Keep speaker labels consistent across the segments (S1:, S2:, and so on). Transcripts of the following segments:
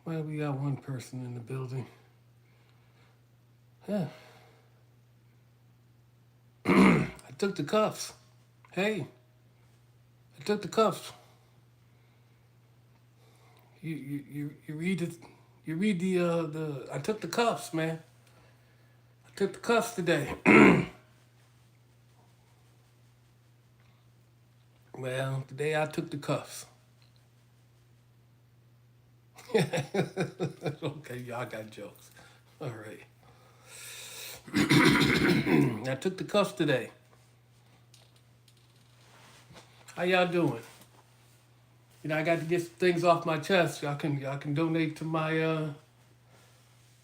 S1: Well, we got one person in the building. Yeah. I took the cuffs. Hey, I took the cuffs. You read the I took the cuffs, man. I took the cuffs today. Well, today I took the cuffs. Okay, y'all got jokes. All right. I took the cuffs today. How y'all doing? I got to get some things off my chest. Y'all can donate to my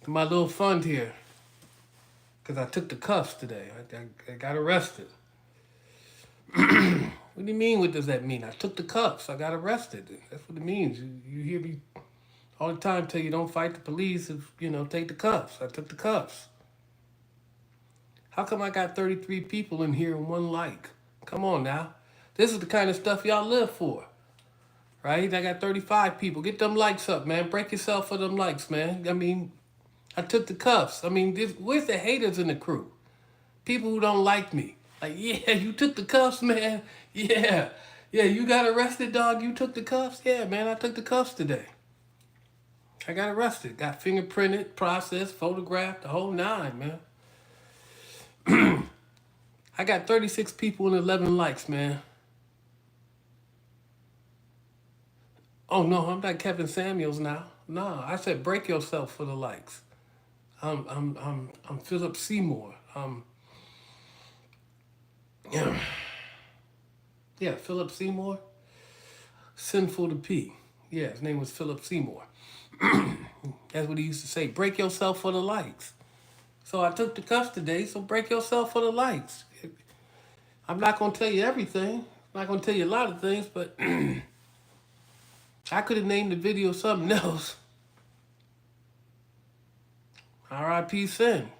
S1: little fund here. Cause I took the cuffs today. I got arrested. What do you mean? What does that mean? I took the cuffs. I got arrested. That's what it means. You hear me all the time tell you don't fight the police. If take the cuffs. I took the cuffs. How come I got 33 people in here and one like? Come on now. This is the kind of stuff y'all live for. Right? I got 35 people. Get them likes up, man. Break yourself for them likes, man. I mean, I took the cuffs. I mean, where's the haters in the crew? People who don't like me. Like, yeah, you took the cuffs, man. Yeah. Yeah, you got arrested, dog. You took the cuffs? Yeah, man, I took the cuffs today. I got arrested. Got fingerprinted, processed, photographed, the whole nine, man. I got 36 people and 11 likes, man. Oh no, I'm not Kevin Samuels now. No, I said break yourself for the likes. I'm Philip Seymour. Yeah, yeah, Philip Seymour. Sinful to P. Yeah, his name was Philip Seymour. That's what he used to say. Break yourself for the likes. So I took the cuffs today. So break yourself for the likes. I'm not gonna tell you everything. I'm not gonna tell you a lot of things, but I could have named the video something else. R.I.P. Sin.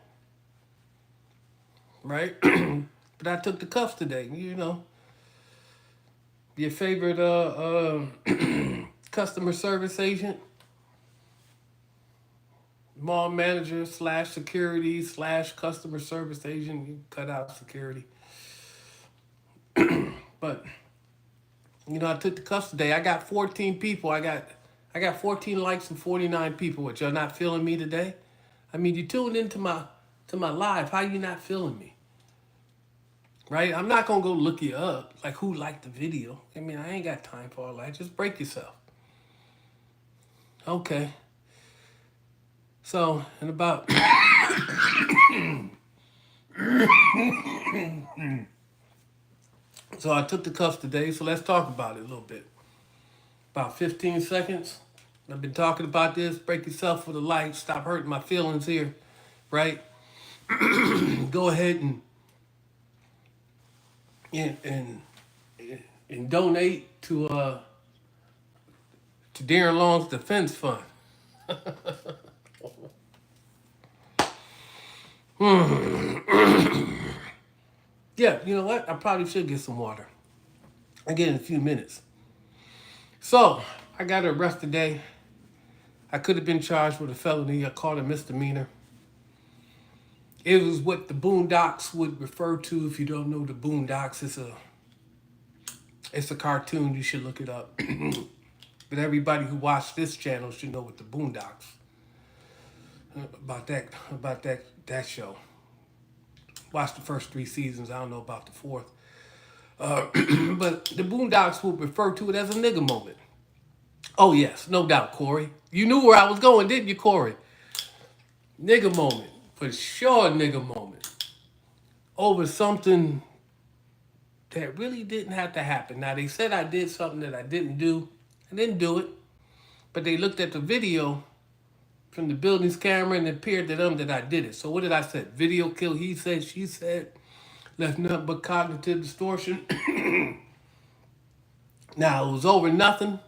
S1: Right? But I took the cuffs today. Your favorite customer service agent, mall manager / security / customer service agent. You cut out security. But I took the cuffs today. I got 14 people. I got 14 likes and 49 people. What, y'all not feeling me today? I mean, you tuned into my live. How you not feeling me? Right? I'm not gonna go look you up, like who liked the video. I mean, I ain't got time for all that. Just break yourself. Okay. So, in about so I took the cuffs today, so let's talk about it a little bit. About 15 seconds. I've been talking about this. Break yourself for the light. Stop hurting my feelings here, right? Go ahead and and donate to Darren Long's defense fund. Yeah, you know what? I probably should get some water. I get in a few minutes. So I got arrested today. I could have been charged with a felony. I called it misdemeanor. It was what the Boondocks would refer to. If you don't know the Boondocks, it's a cartoon. You should look it up. But everybody who watched this channel should know what the Boondocks about that show. Watched the first 3 seasons. I don't know about the 4th. But the Boondocks would refer to it as a nigga moment. Oh yes, no doubt, Corey. You knew where I was going, didn't you, Corey? Nigga moment. For sure, nigga moment. Over something that really didn't have to happen. Now, they said I did something that I didn't do. I didn't do it. but they looked at the video from the building's camera and it appeared to them that I did it. So what did I say? Video kill, he said, she said, left nothing but cognitive distortion. Now, it was over nothing,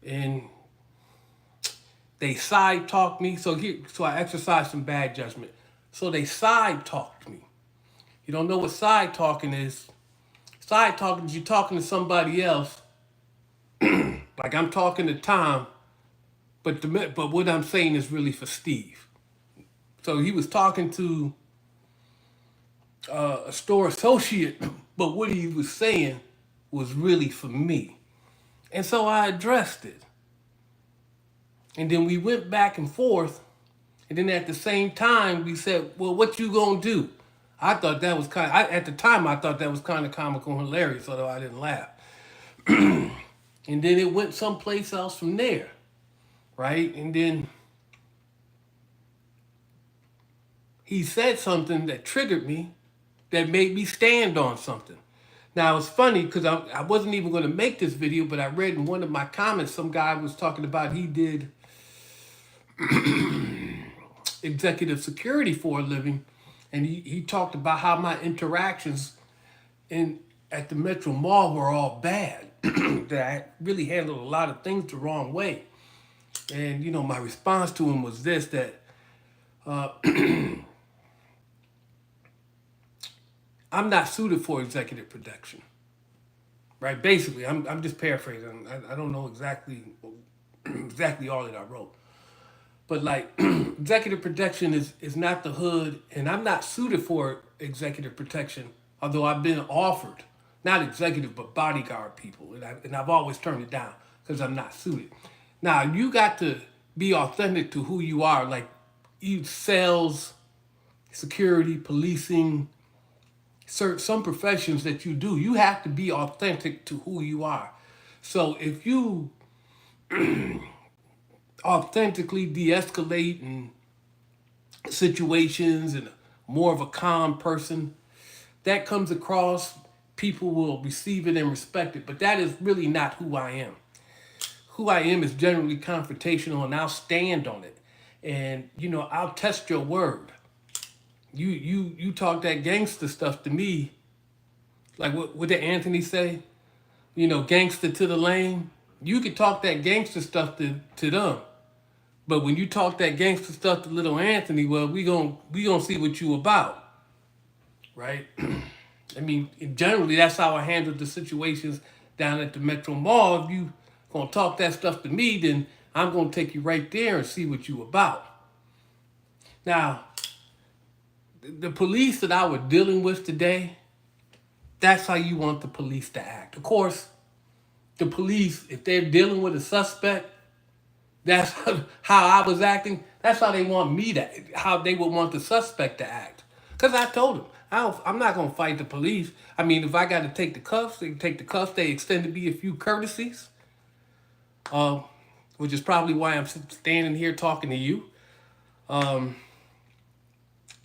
S1: and they side-talked me. So I exercised some bad judgment. So they side-talked me. You don't know what side-talking is. Side-talking is you talking to somebody else, like I'm talking to Tom, but what I'm saying is really for Steve. So he was talking to a store associate, but what he was saying was really for me. And so I addressed it. And then we went back and forth. And then at the same time, we said, well, what you gonna do? I thought that was at the time, I thought that was kind of comical and hilarious, although I didn't laugh. And then it went someplace else from there, right? And then he said something that triggered me, that made me stand on something. Now, it's funny because I wasn't even going to make this video, but I read in one of my comments, some guy was talking about he did executive security for a living, and he talked about how my interactions at the Metro Mall were all bad, that I really handled a lot of things the wrong way. And, you know, my response to him was this, that I'm not suited for executive protection, right? Basically, I'm just paraphrasing. I don't know exactly all that I wrote. But like executive protection is not the hood, and I'm not suited for executive protection, although I've been offered, not executive, but bodyguard people. And I've always turned it down because I'm not suited. Now, you got to be authentic to who you are, like sales, security, policing, some professions that you do, you have to be authentic to who you are. So if you authentically de-escalate in situations and more of a calm person, that comes across, people will receive it and respect it. But that is really not who I am. Who I am is generally confrontational, and I'll stand on it. And, you know, I'll test your word. You talk that gangster stuff to me, like what did Anthony say? You know, gangster to the lane. You could talk that gangster stuff to them, but when you talk that gangster stuff to little Anthony, well, we gonna see what you about, right? I mean, generally that's how I handle the situations down at the Metro Mall. If you gonna talk that stuff to me, then I'm gonna take you right there and see what you about. Now, the police that I was dealing with today, that's how you want the police to act. Of course, the police, if they're dealing with a suspect, that's how I was acting. That's how they want me to, how they would want the suspect to act. Because I told them, I'm not going to fight the police. I mean, if I got to take the cuffs, they can take the cuffs. They extended me a few courtesies, which is probably why I'm standing here talking to you.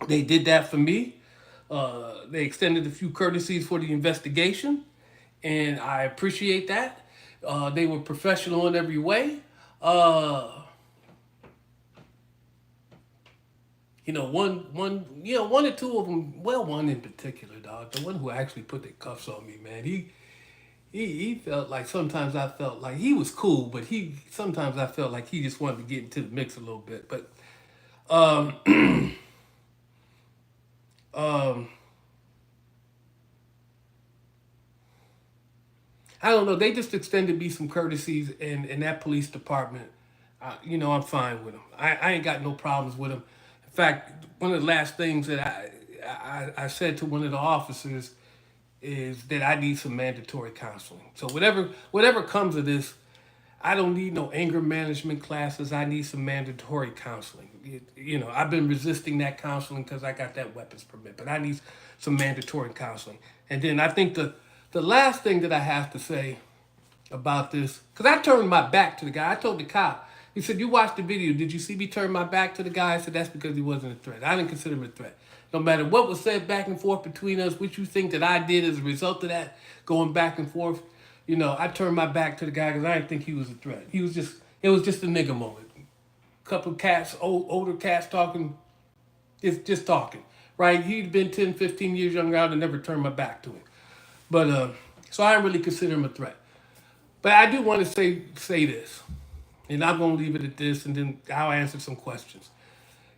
S1: They did that for me. They extended a few courtesies for the investigation, and I appreciate that. They were professional in every way. You know, one or two of them. Well, one in particular, dog. The one who actually put the cuffs on me, man. He felt like sometimes I felt like he was cool, but sometimes I felt like he just wanted to get into the mix a little bit. But I don't know. They just extended me some courtesies in that police department. You know, I'm fine with them. I ain't got no problems with them. In fact, one of the last things that I said to one of the officers is that I need some mandatory counseling. So whatever comes of this, I don't need no anger management classes. I need some mandatory counseling. You know, I've been resisting that counseling because I got that weapons permit, but I need some mandatory counseling. And then I think the last thing that I have to say about this, because I turned my back to the guy. I told the cop, he said, you watched the video. Did you see me turn my back to the guy? I said, that's because he wasn't a threat. I didn't consider him a threat. No matter what was said back and forth between us, what you think that I did as a result of that, going back and forth, you know, I turned my back to the guy because I didn't think he was a threat. He was It was just a nigga moment. Couple cats, older cats talking, just talking, right? He'd been 10, 15 years younger. I'd have never turned my back to him. But so I don't really consider him a threat. But I do want to say this, and I'm gonna leave it at this, and then I'll answer some questions.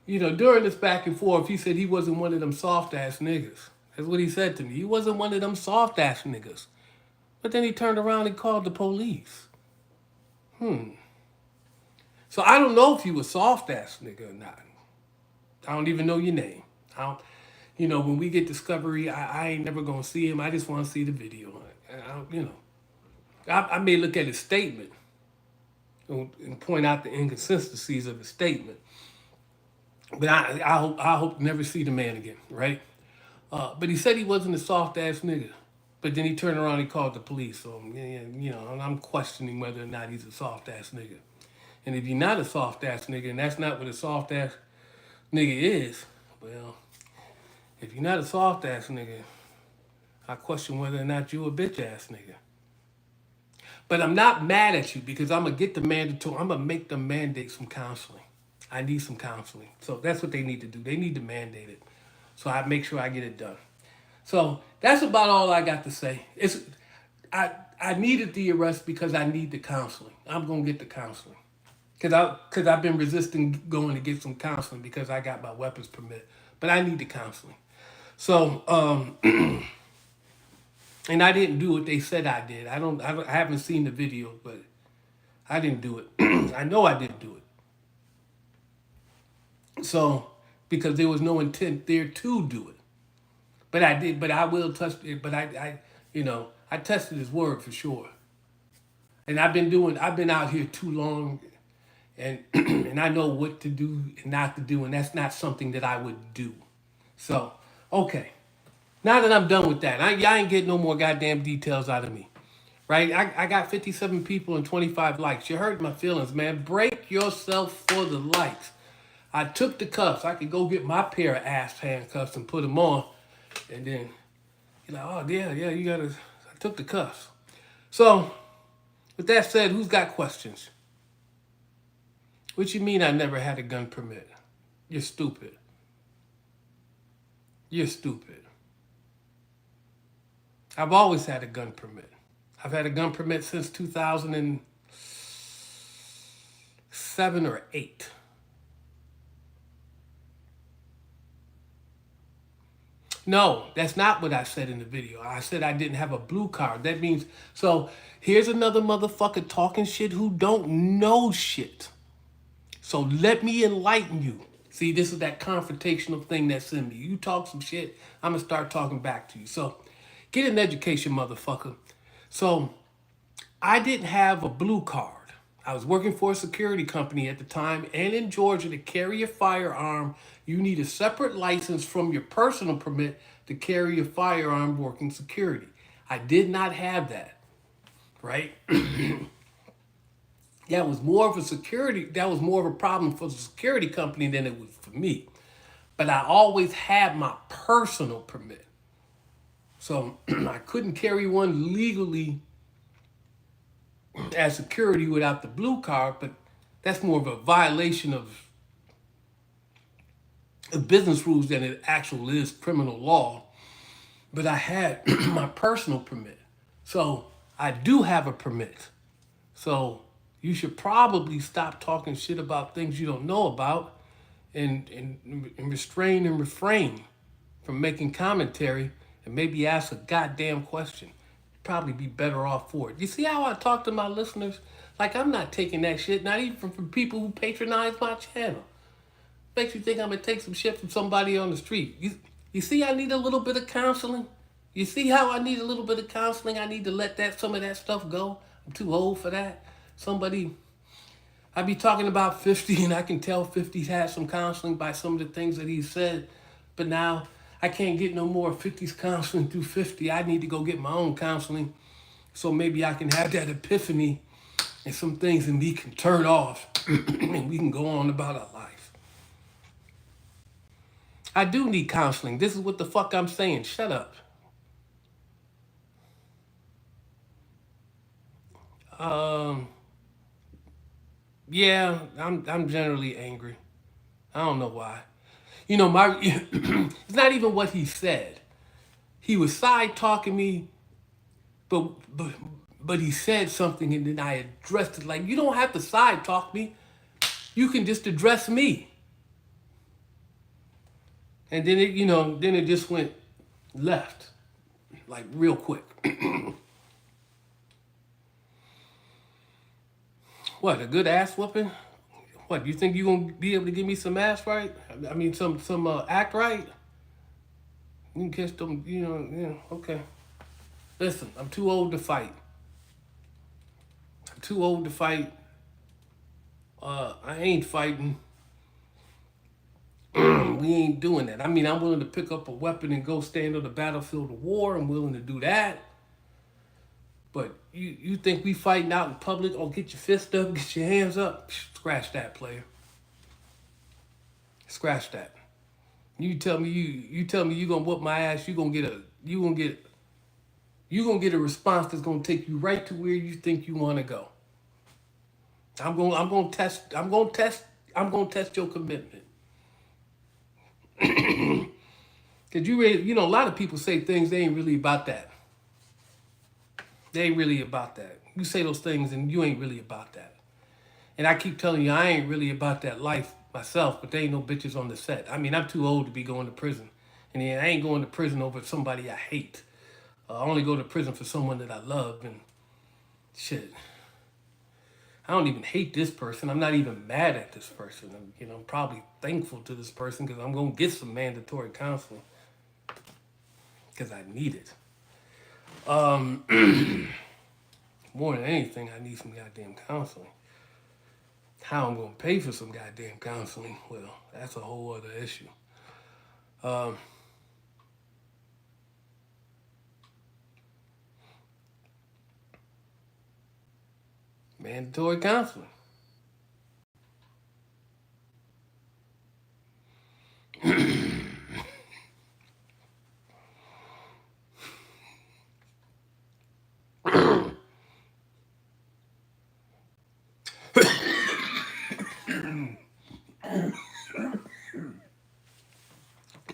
S1: During this back and forth, he said he wasn't one of them soft ass niggas. That's what he said to me. He wasn't one of them soft ass niggas. But then he turned around and called the police. So I don't know if you a soft ass nigga or not. I don't even know your name. I don't, when we get discovery, I ain't never gonna see him. I just want to see the video. I may look at his statement and point out the inconsistencies of his statement, but I hope to never see the man again, right? But he said he wasn't a soft ass nigga. But then he turned around and called the police. So I'm questioning whether or not he's a soft ass nigga. And if you're not a soft ass nigga, and that's not what a soft ass nigga is, well, if you're not a soft ass nigga, I question whether or not you a bitch ass nigga. But I'm not mad at you because I'm gonna get the mandatory. I'm gonna make them mandate some counseling. I need some counseling. So that's what they need to do. They need to mandate it. So I make sure I get it done. So that's about all I got to say. I needed the arrest because I need the counseling. I'm gonna get the counseling. Cause I've been resisting going to get some counseling because I got my weapons permit. But I need the counseling. So and I didn't do what they said I did. I haven't seen the video, but I didn't do it. I know I didn't do it. So because there was no intent there to do it. But I did, but I will test it, but I tested his word for sure. And I've been out here too long and and I know what to do and not to do, and that's not something that I would do. So, okay. Now that I'm done with that, y'all ain't getting no more goddamn details out of me. Right? I got 57 people and 25 likes. You hurt my feelings, man. Break yourself for the likes. I took the cuffs. I could go get my pair of ass handcuffs and put them on. And then, you're like, oh, yeah, you gotta. I took the cuffs. So, with that said, who's got questions? What you mean I never had a gun permit? You're stupid. You're stupid. I've always had a gun permit. I've had a gun permit since 2007 or 8. No, that's not what I said in the video. I said I didn't have a blue card. That means, so here's another motherfucker talking shit who don't know shit. So let me enlighten you. See, this is that confrontational thing that's in me. You talk some shit, I'm gonna start talking back to you. So get an education, motherfucker. So I didn't have a blue card. I was working for a security company at the time, and in Georgia, to carry a firearm, you need a separate license from your personal permit to carry a firearm working security. I did not have that, right? That was more of a problem for the security company than it was for me. But I always had my personal permit. So I couldn't carry one legally as security without the blue card, but that's more of a violation of business rules than it actually is criminal law. But I had my personal permit. So I do have a permit. So you should probably stop talking shit about things you don't know about and restrain and refrain from making commentary and maybe ask a goddamn question. Probably be better off for it. You see how I talk to my listeners? Like, I'm not taking that shit, not even from people who patronize my channel. Makes you think I'm gonna take some shit from somebody on the street. You see I need a little bit of counseling? You see how I need a little bit of counseling? I need to let some of that stuff go. I'm too old for that. I be talking about 50 and I can tell 50's had some counseling by some of the things that he said. But now I can't get no more 50's counseling through 50. I need to go get my own counseling so maybe I can have that epiphany and some things in me can turn off and we can go on about our life. I do need counseling. This is what the fuck I'm saying. Shut up. Um, Yeah, I'm generally angry. I don't know why. You know, my it's not even what he said. He was side talking me, but but but he said something and then I addressed it like you don't have to side talk me. You can just address me. And then then it just went left like real quick. What, a good ass whooping? What, you think you gonna be able to give me some ass right? I mean, some act right? You can catch them, okay. Listen, I'm too old to fight. I'm too old to fight. I ain't fighting. We ain't doing that. I mean, I'm willing to pick up a weapon and go stand on the battlefield of war. I'm willing to do that. But you think we fighting out in public? Oh, get your fist up, get your hands up. Scratch that, player. Scratch that. You gonna whoop my ass. You gonna get a response that's gonna take you right to where you think you want to go. I'm gonna test your commitment. Cause a lot of people say things they ain't really about that. They ain't really about that. You say those things and you ain't really about that. And I keep telling you, I ain't really about that life myself, but there ain't no bitches on the set. I mean, I'm too old to be going to prison. And I ain't going to prison over somebody I hate. I only go to prison for someone that I love. And shit, I don't even hate this person. I'm not even mad at this person. I'm probably thankful to this person because I'm going to get some mandatory counseling because I need it. More than anything, I need some goddamn counseling. How I'm gonna pay for some goddamn counseling, well, that's a whole other issue. Um, Mandatory counseling.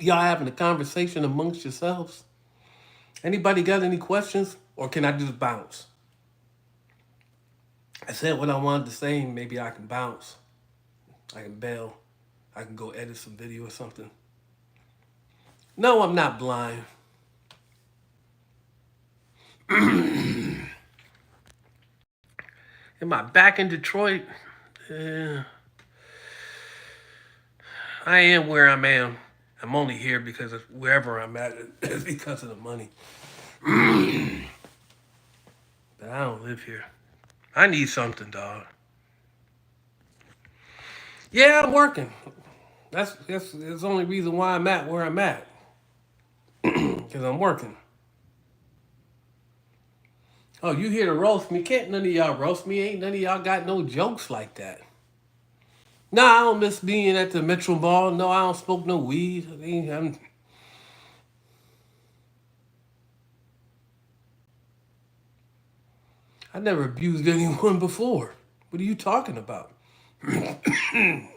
S1: Y'all having a conversation amongst yourselves? Anybody got any questions, or can I just bounce? I said what I wanted to say. Maybe I can bounce. I can bail. I can go edit some video or something. No, I'm not blind. Am I back in Detroit? Uh, I am where I am. I'm only here because of wherever I'm at is because of the money. But I don't live here. I need something, dog. Yeah, I'm working. That's the only reason why I'm at where I'm at. Because I'm working. Oh, you here to roast me? Can't none of y'all roast me. Ain't none of y'all got no jokes like that. No, I don't miss being at the Metro Mall. No, I don't smoke no weed. I never abused anyone before. What are you talking about? I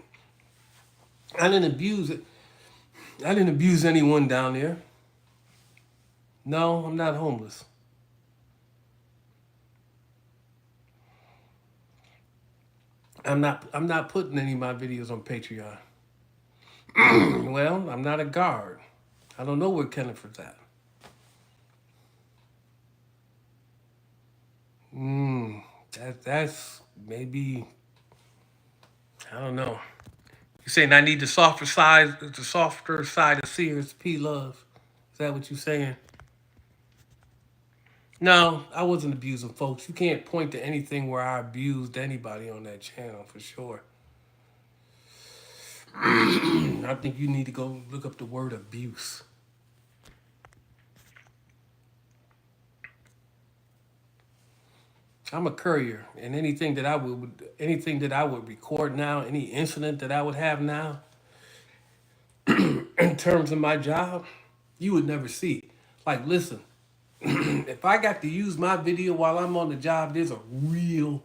S1: didn't abuse it. I didn't abuse anyone down there. No, I'm not homeless. I'm not putting any of my videos on Patreon. Well, I'm not a guard. I don't know where Kennifer's at. That's maybe, I don't know. You saying I need the softer side of Sears P Love? Is that what you saying? No, I wasn't abusing folks. You can't point to anything where I abused anybody on that channel for sure. I think you need to go look up the word abuse. I'm a courier, and anything that I would record now, any incident that I would have now, in terms of my job, you would never see. Like, listen, if I got to use my video while I'm on the job, there's a real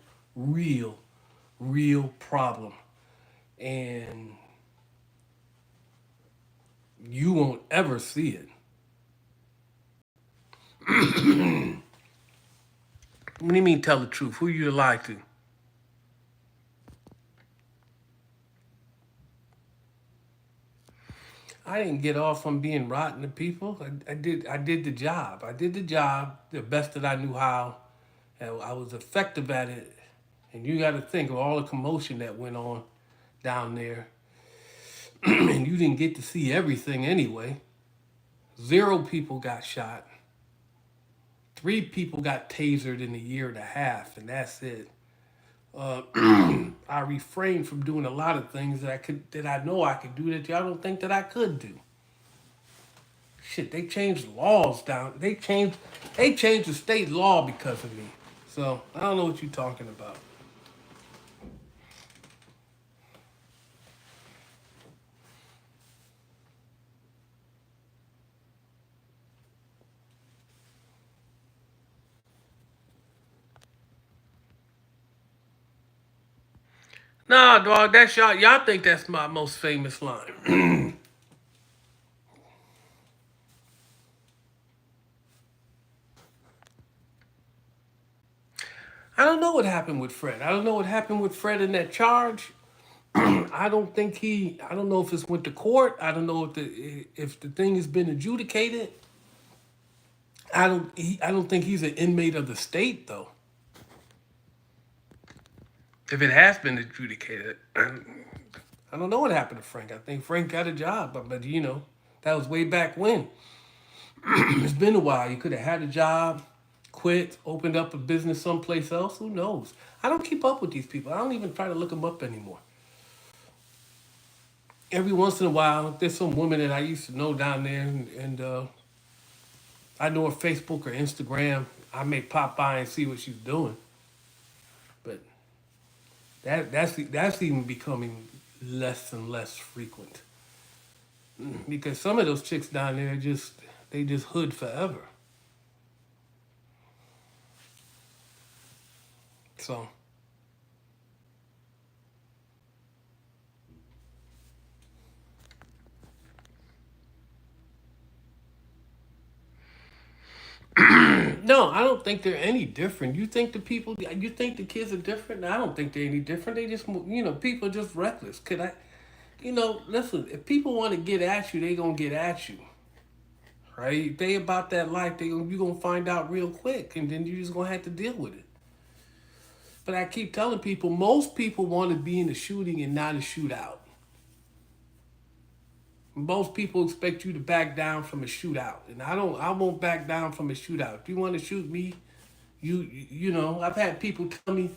S1: real problem. And you won't ever see it. What do you mean tell the truth? Who you lie to? I didn't get off on being rotten to people. I did the job. I did the job the best that I knew how. And I was effective at it. And you got to think of all the commotion that went on down there. And you didn't get to see everything anyway. 0 people got shot. 3 people got tasered in a year and a half, and that's it. Uh, I refrained from doing a lot of things that I know I could do that y'all don't think that I could do. Shit, they changed laws down. They changed the state law because of me. So I don't know what you're talking about. Nah, dog, that's y'all. Y'all think that's my most famous line. I don't know what happened with Fred. I don't know what happened with Fred in that charge. I don't think he. I don't know if it's went to court. I don't know if the thing has been adjudicated. I don't think he's an inmate of the state though. If it has been adjudicated, I don't know what happened to Frank. I think Frank got a job, but that was way back when. It's been a while. You could have had a job, quit, opened up a business someplace else. Who knows? I don't keep up with these people. I don't even try to look them up anymore. Every once in a while, there's some woman that I used to know down there, and I know her Facebook or Instagram. I may pop by and see what she's doing, but that's even becoming less and less frequent because some of those chicks down there just hood forever. So no, I don't think they're any different. You think the kids are different? I don't think they're any different. They just, people are just reckless. Listen, if people want to get at you, they gonna get at you, right? If they about that life, you gonna find out real quick, and then you just gonna have to deal with it. But I keep telling people, most people want to be in a shooting and not a shootout. Most people expect you to back down from a shootout, and I don't. I won't back down from a shootout. If you want to shoot me, I've had people tell me,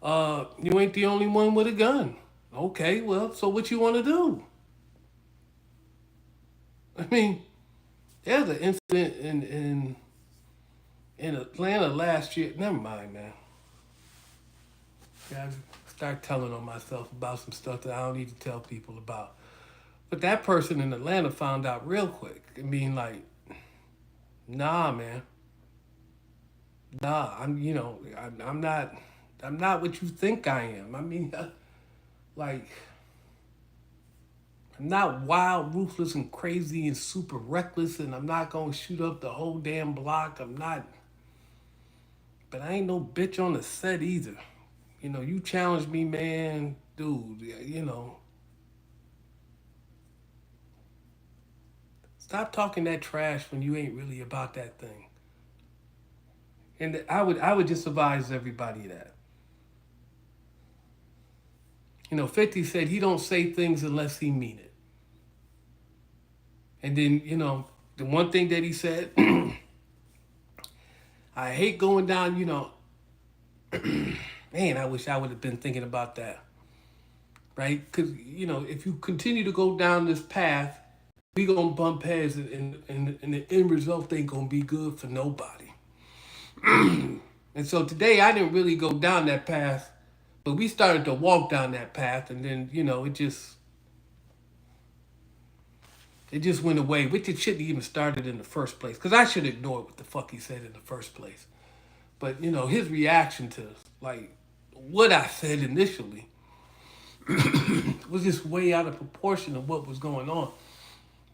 S1: you ain't the only one with a gun. Okay, well, so what you want to do? I mean, there's an incident in Atlanta last year. Never mind, man. Yeah, I start telling on myself about some stuff that I don't need to tell people about. But that person in Atlanta found out real quick. I mean, like, nah, man, nah. I'm not what you think I am. I mean, like, I'm not wild, ruthless, and crazy and super reckless, and I'm not gonna shoot up the whole damn block. I'm not, but I ain't no bitch on the set either. You challenge me, man, dude. Stop talking that trash when you ain't really about that thing. And I would just advise everybody that. 50 said he don't say things unless he mean it. And then, the one thing that he said, I hate going down, man, I wish I would have been thinking about that. Right? Because, if you continue to go down this path, we gonna bump heads, and the end result ain't gonna be good for nobody. And so today I didn't really go down that path, but we started to walk down that path, and then it just went away, which it shouldn't even started in the first place. Because I should ignore what the fuck he said in the first place. But his reaction to like what I said initially was just way out of proportion of what was going on.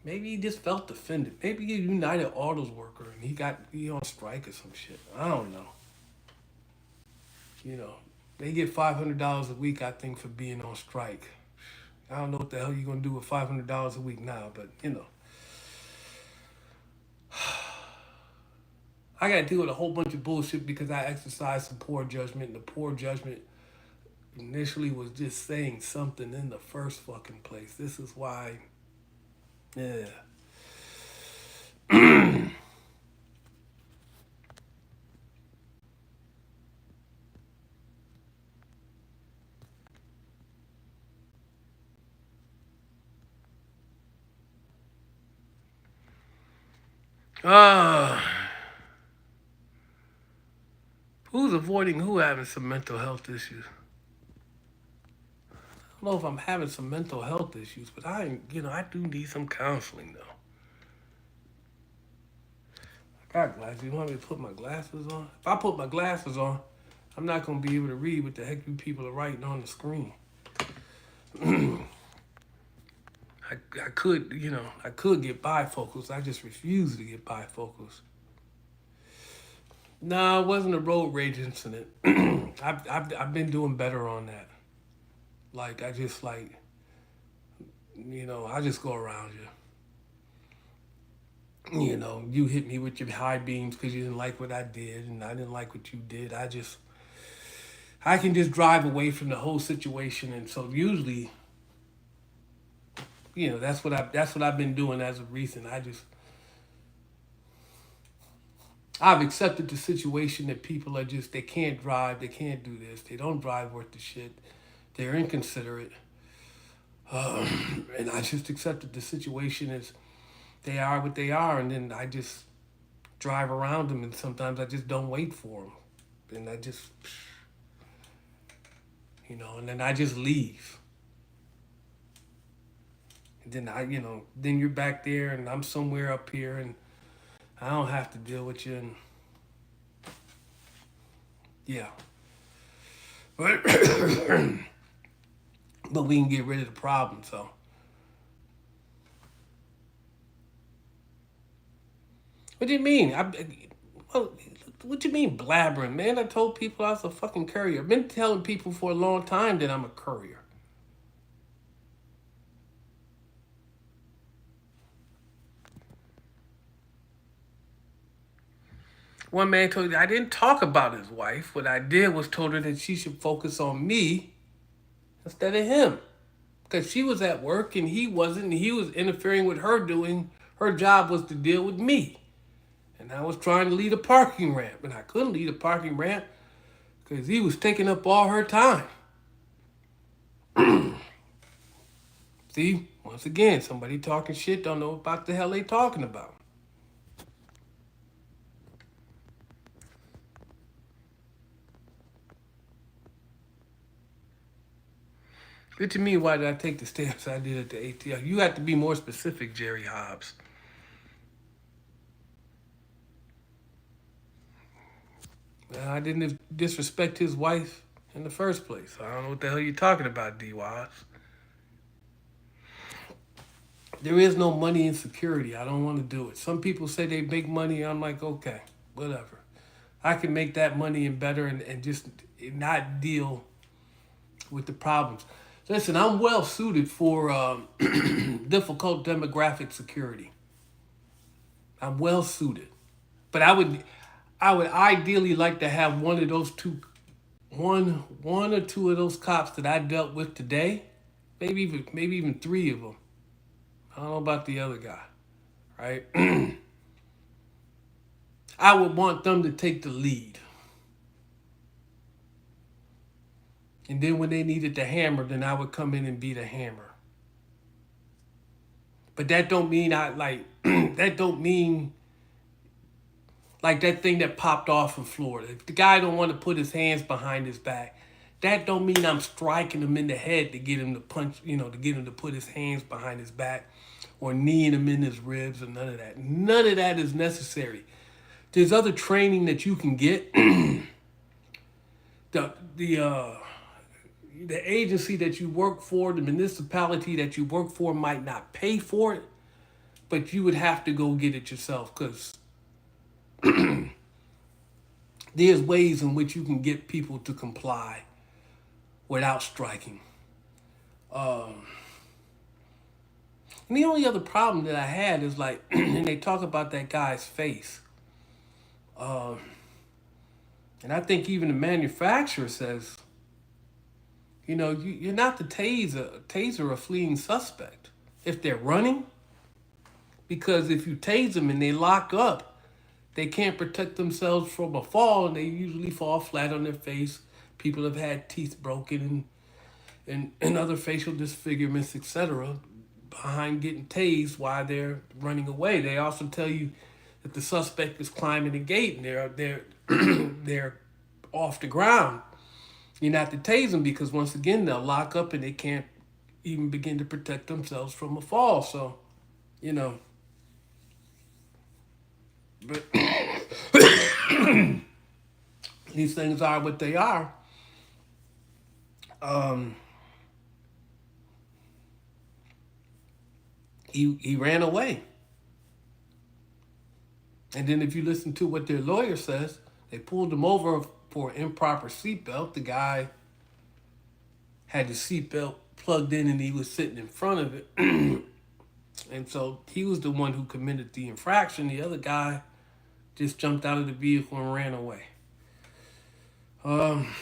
S1: Maybe he just felt offended. Maybe he's a United Autos worker and he on strike or some shit. I don't know. You know, they get $500 a week, I think, for being on strike. I don't know what the hell you're gonna do with $500 a week now, but you know, I gotta deal with a whole bunch of bullshit because I exercised some poor judgment, and the poor judgment initially was just saying something in the first fucking place. This is why, yeah. Uh, who's avoiding who having some mental health issues? I don't know if I'm having some mental health issues, but I do need some counseling though. I got glasses. You want me to put my glasses on? If I put my glasses on, I'm not gonna be able to read what the heck you people are writing on the screen. I could get bifocals. I just refuse to get bifocals. No, it wasn't a road rage incident. I've been doing better on that. Like I just I just go around you. You hit me with your high beams because you didn't like what I did, and I didn't like what you did. I can just drive away from the whole situation, and so usually, that's what I've been doing as of recent. I've accepted the situation that people are just they can't drive, they can't do this, they don't drive worth the shit, they're inconsiderate, and I just accepted the situation as they are what they are, and then I just drive around them, and sometimes I just don't wait for them, and I just, and then I just leave. And then you're back there, and I'm somewhere up here, and I don't have to deal with you, and yeah. But but we can get rid of the problem, so. What do you mean? What do you mean blabbering, man? I told people I was a fucking courier. I've been telling people for a long time that I'm a courier. One man told me I didn't talk about his wife. What I did was told her that she should focus on me instead of him. Because she was at work and he wasn't. And he was interfering with her doing. Her job was to deal with me. And I was trying to lead a parking ramp. And I couldn't lead a parking ramp because he was taking up all her time. See, once again, somebody talking shit don't know about the hell they talking about. What you mean, why did I take the steps I did at the ATL? You have to be more specific, Jerry Hobbs. I didn't disrespect his wife in the first place. I don't know what the hell you're talking about, D-Wise. There is no money in security. I don't want to do it. Some people say they make money. I'm like, okay, whatever. I can make that money and better and just not deal with the problems. Listen, I'm well suited for difficult demographic security. I'm well suited. But I would ideally like to have one or two of those cops that I dealt with today, maybe even three of them. I don't know about the other guy, right? I would want them to take the lead. And then when they needed the hammer, then I would come in and be the hammer. But that don't mean that don't mean like that thing that popped off in Florida. If the guy don't want to put his hands behind his back, that don't mean I'm striking him in the head to get him to punch, to get him to put his hands behind his back or kneeing him in his ribs or none of that. None of that is necessary. There's other training that you can get. the agency that you work for, the municipality that you work for might not pay for it, but you would have to go get it yourself because there's ways in which you can get people to comply without striking. Um, and the only other problem that I had is like, and they talk about that guy's face. Um, and I think even the manufacturer says, you're not the taser a fleeing suspect. If they're running, because if you tase them and they lock up, they can't protect themselves from a fall, and they usually fall flat on their face. People have had teeth broken and other facial disfigurements, etc., behind getting tased while they're running away. They also tell you that the suspect is climbing the gate and they're they're off the ground. You're not to tase them because once again they'll lock up and they can't even begin to protect themselves from a fall. So, you know, but these things are what they are. Um, he ran away, and then if you listen to what their lawyer says, they pulled him over for improper seatbelt. The guy had the seatbelt plugged in and he was sitting in front of it. And so he was the one who committed the infraction. The other guy just jumped out of the vehicle and ran away. Um,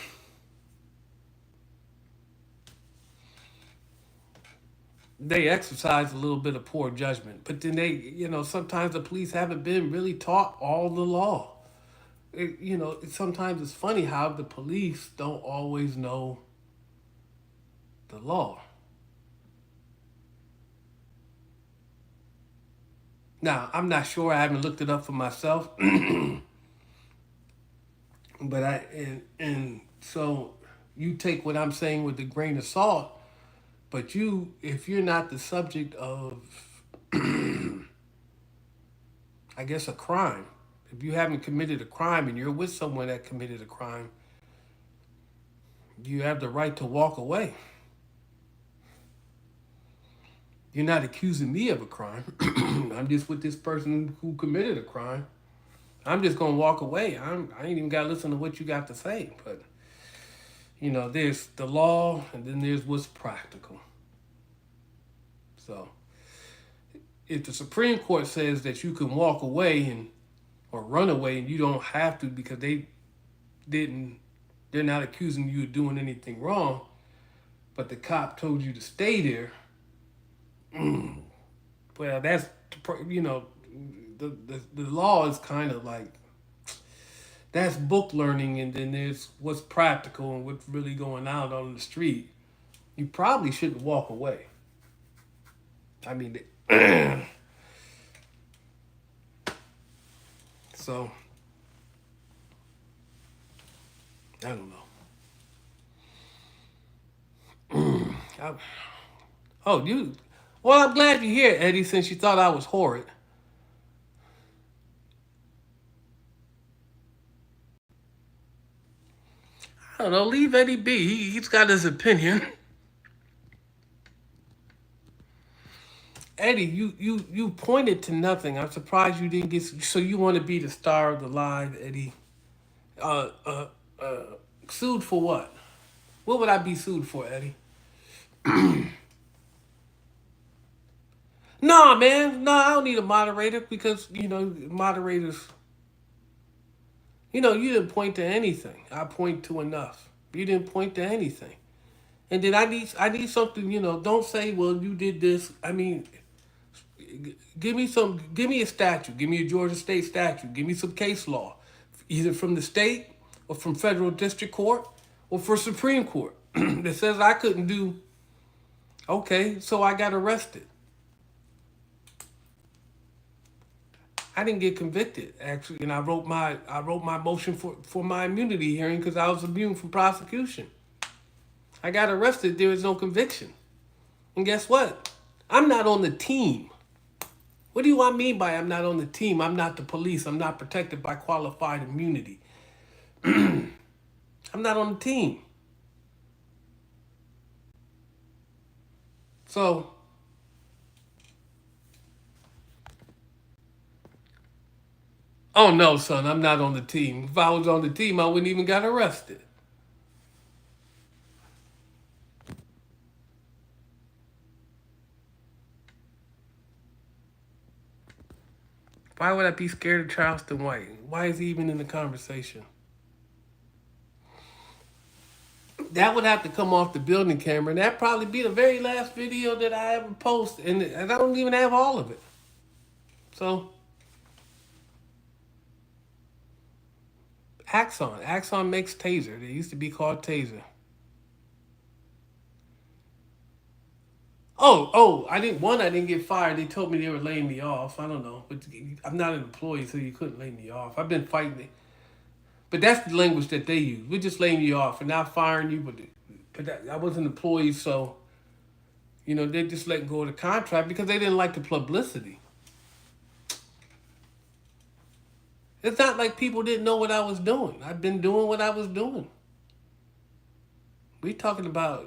S1: they exercise a little bit of poor judgment, but then sometimes the police haven't been really taught all the law. Sometimes it's funny how the police don't always know the law. Now, I'm not sure. I haven't looked it up for myself, but and so you take what I'm saying with a grain of salt. But if you're not the subject of, I guess, a crime, if you haven't committed a crime and you're with someone that committed a crime, you have the right to walk away. You're not accusing me of a crime. I'm just with this person who committed a crime. I'm just gonna walk away. I ain't even gotta listen to what you got to say. But there's the law, and then there's what's practical. So, if the Supreme Court says that you can walk away or run away, and you don't have to because they're not accusing you of doing anything wrong, but the cop told you to stay there. Well, that's the law is kind of like that's book learning, and then there's what's practical and what's really going out on the street. You probably shouldn't walk away. I mean, so I don't know. Oh, you. Well, I'm glad you're here, Eddie. Since you thought I was horrid. I don't know. Leave Eddie be. He's got his opinion. Eddie, you pointed to nothing. I'm surprised you didn't get. So you want to be the star of the live, Eddie? Uh, uh, uh, Sued for what? What would I be sued for, Eddie? Nah, man. Nah, I don't need a moderator because moderators. You didn't point to anything. I point to enough. You didn't point to anything. And then I need something. Don't say, well, you did this. I mean, give me a statute. Give me a Georgia state statute. Give me some case law, either from the state or from federal district court or for Supreme Court that says I couldn't do. Okay, so I got arrested. I didn't get convicted actually, and I wrote my motion for my immunity hearing because I was immune from prosecution. I got arrested. There was no conviction, and guess what? I'm not on the team. What do I mean by I'm not on the team? I'm not the police. I'm not protected by qualified immunity. I'm not on the team. So, oh no, son, I'm not on the team. If I was on the team, I wouldn't even got arrested. Why would I be scared of Charleston White? Why is he even in the conversation? That would have to come off the building camera, and that'd probably be the very last video that I ever post, and I don't even have all of it. So, Axon makes Taser. They used to be called Taser. I didn't get fired. They told me they were laying me off. I don't know, but I'm not an employee, so you couldn't lay me off. I've been fighting it, but that's the language that they use. We're just laying you off and not firing you, I was an employee, so they just let go of the contract because they didn't like the publicity. It's not like people didn't know what I was doing. I've been doing what I was doing. We talking about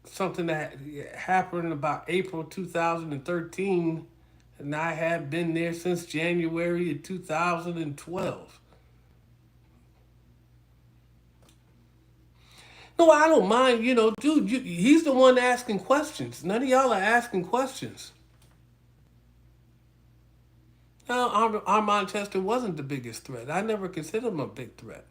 S1: something that happened about April 2013, and I have been there since January of 2012. No, I don't mind. Dude, he's the one asking questions. None of y'all are asking questions. Now, Armand Chester wasn't the biggest threat. I never considered him a big threat.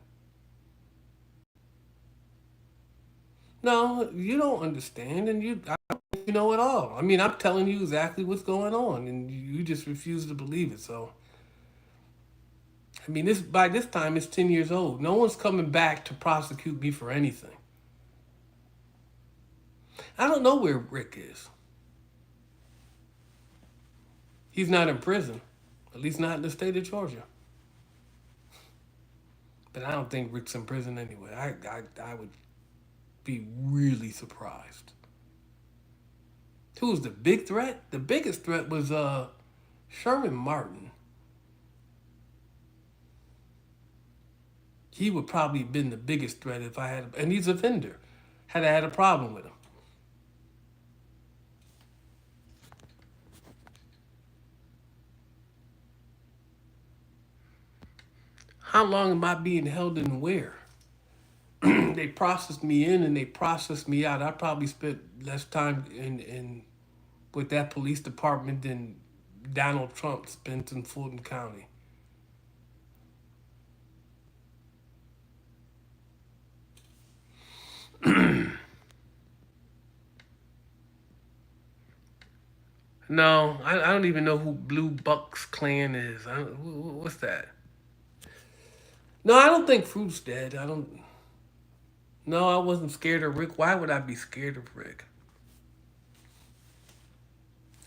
S1: No, you don't understand, and I don't think you know it all. I mean, I'm telling you exactly what's going on, and you just refuse to believe it. So, I mean, this by this time it's 10 years old. No one's coming back to prosecute me for anything. I don't know where Rick is. He's not in prison, at least not in the state of Georgia. But I don't think Rick's in prison anyway. I would be really surprised. Who was the big threat? The biggest threat was Sherman Martin. He would probably have been the biggest threat if I had, and he's a vendor. Had I had a problem with him. How long am I being held and where? They processed me in and they processed me out. I probably spent less time in with that police department than Donald Trump spent in Fulton County. No, I don't even know who Blue Bucks Clan is. What's that? No, I don't think Fruit's dead. I don't. No, I wasn't scared of Rick. Why would I be scared of Rick?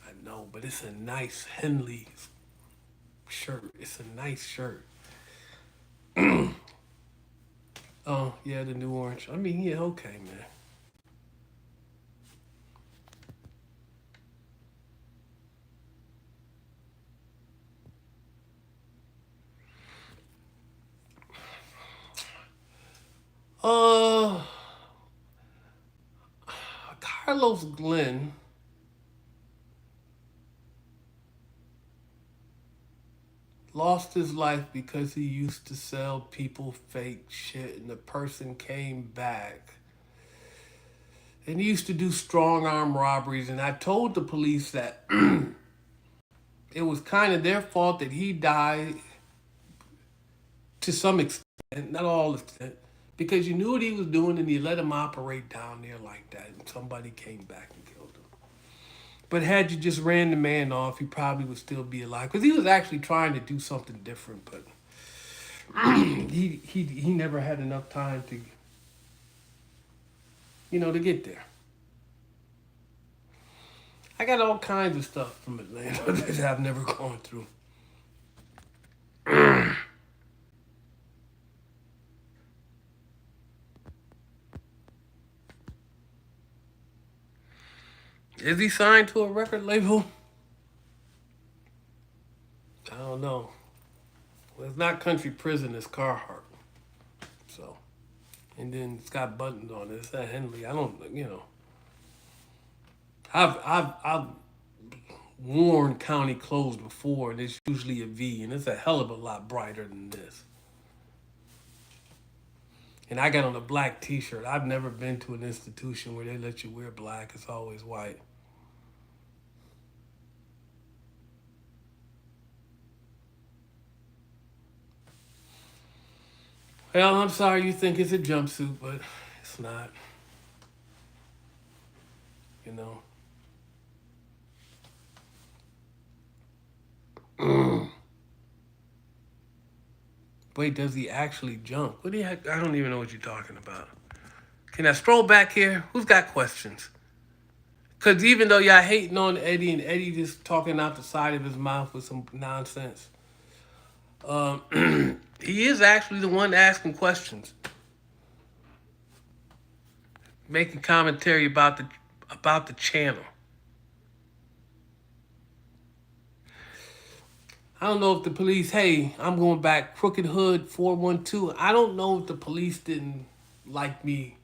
S1: I know, but it's a nice Henley shirt. It's a nice shirt. Oh, yeah, the new orange. I mean, yeah, okay, man. Uh, Carlos Glenn lost his life because he used to sell people fake shit, and the person came back. And he used to do strong arm robberies, and I told the police that it was kind of their fault that he died to some extent, not all extent, because you knew what he was doing and you let him operate down there like that, and somebody came back and killed him. But had you just ran the man off, he probably would still be alive because he was actually trying to do something different, but he never had enough time to to get there. I got all kinds of stuff from Atlanta that I've never gone through. Is he signed to a record label? I don't know. Well, it's not Country Prison, it's Carhartt. So, and then it's got buttons on it. It's that Henley. I don't. I've worn county clothes before, and it's usually a V, and it's a hell of a lot brighter than this. And I got on a black T-shirt. I've never been to an institution where they let you wear black. It's always white. Well, I'm sorry you think it's a jumpsuit, but it's not. You know. Wait, does he actually jump? What do you? I don't even know what you're talking about. Can I stroll back here? Who's got questions? Because even though y'all hating on Eddie and Eddie just talking out the side of his mouth with some nonsense, he is actually the one asking questions, making commentary about the channel. I don't know if the police. Hey, I'm going back. Crooked Hood 412. I don't know if the police didn't like me.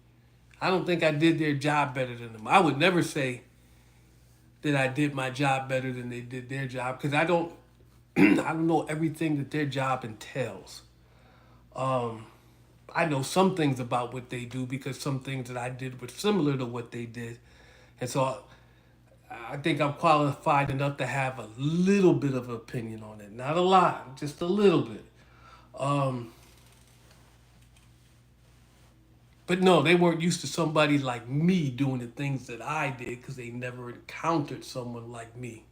S1: I don't think I did their job better than them. I would never say that I did my job better than they did their job because I don't. I don't know everything that their job entails. Um, I know some things about what they do because some things that I did were similar to what they did, and so I think I'm qualified enough to have a little bit of opinion on it. Not a lot, just a little bit. Um, but no, they weren't used to somebody like me doing the things that I did because they never encountered someone like me.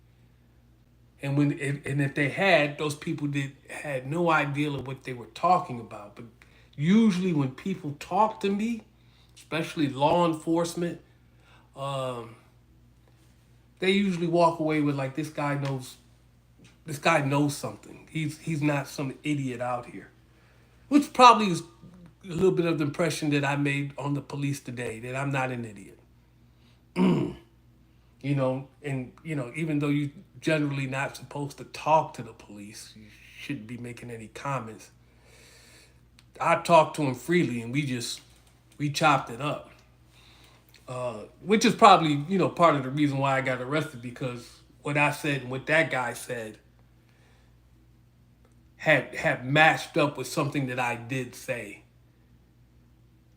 S1: And if they had, those people did had no idea of what they were talking about. But usually, when people talk to me, especially law enforcement, um, they usually walk away with like this guy knows something. He's not some idiot out here, which probably is a little bit of the impression that I made on the police today that I'm not an idiot. And even though you generally not supposed to talk to the police, you shouldn't be making any comments. I talked to him freely, and we chopped it up, which is probably part of the reason why I got arrested because what I said and what that guy said had matched up with something that I did say.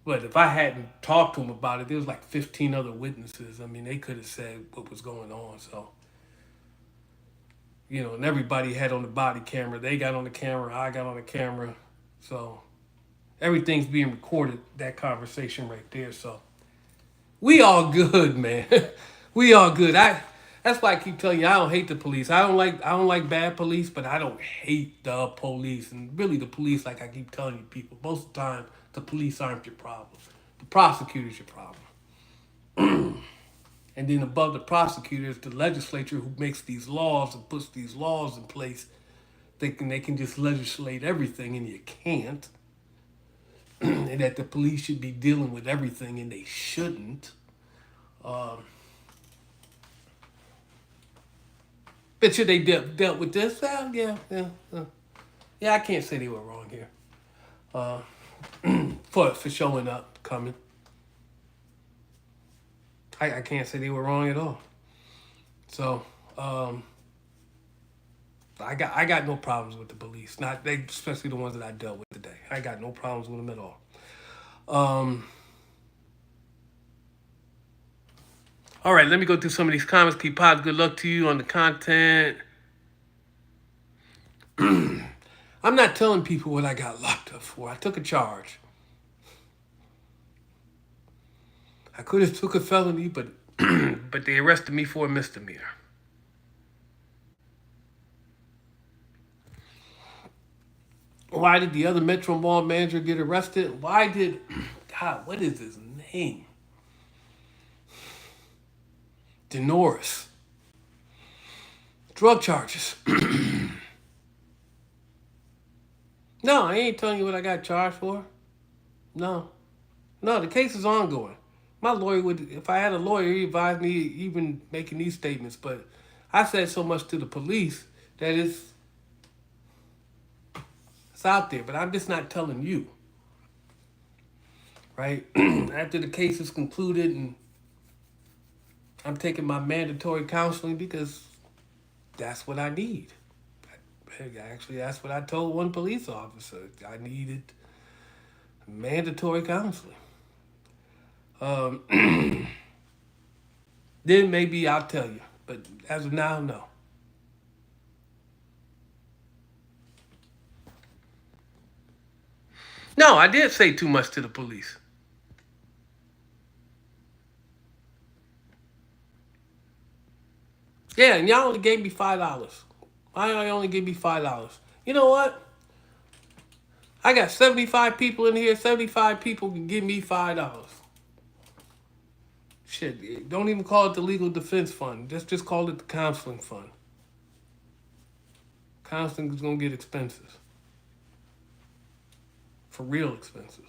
S1: But if I hadn't talked to him about it, there was like 15 other witnesses. I mean, they could have said what was going on. So, and everybody had on the body camera. They got on the camera. I got on the camera. So everything's being recorded, that conversation right there. So we all good, man. We all good. That's why I keep telling you I don't hate the police. I don't like bad police, but I don't hate the police. And really the police, like I keep telling you people, most of the time the police aren't your problem. The prosecutor's your problem. And then above the prosecutors, the legislature who makes these laws and puts these laws in place, they can just legislate everything and you can't. And that the police should be dealing with everything and they shouldn't. Um, but should they dealt with this? Well, yeah. I can't say they were wrong here. Uh, for showing up, coming. I can't say they were wrong at all. So um, I got no problems with the police. Not they, especially the ones that I dealt with today. I got no problems with them at all. Um, all right, let me go through some of these comments. Keep positive. Good luck to you on the content. I'm not telling people what I got locked up for. I took a charge. I could have took a felony, but but they arrested me for a misdemeanor. Why did the other Metro Mall manager get arrested? Why did God? What is his name? Denoris. Drug charges. No, I ain't telling you what I got charged for. No, no, the case is ongoing. My lawyer would, if I had a lawyer, he advised me even making these statements. But I said so much to the police that it's out there. But I'm just not telling you, right? After the case is concluded and I'm taking my mandatory counseling because that's what I need. Actually, that's what I told one police officer. I needed mandatory counseling. Um, then maybe I'll tell you. But as of now, no. No, I did say too much to the police. Yeah, and y'all only gave me $5. Why y'all only gave me $5? You know what? I got 75 people in here. 75 people can give me $5. Shit, don't even call it the legal defense fund. Just call it the counseling fund. Counseling is gonna get expensive. For real expensive.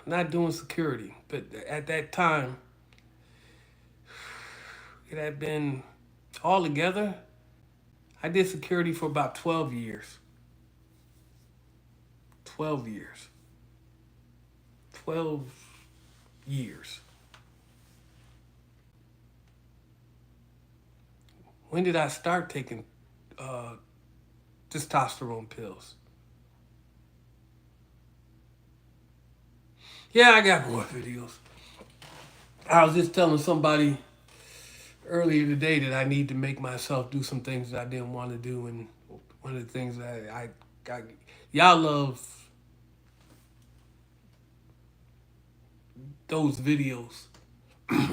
S1: I'm not doing security, but at that time, it had been all together. I did security for about 12 years. 12 years. 12 years. When did I start taking testosterone pills? Yeah, I got more videos. I was just telling somebody earlier today that I need to make myself do some things that I didn't want to do, and one of the things that I got, y'all love those videos,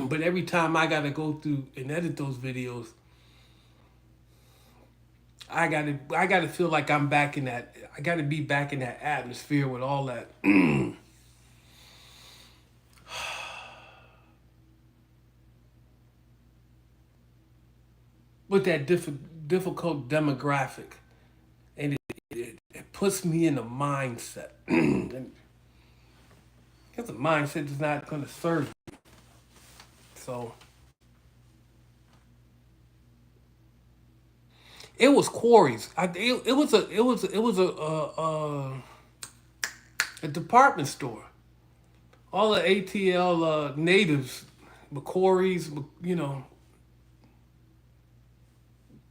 S1: but every time I gotta go through and edit those videos, I gotta feel like I'm back in that. I gotta be back in that atmosphere with all that. With that difficult demographic, and it puts me in a mindset. And it's a mindset that's not going to serve me. So it was quarries. It was a department store. All the ATL natives, quarries,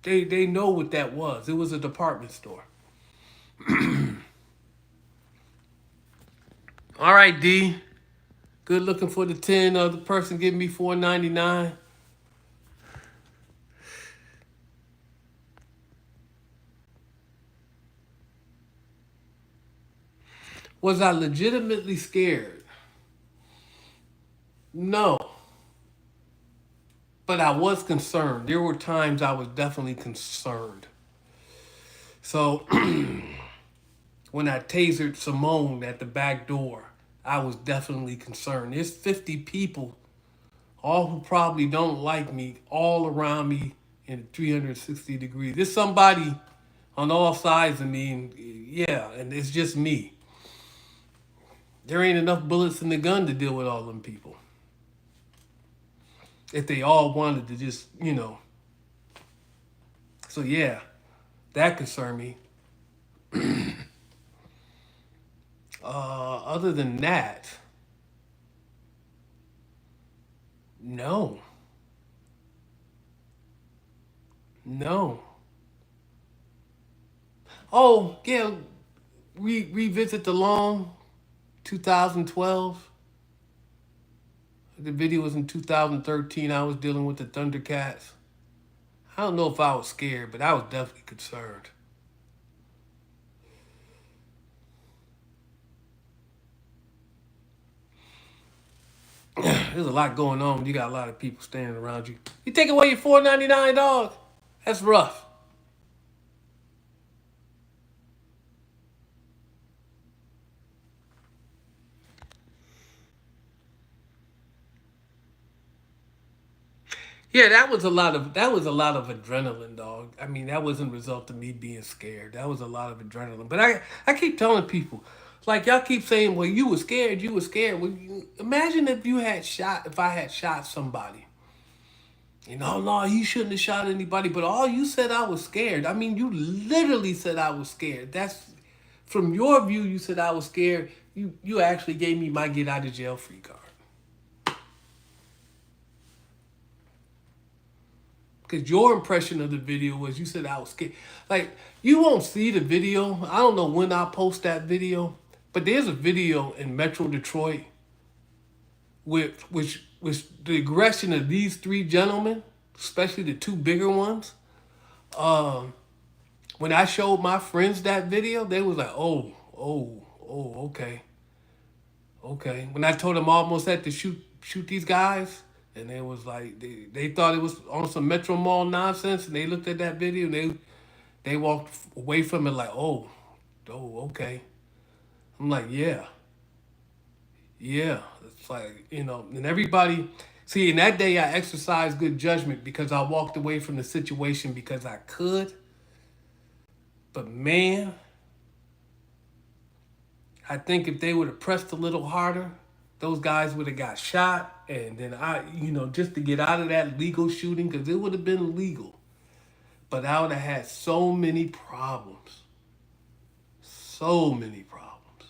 S1: they know what that was. It was a department store. All right, D. Good looking for the 10. The person giving me $4.99. Was I legitimately scared? No. But I was concerned. There were times I was definitely concerned. So when I tasered Simone at the back door, I was definitely concerned. There's 50 people, all who probably don't like me, all around me in 360 degrees. There's somebody on all sides of me, and yeah, and it's just me. There ain't enough bullets in the gun to deal with all them people. If they all wanted to just. So yeah, that concerned me. Other than that, no. No. Oh, yeah, revisit the long 2012. The video was in 2013. I was dealing with the Thundercats. I don't know if I was scared, but I was definitely concerned. There's a lot going on when you got a lot of people standing around you. You take away your $4.99, dog. That's rough. Yeah, that was a lot of adrenaline, dog. I mean, that wasn't a result of me being scared. That was a lot of adrenaline. But I keep telling people, like y'all keep saying, well, you were scared, you were scared. Well, imagine if I had shot somebody. No, you shouldn't have shot anybody. But all you said I was scared. I mean, you literally said I was scared. That's from your view. You said I was scared. You actually gave me my get out of jail free card. Because your impression of the video was you said I was scared. Like, you won't see the video. I don't know when I post that video, but there's a video in Metro Detroit with which the aggression of these three gentlemen, especially the two bigger ones. When I showed my friends that video, they was like, okay, okay. When I told them I almost had to shoot these guys, and they was like, they thought it was on some Metro Mall nonsense, and they looked at that video and they walked away from it like, okay. I'm like, yeah, yeah. It's like, and everybody, see, in that day I exercised good judgment because I walked away from the situation because I could. But man, I think if they would have pressed a little harder, those guys would have got shot. And then just to get out of that legal shooting, because it would have been legal. But I would have had so many problems. So many problems.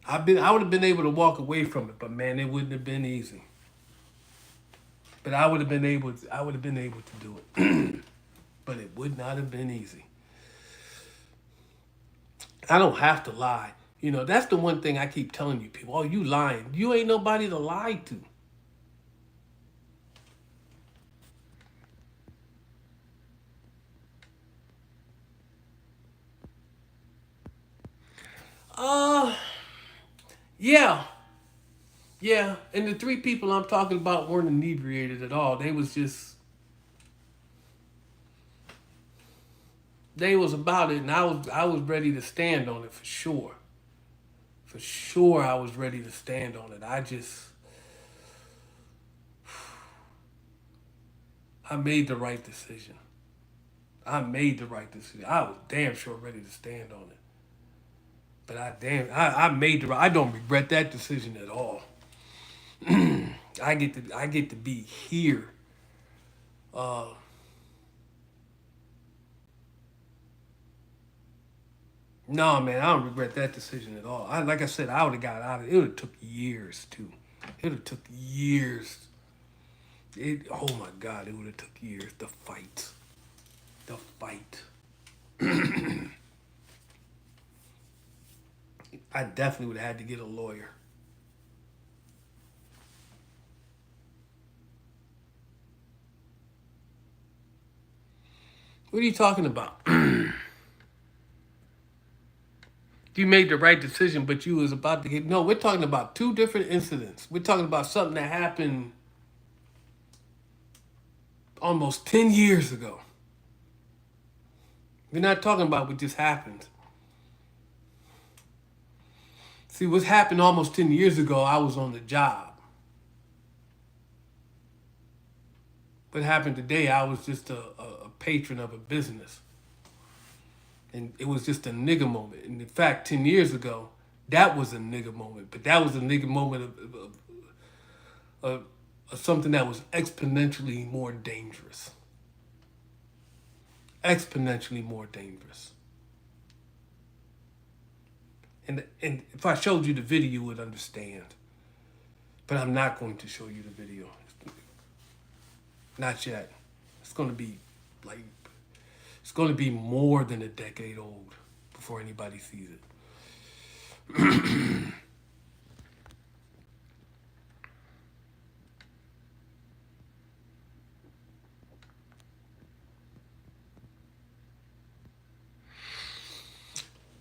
S1: I would have been able to walk away from it, but man, it wouldn't have been easy. But I would have been able to do it. But it would not have been easy. I don't have to lie. That's the one thing I keep telling you people. Oh, you lying. You ain't nobody to lie to. Uh, yeah. Yeah. And the three people I'm talking about weren't inebriated at all. They was about it, and I was ready to stand on it for sure. For sure I was ready to stand on it. I made the right decision. I made the right decision. I was damn sure ready to stand on it. But I made the right. I don't regret that decision at all. I get to be here. Uh, no, man, I don't regret that decision at all. Like I said, I would have got out of it. It would have took years too. It would have took years. Oh my God, it would have took years. The fight. I definitely would have had to get a lawyer. What are you talking about? You made the right decision, but you was about to get. No, we're talking about two different incidents. We're talking about something that happened almost 10 years ago. We're not talking about what just happened. See, what happened almost 10 years ago, I was on the job. What happened today, I was just a patron of a business. And it was just a nigga moment. And in fact, 10 years ago, that was a nigga moment. But that was a nigga moment of something that was exponentially more dangerous. Exponentially more dangerous. And if I showed you the video, you would understand. But I'm not going to show you the video. Not yet. It's going to be it's going to be more than a decade old before anybody sees it.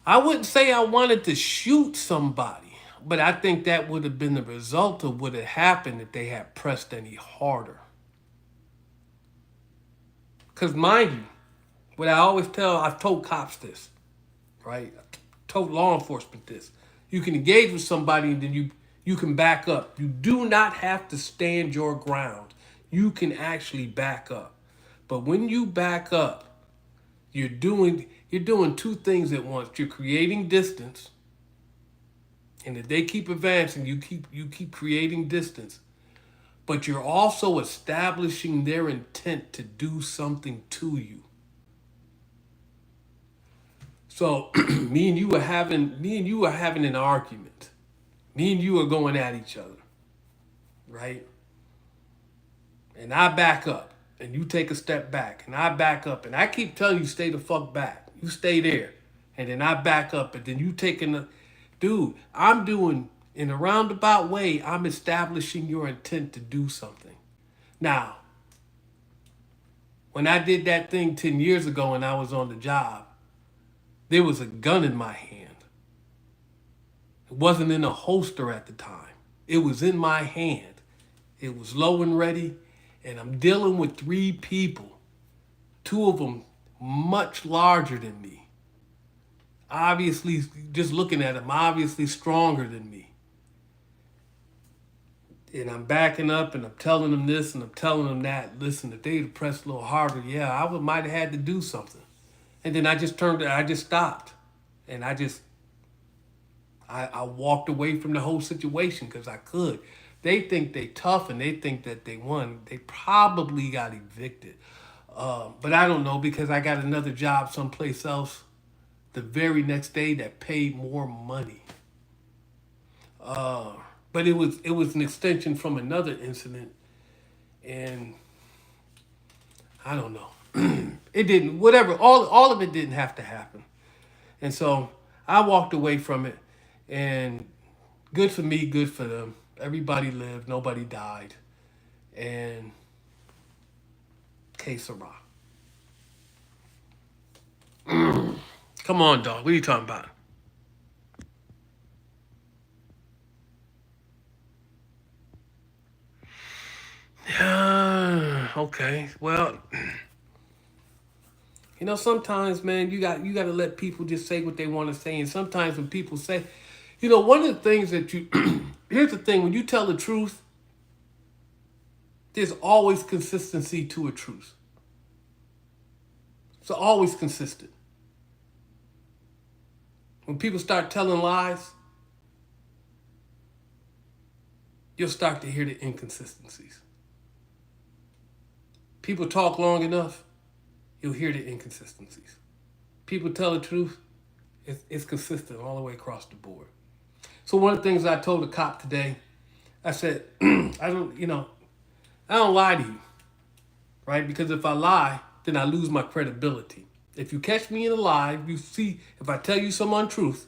S1: I wouldn't say I wanted to shoot somebody, but I think that would have been the result of what had happened if they had pressed any harder. Because mind you, what I've told cops this, right? I've told law enforcement this. You can engage with somebody and then you can back up. You do not have to stand your ground. You can actually back up. But when you back up, you're doing two things at once. You're creating distance. And if they keep advancing, you keep creating distance. But you're also establishing their intent to do something to you. So me and you are having an argument. Me and you are going at each other. Right? and I back up, and you take a step back, and I back up, and I keep telling you stay the fuck back. You stay there, and then I back up, and then you taking the, dude. I'm doing in a roundabout way. I'm establishing your intent to do something. Now, when I did that thing 10 years ago, and I was on the job, there was a gun in my hand. It wasn't in a holster at the time. It was in my hand. It was low and ready, and I'm dealing with three people, two of them much larger than me. Obviously, just looking at them, obviously stronger than me. And I'm backing up and I'm telling them this and I'm telling them that. Listen, if they'd pressed a little harder, yeah, might have had to do something. And then I just stopped. And I walked away from the whole situation because I could. They think they tough and they think that they won. They probably got evicted. But I don't know because I got another job someplace else the very next day that paid more money. But it was an extension from another incident, and I don't know. It didn't. Whatever. All of it didn't have to happen, and so I walked away from it, and good for me, good for them. Everybody lived, nobody died, and que sera. Come on, dog. What are you talking about? Yeah. Okay. Well, sometimes, man, you got to let people just say what they want to say, and sometimes when people say, one of the things that you here's the thing: when you tell the truth, there's always consistency to a truth. It's always consistent. When people start telling lies, you'll start to hear the inconsistencies. People talk long enough, you'll hear the inconsistencies. People tell the truth, it's consistent all the way across the board. So one of the things I told a cop today, I said, I don't lie to you, right? Because if I lie, then I lose my credibility. If you catch me in a lie, you see, if I tell you some untruth,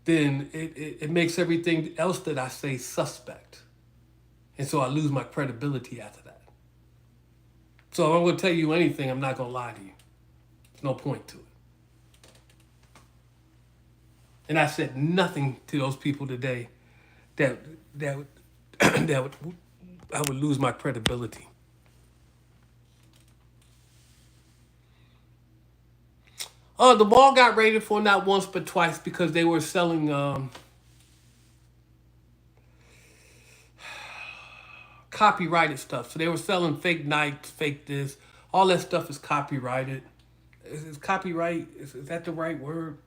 S1: then it makes everything else that I say suspect. And so I lose my credibility after that. So if I'm going to tell you anything, I'm not going to lie to you. There's no point to it. And I said nothing to those people today that that I would lose my credibility. The mall got raided for not once but twice because they were selling copyrighted stuff. So they were selling fake Nikes, fake this. All that stuff is copyrighted. Is copyright? Is that the right word?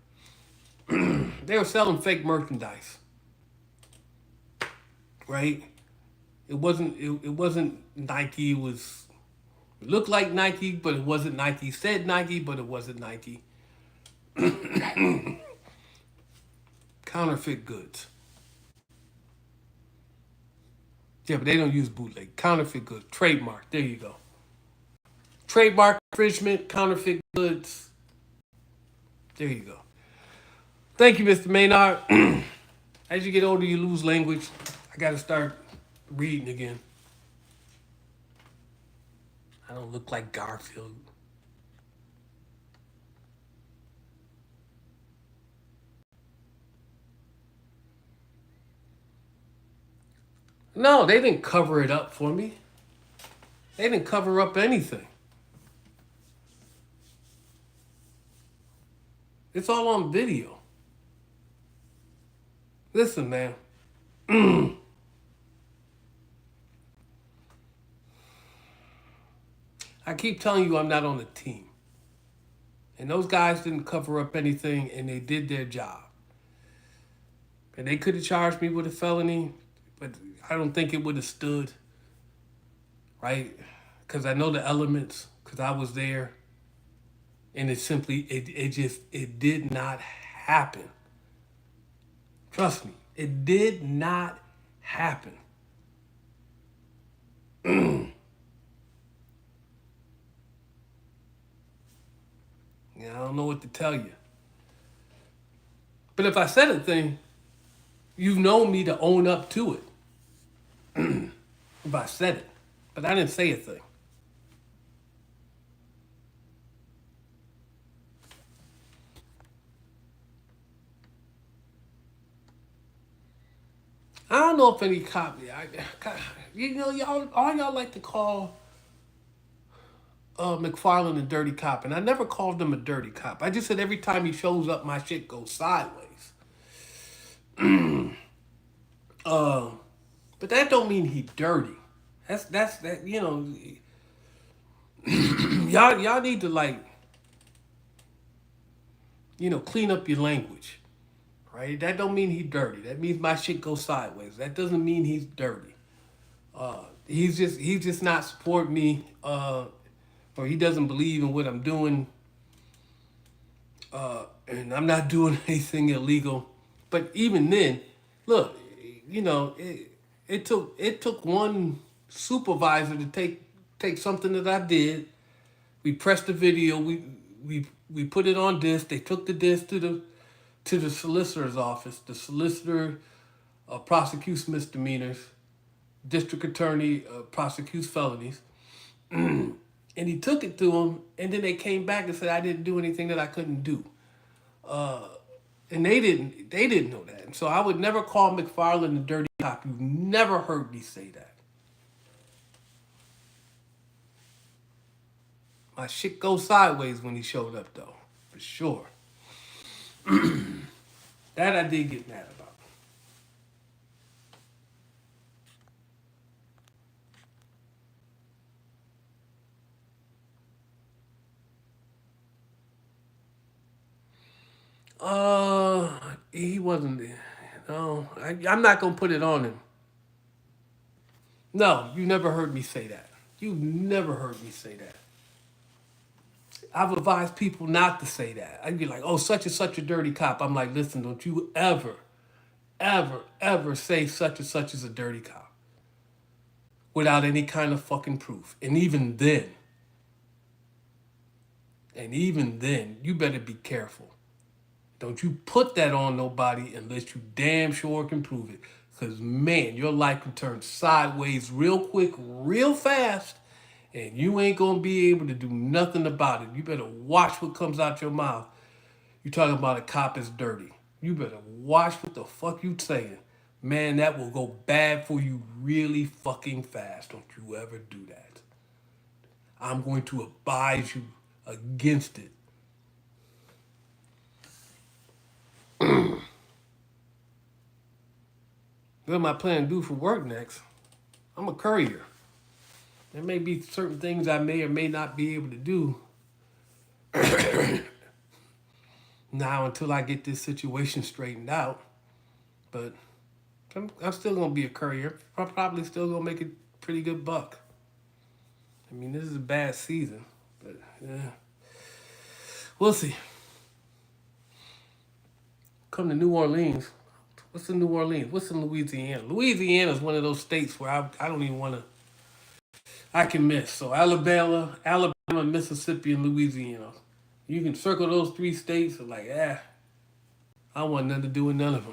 S1: They were selling fake merchandise, right? It wasn't Nike. It looked like Nike, but it wasn't Nike. It said Nike, but it wasn't Nike. Counterfeit goods. Yeah, but they don't use bootleg. Counterfeit goods. Trademark. There you go. Trademark infringement, counterfeit goods. There you go. Thank you, Mr. Maynard. As you get older, you lose language. I got to start reading again. I don't look like Garfield. No, they didn't cover it up for me. They didn't cover up anything. It's all on video. Listen, man. I keep telling you I'm not on the team. And those guys didn't cover up anything and they did their job. And they could have charged me with a felony, but I don't think it would have stood. Right? Because I know the elements, because I was there. And it did not happen. Trust me, it did not happen. Yeah, I don't know what to tell you. But if I said a thing, you've known me to own up to it. If I said it. But I didn't say a thing. I don't know if any cop, y'all, all y'all like to call McFarland a dirty cop, and I never called him a dirty cop. I just said every time he shows up, my shit goes sideways. Uh, but that don't mean he dirty. That's that y'all need to like clean up your language, right? That don't mean he dirty. That means my shit goes sideways. That doesn't mean he's dirty. He's just not supporting me, or he doesn't believe in what I'm doing, and I'm not doing anything illegal. But even then, look, it took one supervisor to take something that I did. We pressed the video. We put it on disc. They took the disc to the solicitor's office. The solicitor prosecutes misdemeanors. District attorney prosecutes felonies. And he took it to him, and then they came back and said I didn't do anything that I couldn't do. And they didn't know that. And so I would never call McFarland a dirty cop. You've never heard me say that. My shit goes sideways when he showed up, though, for sure. That I did get mad about. He wasn't. No, I'm not gonna put it on him. No, you never heard me say that. You never heard me say that. I've advised people not to say that. I'd be like, oh, such and such a dirty cop. I'm like, listen, don't you ever, ever, ever say such and such is a dirty cop without any kind of fucking proof. And even then, you better be careful. Don't you put that on nobody unless you damn sure can prove it. Because, man, your life can turn sideways real quick, real fast, and you ain't going to be able to do nothing about it. You better watch what comes out your mouth. You talking about a cop is dirty. You better watch what the fuck you saying. Man, that will go bad for you really fucking fast. Don't you ever do that. I'm going to advise you against it. What am I planning to do for work next? I'm a courier. There may be certain things I may or may not be able to do now until I get this situation straightened out. But I'm still gonna be a courier. I'm probably still gonna make a pretty good buck. I mean, this is a bad season, but yeah, we'll see. Come to New Orleans. What's in New Orleans? What's in Louisiana? Louisiana is one of those states where I don't even want to. I can miss. So Alabama, Mississippi, and Louisiana. You can circle those three states and like, I want nothing to do with none of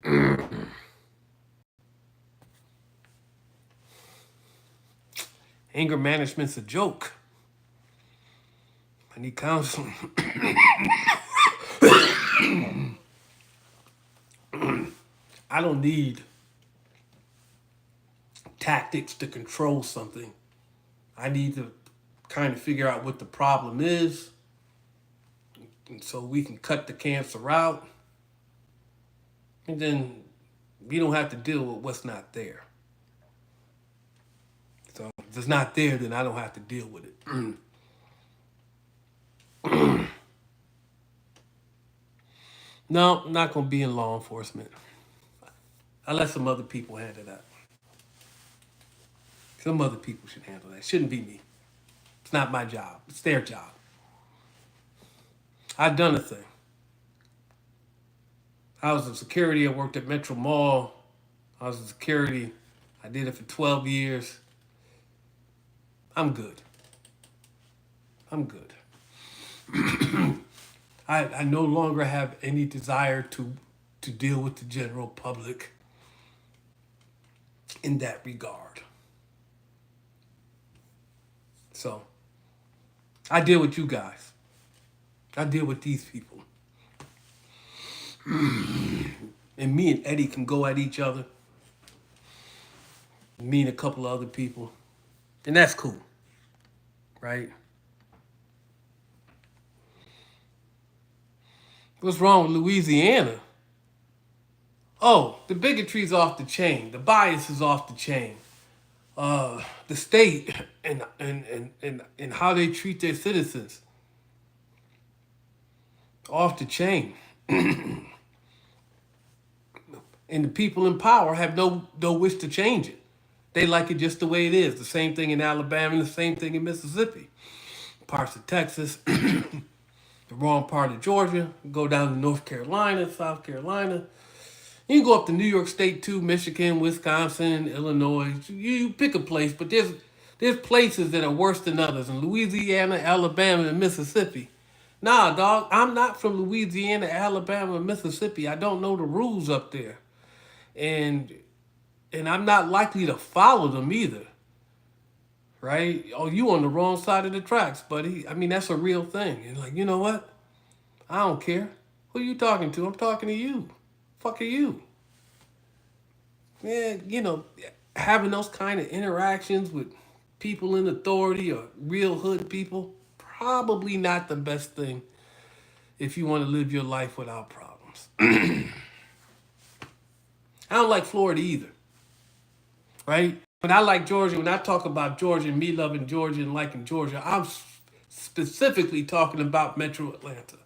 S1: them. Anger management's a joke. I need counseling. I don't need tactics to control something. I need to kind of figure out what the problem is, and so we can cut the cancer out, and then we don't have to deal with what's not there. So if it's not there, then I don't have to deal with it. No, I'm not going to be in law enforcement. I let some other people handle that. Some other people should handle that. It shouldn't be me. It's not my job. It's their job. I've done a thing. I was in security. I worked at Metro Mall. I was in security. I did it for 12 years. I'm good. I'm good. I no longer have any desire to deal with the general public in that regard. So I deal with you guys. I deal with these people. And me and Eddie can go at each other. Me and a couple of other people. And that's cool. Right? What's wrong with Louisiana? Oh, the bigotry's off the chain. The bias is off the chain. The state and how they treat their citizens off the chain. And the people in power have no wish to change it. They like it just the way it is. The same thing in Alabama and the same thing in Mississippi. Parts of Texas, the wrong part of Georgia, go down to North Carolina, South Carolina. You can go up to New York State too, Michigan, Wisconsin, Illinois. You pick a place, but there's places that are worse than others. In Louisiana, Alabama, and Mississippi. Nah, dog, I'm not from Louisiana, Alabama, and Mississippi. I don't know the rules up there. And I'm not likely to follow them either. Right? Oh, you on the wrong side of the tracks, buddy. I mean, that's a real thing. And like, you know what? I don't care. Who are you talking to? I'm talking to you. Fuck are you? Yeah, having those kind of interactions with people in authority or real hood people, probably not the best thing if you want to live your life without problems. I don't like Florida either, right? When I like Georgia, when I talk about Georgia and me loving Georgia and liking Georgia, I'm specifically talking about Metro Atlanta.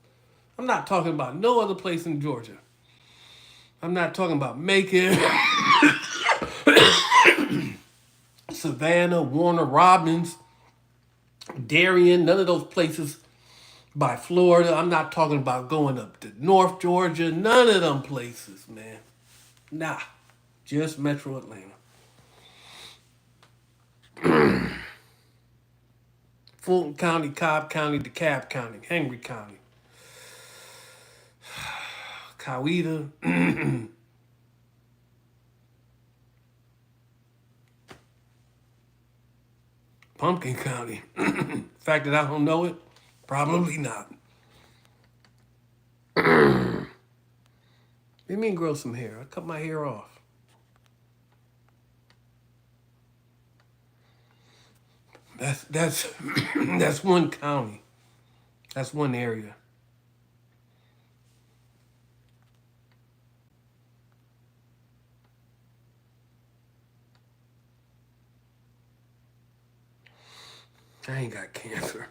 S1: I'm not talking about no other place in Georgia. I'm not talking about Macon, Savannah, Warner Robins, Darien, none of those places by Florida. I'm not talking about going up to North Georgia, none of them places, man. Nah, just Metro Atlanta. Fulton County, Cobb County, DeKalb County, Henry County, Coweta, Pumpkin County. The fact that I don't know it, probably not. Let me grow some hair. I cut my hair off. That's that's one county. That's one area. I ain't got cancer.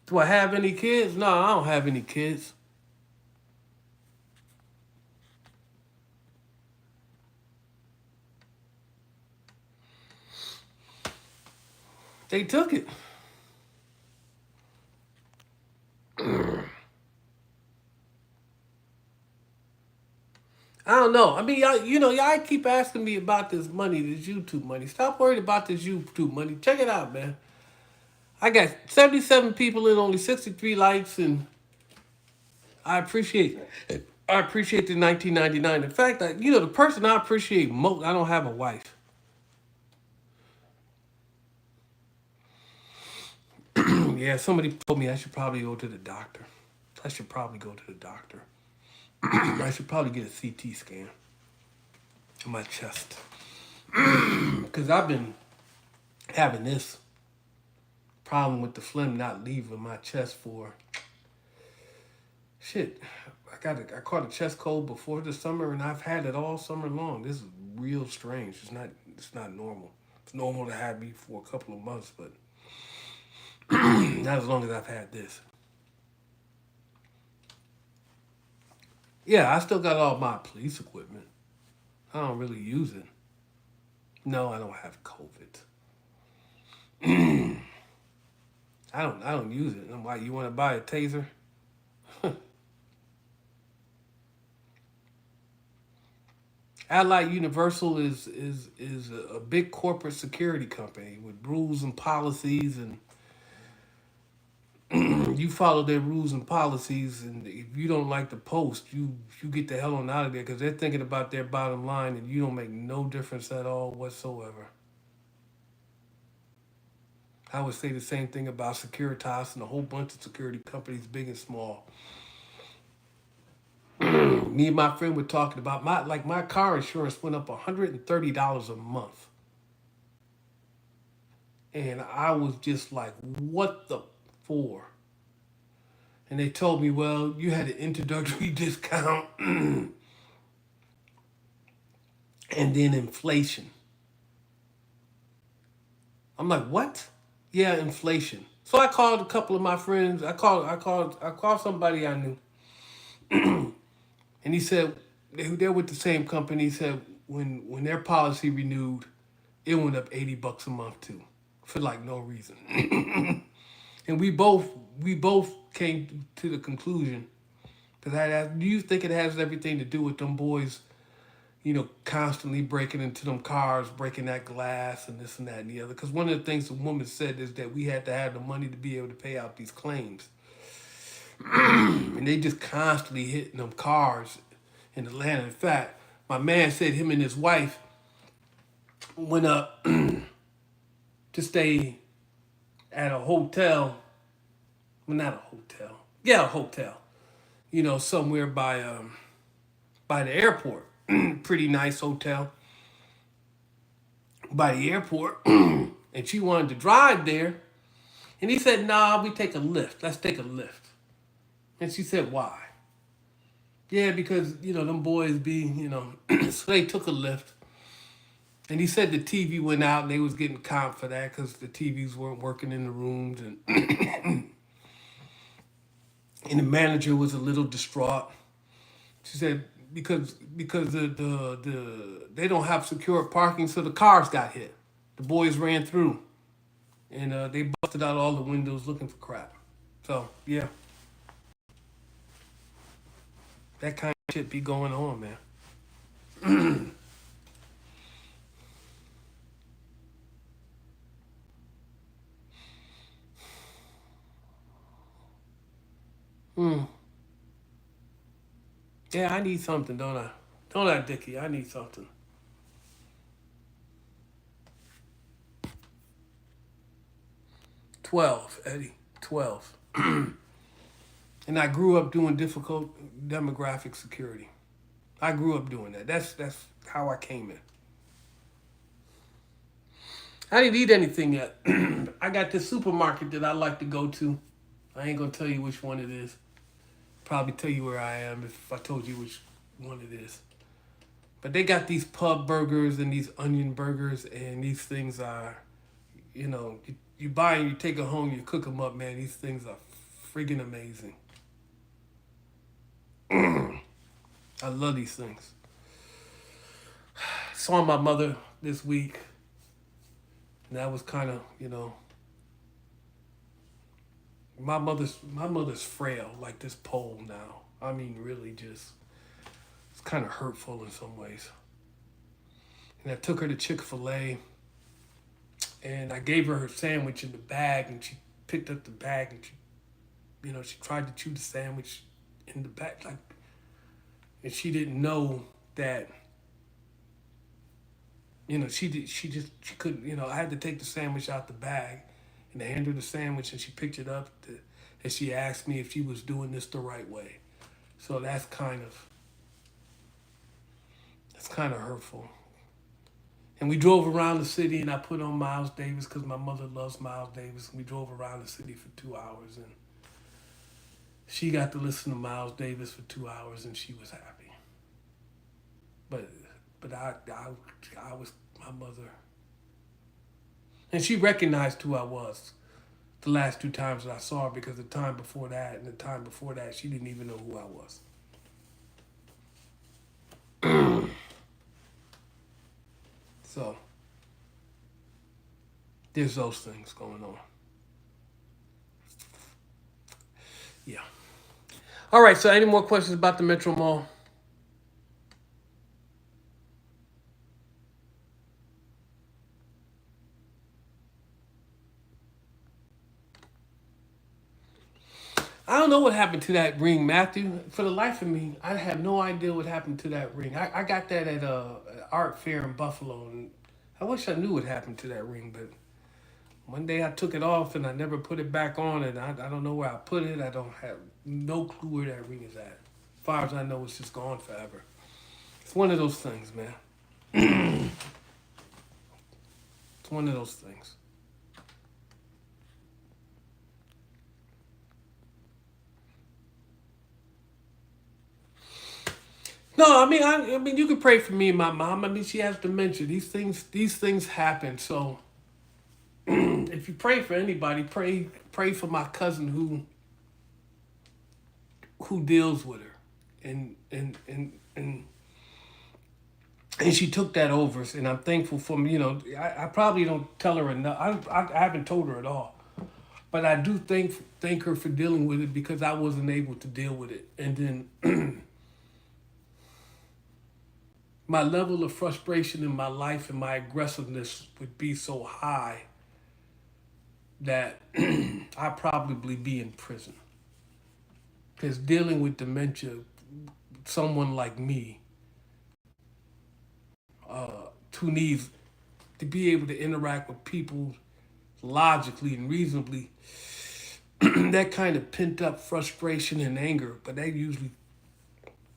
S1: Do I have any kids? No, I don't have any kids. They took it. I don't know. I mean, y'all keep asking me about this money, this YouTube money. Stop worrying about this YouTube money. Check it out, man. I got 77 people and only 63 likes, and I appreciate it. I appreciate the 1999. In fact, the person I appreciate most, I don't have a wife. Yeah, somebody told me I should probably go to the doctor. I should probably go to the doctor. I should probably get a CT scan on my chest. Because I've been having this problem with the phlegm not leaving my chest for shit. I caught a chest cold before the summer and I've had it all summer long. This is real strange. It's not normal. It's normal to have me for a couple of months, but not as long as I've had this. Yeah, I still got all my police equipment. I don't really use it. No, I don't have COVID. I don't use it. I'm like, you want to buy a taser? Allied Universal is a big corporate security company with rules and policies, and you follow their rules and policies. And if you don't like the post, you get the hell on out of there because they're thinking about their bottom line, and you don't make no difference at all whatsoever. I would say the same thing about Securitas and a whole bunch of security companies, big and small. Me and my friend were talking about my car insurance went up $130 a month, and I was just like, what the for? And they told me, well, you had an introductory discount, and then inflation. I'm like, what? Yeah, inflation. So I called a couple of my friends. I called somebody I knew, and he said they're with the same company. He said when their policy renewed, it went up $80 a month too, for like no reason. And we both came to the conclusion because I asked, do you think it has everything to do with them boys, constantly breaking into them cars, breaking that glass and this and that and the other? Because one of the things the woman said is that we had to have the money to be able to pay out these claims, and they just constantly hitting them cars in Atlanta. In fact, my man said him and his wife went up to stay at a hotel. Well, not a hotel. Yeah, a hotel. Somewhere by the airport. Pretty nice hotel by the airport. And she wanted to drive there. And he said, nah, we take a lift. Let's take a lift. And she said, why? Yeah, because, them boys be, so they took a lift. And he said the TV went out and they was getting comp for that because the TVs weren't working in the rooms. And the manager was a little distraught. She said, because they don't have secure parking, so the cars got hit. The boys ran through, and they busted out all the windows looking for crap. So yeah, that kind of shit be going on, man. Mm. Yeah, I need something, don't I? Don't I, Dickie? I need something. 12, Eddie. 12. And I grew up doing difficult demographic security. I grew up doing that. That's how I came in. I didn't eat anything yet. I got this supermarket that I like to go to. I ain't gonna tell you which one it is. Probably tell you where I am if I told you which one it is. But they got these pub burgers and these onion burgers, and these things are, you buy and you take them home, you cook them up, man. These things are friggin' amazing. I love these things. Saw my mother this week, and that was kind of, my mother's frail, like this pole now. I mean, really, just it's kind of hurtful in some ways. And I took her to Chick-fil-A, and I gave her sandwich in the bag, and she picked up the bag, and she tried to chew the sandwich in the bag, like, and she didn't know that. She couldn't. I had to take the sandwich out the bag, and I handed her the sandwich, and she picked it up, and she asked me if she was doing this the right way. So that's kind of hurtful. And we drove around the city, and I put on Miles Davis because my mother loves Miles Davis. And we drove around the city for 2 hours, and she got to listen to Miles Davis for 2 hours, and she was happy. But I was my mother, and she recognized who I was the last two times that I saw her because the time before that and the time before that she didn't even know who I was. So there's those things going on. Yeah. All right. So, any more questions about the Metro Mall? I don't know what happened to that ring, Matthew. For the life of me, I have no idea what happened to that ring. I got that at a art fair in Buffalo, and I wish I knew what happened to that ring. But one day I took it off and I never put it back on, and I don't know where I put it. I don't have no clue where that ring is at. As far as I know, it's just gone forever. It's one of those things, man. It's one of those things. No, I mean, you can pray for me and my mom. I mean, she has dementia. These things happen. So, if you pray for anybody, pray for my cousin who deals with her, and she took that over, and I'm thankful for me. I probably don't tell her enough. I haven't told her at all, but I do thank her for dealing with it because I wasn't able to deal with it, and then my level of frustration in my life and my aggressiveness would be so high that I'd probably be in prison. Because dealing with dementia, someone like me, who needs to be able to interact with people logically and reasonably, that kind of pent up frustration and anger, but that usually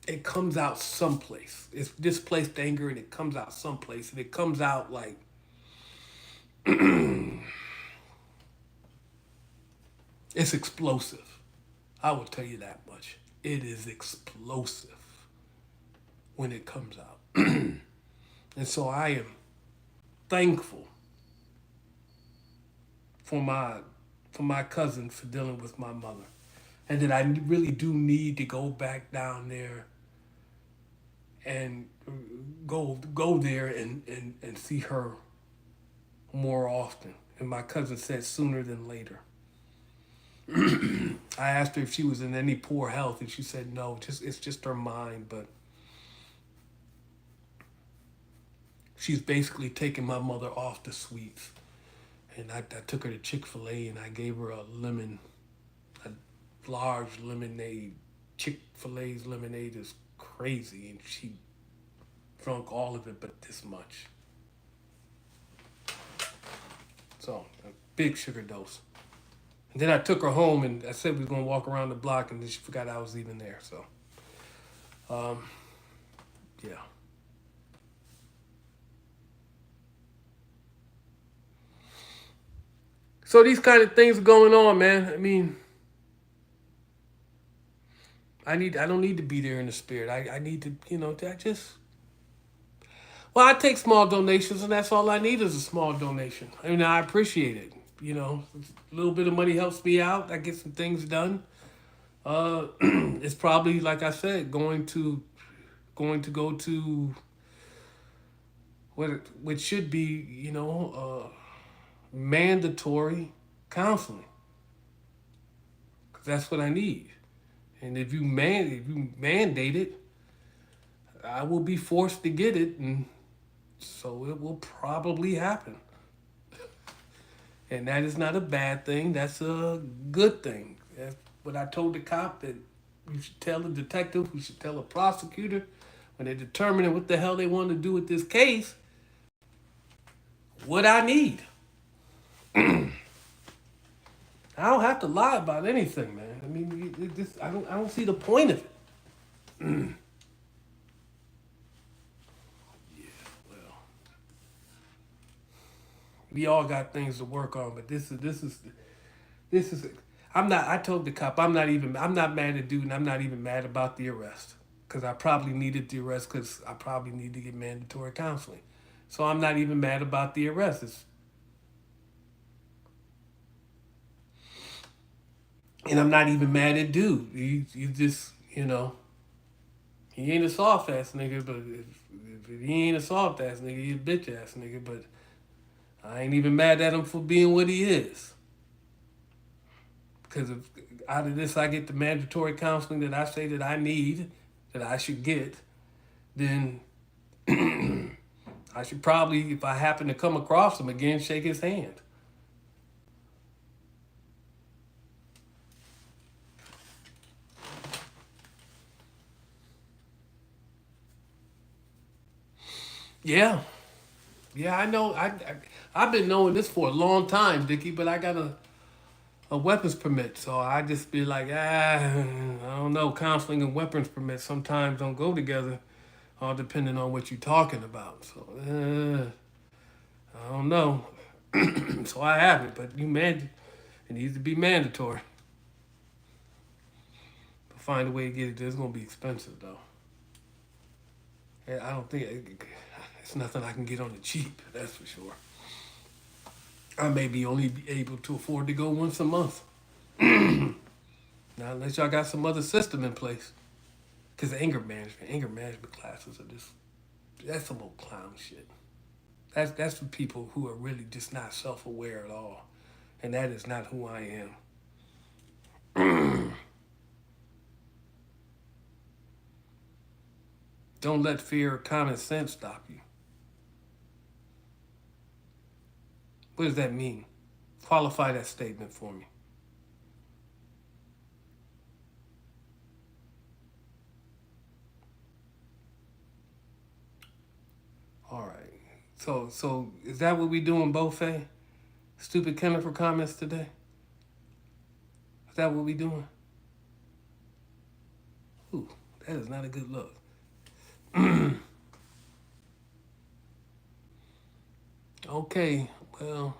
S1: it comes out someplace. It's displaced anger and it comes out someplace. And it comes out like it's explosive. I will tell you that much. It is explosive when it comes out. And so I am thankful for my cousin for dealing with my mother. And that I really do need to go back down there and go there and see her more often. And my cousin said sooner than later. I asked her if she was in any poor health, and she said no. It's just her mind, but she's basically taking my mother off the sweets. And I took her to Chick-fil-A and I gave her a large lemonade. Chick-fil-A's lemonade is crazy, and she drunk all of it, but this much. So a big sugar dose. And then I took her home, and I said we was gonna walk around the block, and then she forgot I was even there. So, um, yeah. So these kind of things are going on, man. I mean, I don't need to be there in the spirit. I need to, I just, well, I take small donations, and that's all I need is a small donation. I mean, I appreciate it. A little bit of money helps me out. I get some things done. It's probably, like I said, going to go to which should be, mandatory counseling. 'Cause that's what I need. And if you mandate it, I will be forced to get it, and so it will probably happen. And that is not a bad thing. That's a good thing. That's what I told the cop, that you should tell the detective, we should tell the prosecutor when they're determining what the hell they want to do with this case, what I need. I don't have to lie about anything, man. I mean, I don't see the point of it. Yeah, well, we all got things to work on, but this is. I'm not. I told the cop I'm not mad at dude, and I'm not even mad about the arrest because I probably needed the arrest because I probably need to get mandatory counseling. So I'm not even mad about the arrest. And I'm not even mad at dude. You just he ain't a soft ass nigga, but if he ain't a soft ass nigga, he a bitch ass nigga. But I ain't even mad at him for being what he is. Because if out of this I get the mandatory counseling that I say that I need, that I should get, then I should probably, if I happen to come across him again, shake his hand. Yeah. Yeah, I know. I've been knowing this for a long time, Dickie, but I got a weapons permit, so I just be like, I don't know. Counseling and weapons permit sometimes don't go together, all depending on what you're talking about. So I don't know. So I have it, but it needs to be mandatory. But find a way to get it. It's gonna be expensive though. I don't think it's nothing I can get on the cheap. That's for sure. I may be only be able to afford to go once a month. Now, unless y'all got some other system in place. Because anger management classes are just, that's some old clown shit. That's for people who are really just not self-aware at all. And that is not who I am. Don't let fear or common sense stop you. What does that mean? Qualify that statement for me. All right. So is that what we doing, Beaufay? Stupid chemical comments today? Is that what we doing? Ooh, that is not a good look. Okay, well,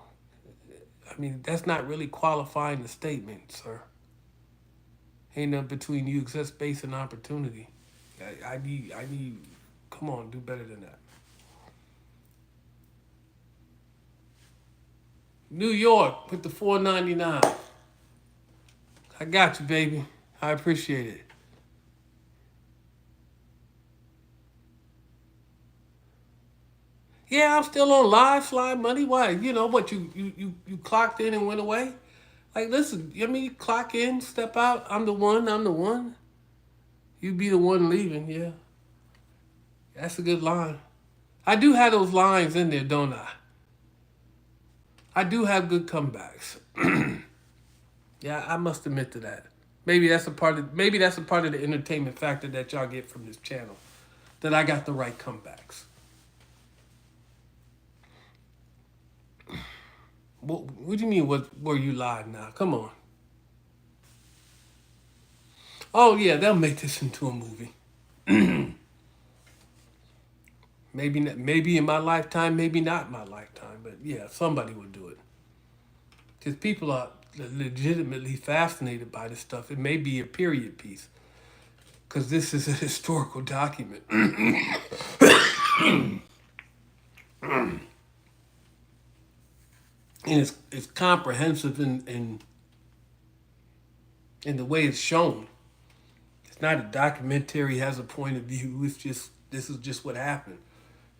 S1: I mean, that's not really qualifying the statement, sir. Ain't nothing between you except space and opportunity. I need, come on, do better than that. New York with the 4.99. I got you, baby. I appreciate it. Yeah, I'm still on live slide money. Why? You know what? You clocked in and went away. Like, listen. I mean, clock in, step out. I'm the one. I'm the one. You be the one leaving. Yeah, that's a good line. I do have those lines in there, don't I? I do have good comebacks. Yeah, I must admit to that. Maybe that's a part of the entertainment factor that y'all get from this channel. That I got the right comebacks. What do you mean? What were you live now? Come on. Oh yeah, they'll make this into a movie. Maybe not, maybe in my lifetime, maybe not in my lifetime, but yeah, somebody will do it. Because people are legitimately fascinated by this stuff. It may be a period piece, because this is a historical document. And it's comprehensive in the way it's shown. It's not a documentary has a point of view. It's just this is just what happened.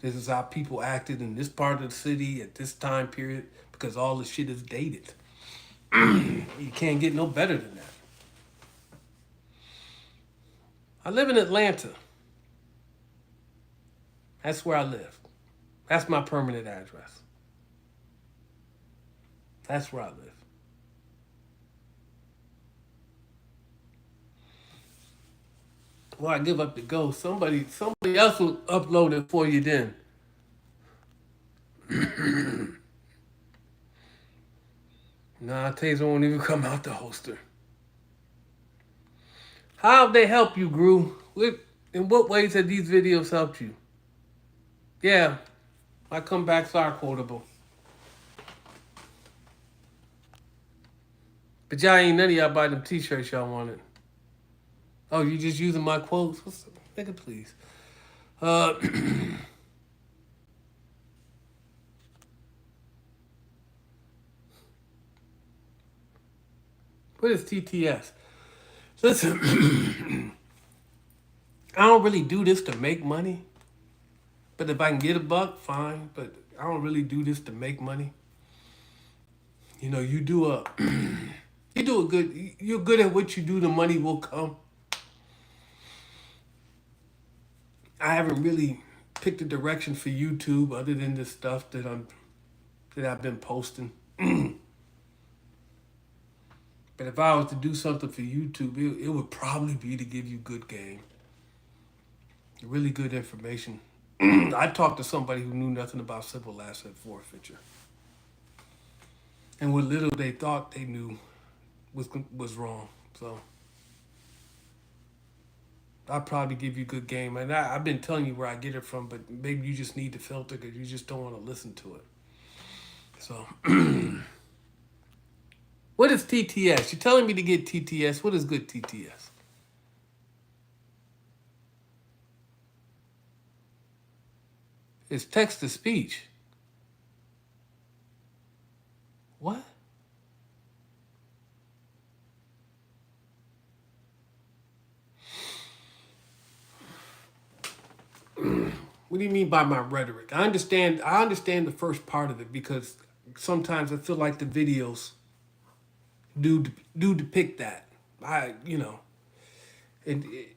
S1: This is how people acted in this part of the city at this time period because all the shit is dated. You can't get no better than that. I live in Atlanta. That's where I live. That's my permanent address. That's where I live. Well, I give up the ghost. Somebody else will upload it for you then. Nah, Taser won't even come out the holster. How have they helped you, Gru? In what ways have these videos helped you? Yeah, my comebacks are quotable. But y'all ain't none of y'all buy them t-shirts y'all wanted. Oh, you just using my quotes? What's up? Nigga, please. What is TTS? Listen, I don't really do this to make money. But if I can get a buck, fine. But I don't really do this to make money. You know, you do You do a good. You're good at what you do. The money will come. I haven't really picked a direction for YouTube other than the stuff that I've been posting. But if I was to do something for YouTube, it would probably be to give you good game, really good information. I talked to somebody who knew nothing about simple asset forfeiture, and what little they thought they knew was wrong. So I'll probably give you good game, and I've been telling you where I get it from, but maybe you just need to filter because you just don't want to listen to it. So, what is TTS? You're telling me to get TTS. What is good TTS? It's text to speech. What? What do you mean by my rhetoric? I understand. I understand the first part of it because sometimes I feel like the videos do depict that. You know, it,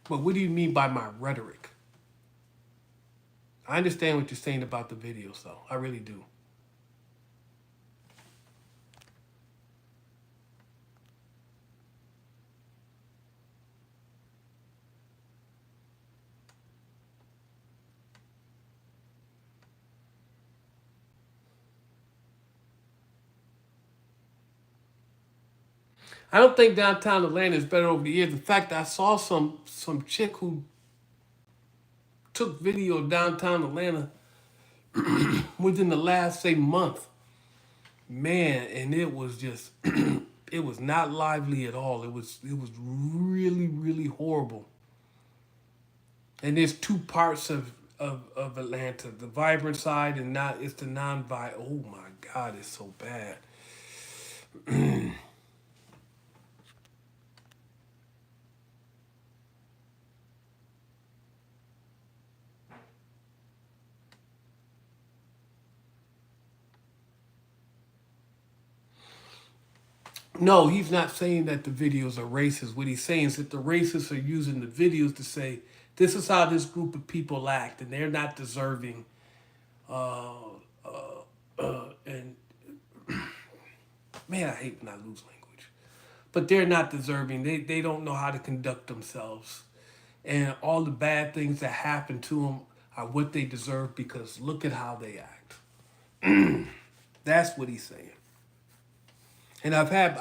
S1: but what do you mean by my rhetoric? I understand what you're saying about the videos, though. I really do. I don't think downtown Atlanta is better over the years. In fact, I saw some chick who took video of downtown Atlanta within the last say month. Man, and it was just it was not lively at all. It was really really horrible. And there's two parts of Atlanta: the vibrant side and not it's the non-vibrant. Oh my God, it's so bad. No, he's not saying that the videos are racist. What he's saying is that the racists are using the videos to say this is how this group of people act, and they're not deserving. Uh, and man, I hate when I lose language. But they're not deserving. They don't know how to conduct themselves, and all the bad things that happen to them are what they deserve because look at how they act. That's what he's saying. And I've had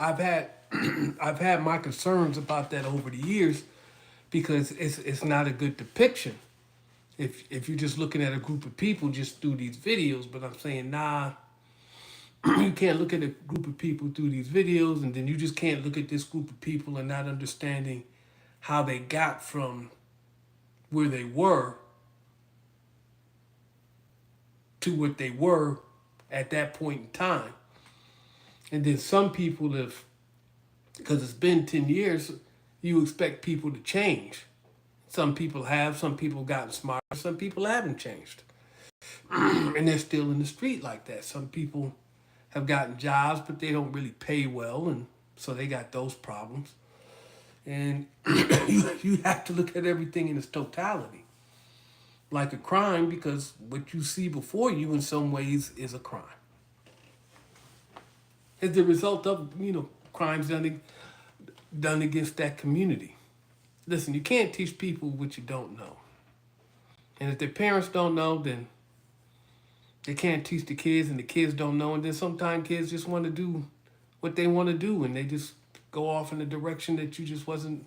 S1: I've had my concerns about that over the years because it's not a good depiction. If you're just looking at a group of people just through these videos, but I'm saying nah, you can't look at a group of people through these videos, and then you just can't look at this group of people and not understanding how they got from where they were to what they were at that point in time. And then some people have, because it's been 10 years, you expect people to change. Some people have, some people gotten smarter, some people haven't changed. And they're still in the street like that. Some people have gotten jobs, but they don't really pay well, and so they got those problems. And you have to look at everything in its totality, like a crime, because what you see before you in some ways is a crime. It's the result of, crimes done against that community. Listen, you can't teach people what you don't know. And if their parents don't know, then they can't teach the kids, and the kids don't know. And then sometimes kids just want to do what they want to do, and they just go off in a direction that you just wasn't,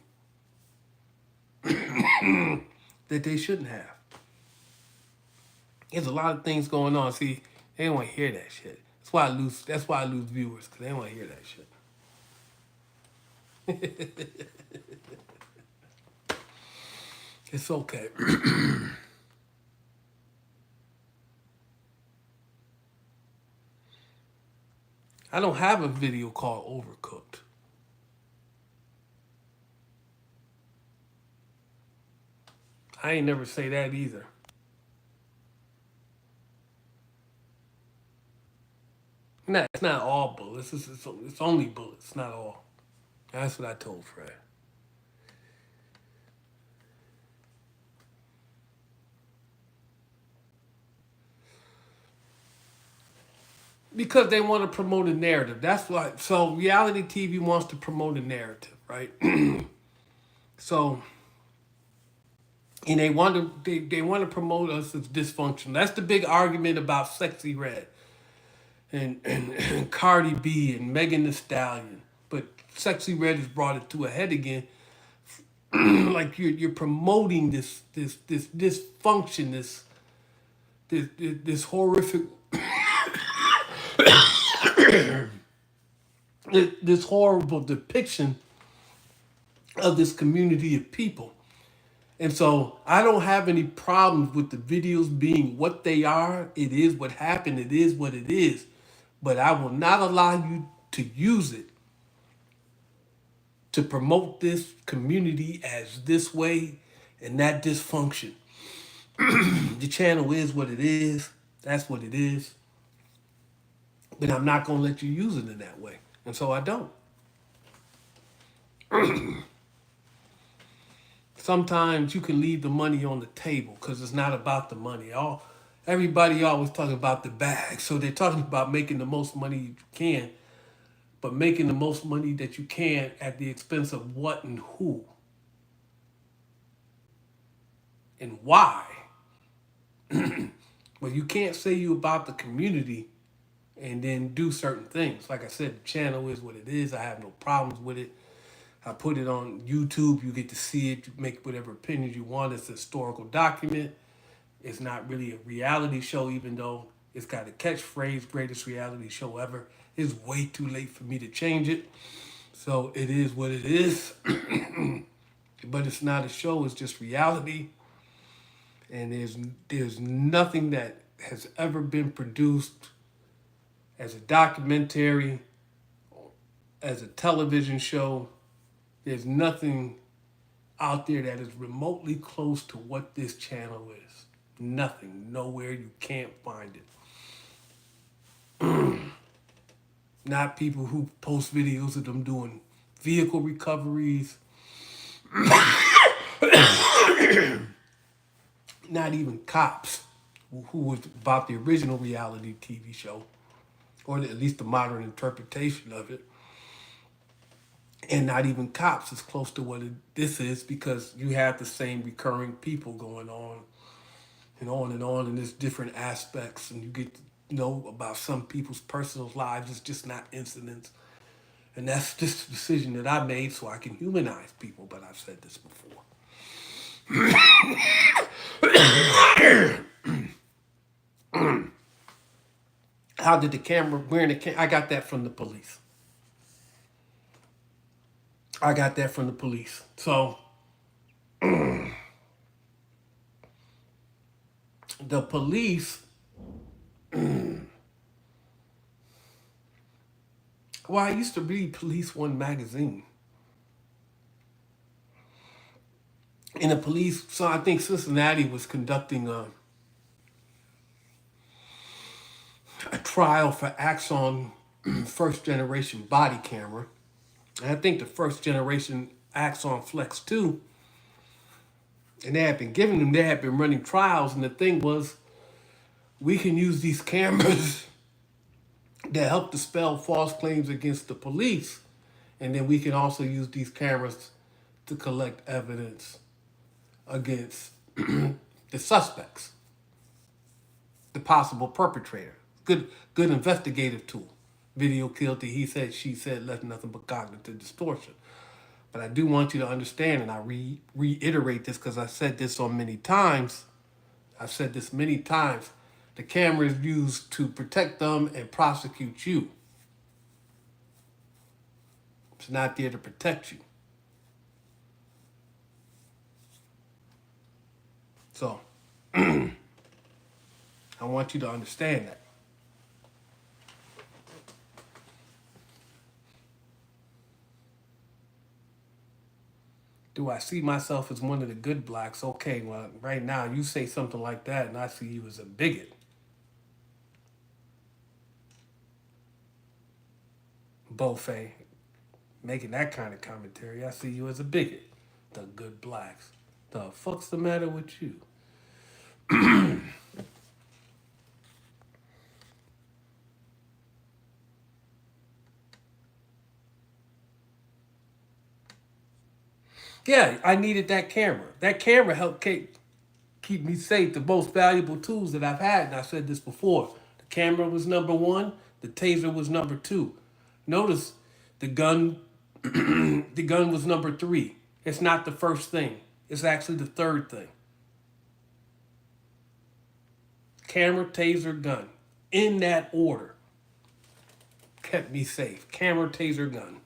S1: that they shouldn't have. There's a lot of things going on. See, they don't want to hear that shit. That's why I lose viewers, because they don't want to hear that shit. It's okay. I don't have a video called Overcooked. I ain't never say that either. No, it's not all bullets. It's only bullets, not all. That's what I told Fred. Because they want to promote a narrative. That's why. So reality TV wants to promote a narrative, right? So and they want to promote us as dysfunctional. That's the big argument about Sexy Red and Cardi B and Megan Thee Stallion. But Sexy Red has brought it to a head again. Like you're promoting this dysfunction, this horrific this horrible depiction of this community of people. And so I don't have any problems with the videos being what they are. It is what happened. It is what it is. But I will not allow you to use it to promote this community as this way and that dysfunction. The channel is what it is. That's what it is. But I'm not going to let you use it in that way. And so I don't. Sometimes you can leave the money on the table because it's not about the money. Everybody always talking about the bag. So they're talking about making the most money you can, but making the most money that you can at the expense of what and who and why. Well, you can't say you about the community and then do certain things. Like I said, the channel is what it is. I have no problems with it. I put it on YouTube. You get to see it. You make whatever opinions you want. It's a historical document. It's not really a reality show, even though it's got a catchphrase, greatest reality show ever. It's way too late for me to change it. So it is what it is. But it's not a show. It's just reality. And there's nothing that has ever been produced as a documentary, as a television show. There's nothing out there that is remotely close to what this channel is. Nothing. Nowhere. You can't find it. Not people who post videos of them doing vehicle recoveries. Not even cops, who was about the original reality TV show, or at least the modern interpretation of it. And not even cops is close to what this is, because you have the same recurring people going on and on and on, and there's different aspects, and you get to know about some people's personal lives. It's just not incidents. And that's just a decision that I made so I can humanize people, but I've said this before. How did the camera, wearing the camera, I got that from the police. I got that from the police. So, the police, well, I used to read Police One magazine. And the police, so I think Cincinnati was conducting a trial for Axon first generation body camera. And I think the first generation Axon Flex 2, and they had been running trials. And the thing was, we can use these cameras that help dispel false claims against the police. And then we can also use these cameras to collect evidence against the suspects, the possible perpetrator. Good investigative tool. Video killed the he said, she said, left nothing but cognitive distortion. But I do want you to understand, and I reiterate this because I said this on many times. I've said this many times. The camera is used to protect them and prosecute you. It's not there to protect you. So, I want you to understand that. Do I see myself as one of the good blacks? Okay, well, right now you say something like that and I see you as a bigot. Buffet, making that kind of commentary. I see you as a bigot. The good blacks. The fuck's the matter with you? Yeah, I needed that camera. That camera helped keep me safe. The most valuable tools that I've had, and I said this before. The camera was number one. The taser was number two. Notice the gun. The gun was number three. It's not the first thing. It's actually the third thing. Camera, taser, gun. In that order. Kept me safe. Camera, taser, gun.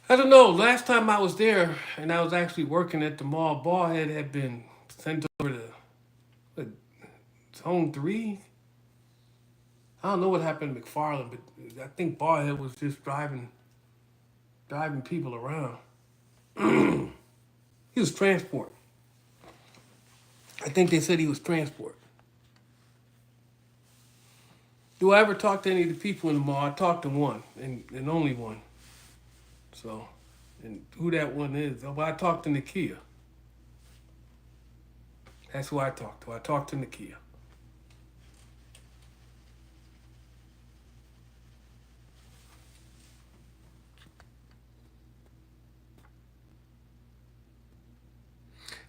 S1: I don't know. Last time I was there, and I was actually working at the mall, Ballhead had been sent over to what, Zone 3. I don't know what happened to McFarland, but I think Ballhead was just driving people around. He was transport. I think they said he was transport. Do I ever talk to any of the people in the mall? I talked to one, and only one. So, and who that one is? Oh, well, I talked to Nakia. That's who I talked to. I talked to Nakia.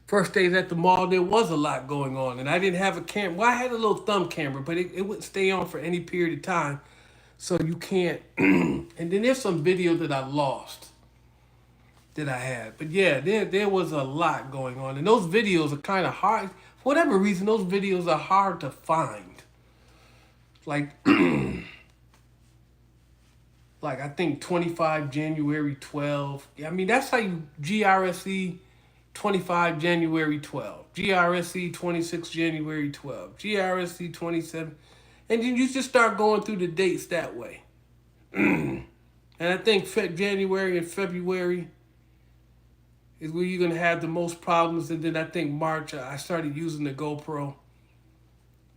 S1: First days at the mall, there was a lot going on, and I didn't have a camera. Well, I had a little thumb camera, but it wouldn't stay on for any period of time, so you can't. And then there's some video that I lost that I had, but yeah, there was a lot going on, and those videos are kind of hard. For whatever reason, those videos are hard to find. Like, like I think 25 January 12. I mean, that's how you GRSE 25 January 12, GRSE 26 January 12, GRSE 27, and then you just start going through the dates that way. And I think January and February is where you're gonna have the most problems, and then I think March I started using the GoPro.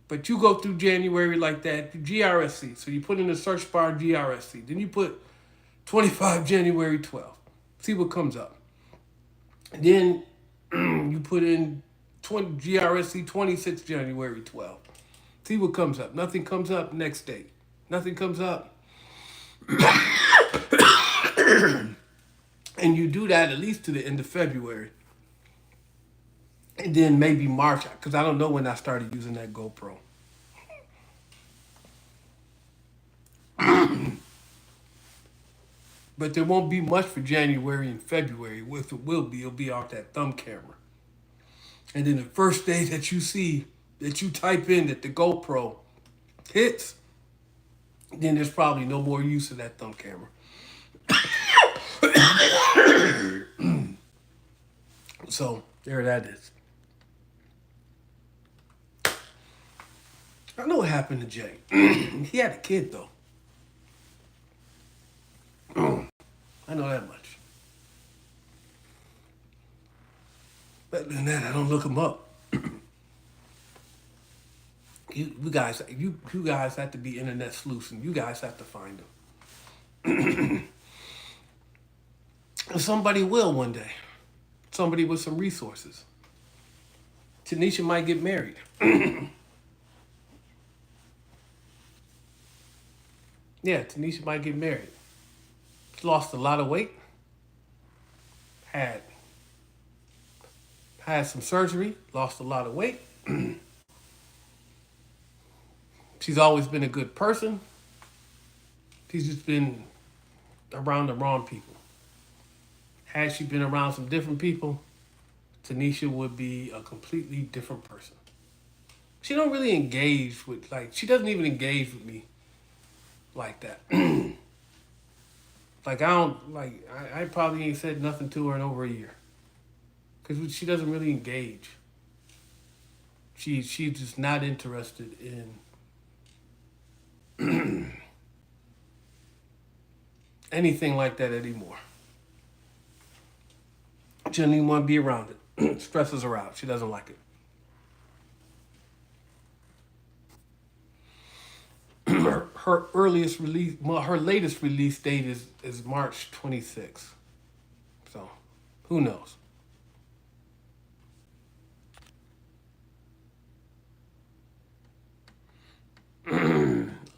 S1: But you go through January like that, GRSE. So you put in the search bar GRSE. Then you put 25 January 12. See what comes up. And then you put in GRSE 26 January 12. See what comes up. Nothing comes up, next date. Nothing comes up. And you do that at least to the end of February. And then maybe March, because I don't know when I started using that GoPro. But there won't be much for January and February. If it will be, it'll be off that thumb camera. And then the first day that you see, that you type in that the GoPro hits, then there's probably no more use of that thumb camera. So there that is. I know what happened to Jay. He had a kid though. I know that much. But than that, I don't look him up. You guys have to be internet sleuths, and you guys have to find them. And somebody will one day. Somebody with some resources. Tanisha might get married. Yeah, Tanisha might get married. She lost a lot of weight. Had some surgery. Lost a lot of weight. She's always been a good person. She's just been around the wrong people. Had she been around some different people, Tanisha would be a completely different person. She don't really engage with, she doesn't even engage with me like that. Like, I don't, like, I probably ain't said nothing to her in over a year. Because she doesn't really engage. She's just not interested in anything like that anymore. She doesn't even want to be around it. Stresses her out. She doesn't like it. Her earliest release, well, her latest release date is March 26th. So, who knows?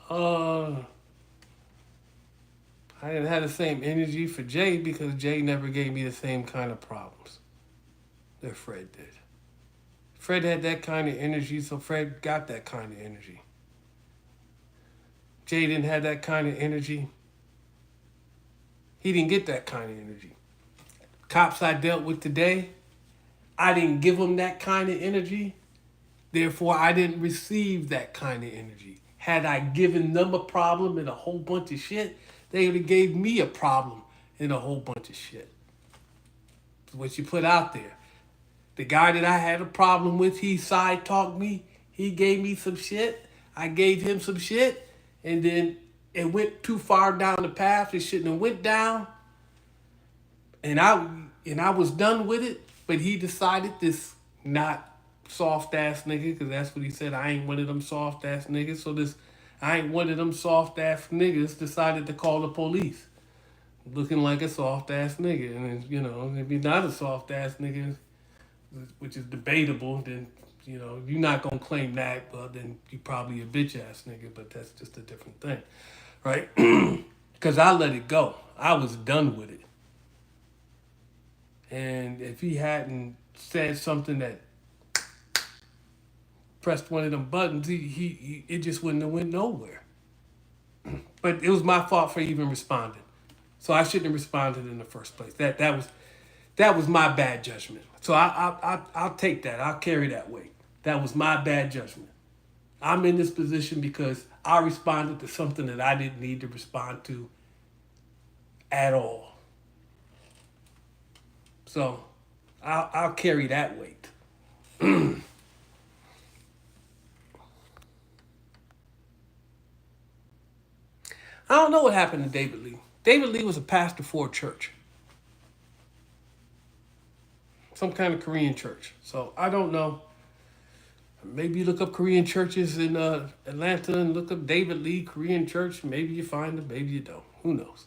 S1: uh, I didn't have the same energy for Jay because Jay never gave me the same kind of problems that Fred did. Fred had that kind of energy, so Fred got that kind of energy. Jay didn't have that kind of energy. He didn't get that kind of energy. Cops I dealt with today, I didn't give them that kind of energy. Therefore, I didn't receive that kind of energy. Had I given them a problem and a whole bunch of shit, they would have gave me a problem and a whole bunch of shit. It's what you put out there. The guy that I had a problem with, he side talked me. He gave me some shit. I gave him some shit. And then it went too far down the path. It shouldn't have went down. And I was done with it. But he decided this not soft ass nigga, because that's what he said. I ain't one of them soft ass niggas. So this I ain't one of them soft ass niggas decided to call the police. Looking like a soft ass nigga. And if you're not a soft ass nigga, which is debatable, then you're not gonna claim that. Well, then you probably a bitch ass nigga, but that's just a different thing, right? Because I let it go. I was done with it. And if he hadn't said something that pressed one of them buttons, he it just wouldn't have went nowhere. But it was my fault for even responding. So I shouldn't have responded in the first place. That was my bad judgment. So I'll take that. I'll carry that weight. That was my bad judgment. I'm in this position because I responded to something that I didn't need to respond to at all. So I'll carry that weight. I don't know what happened to David Lee. David Lee was a pastor for a church. Some kind of Korean church. So I don't know. Maybe you look up Korean churches in Atlanta and look up David Lee Korean church. Maybe you find them, maybe you don't. Who knows?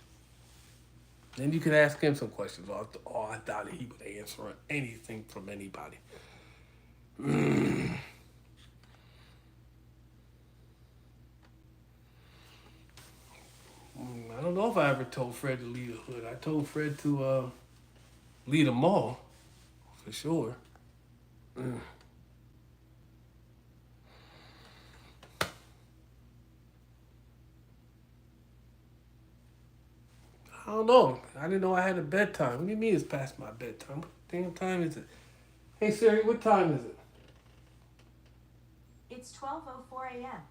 S1: Then you could ask him some questions. Oh, I doubt he would answer anything from anybody. I don't know if I ever told Fred to lead the hood. I told Fred to lead them all, for sure. I don't know. I didn't know I had a bedtime. What do you mean it's past my bedtime? What damn time is it? Hey Siri, what time is it?
S2: It's 12:04 a.m.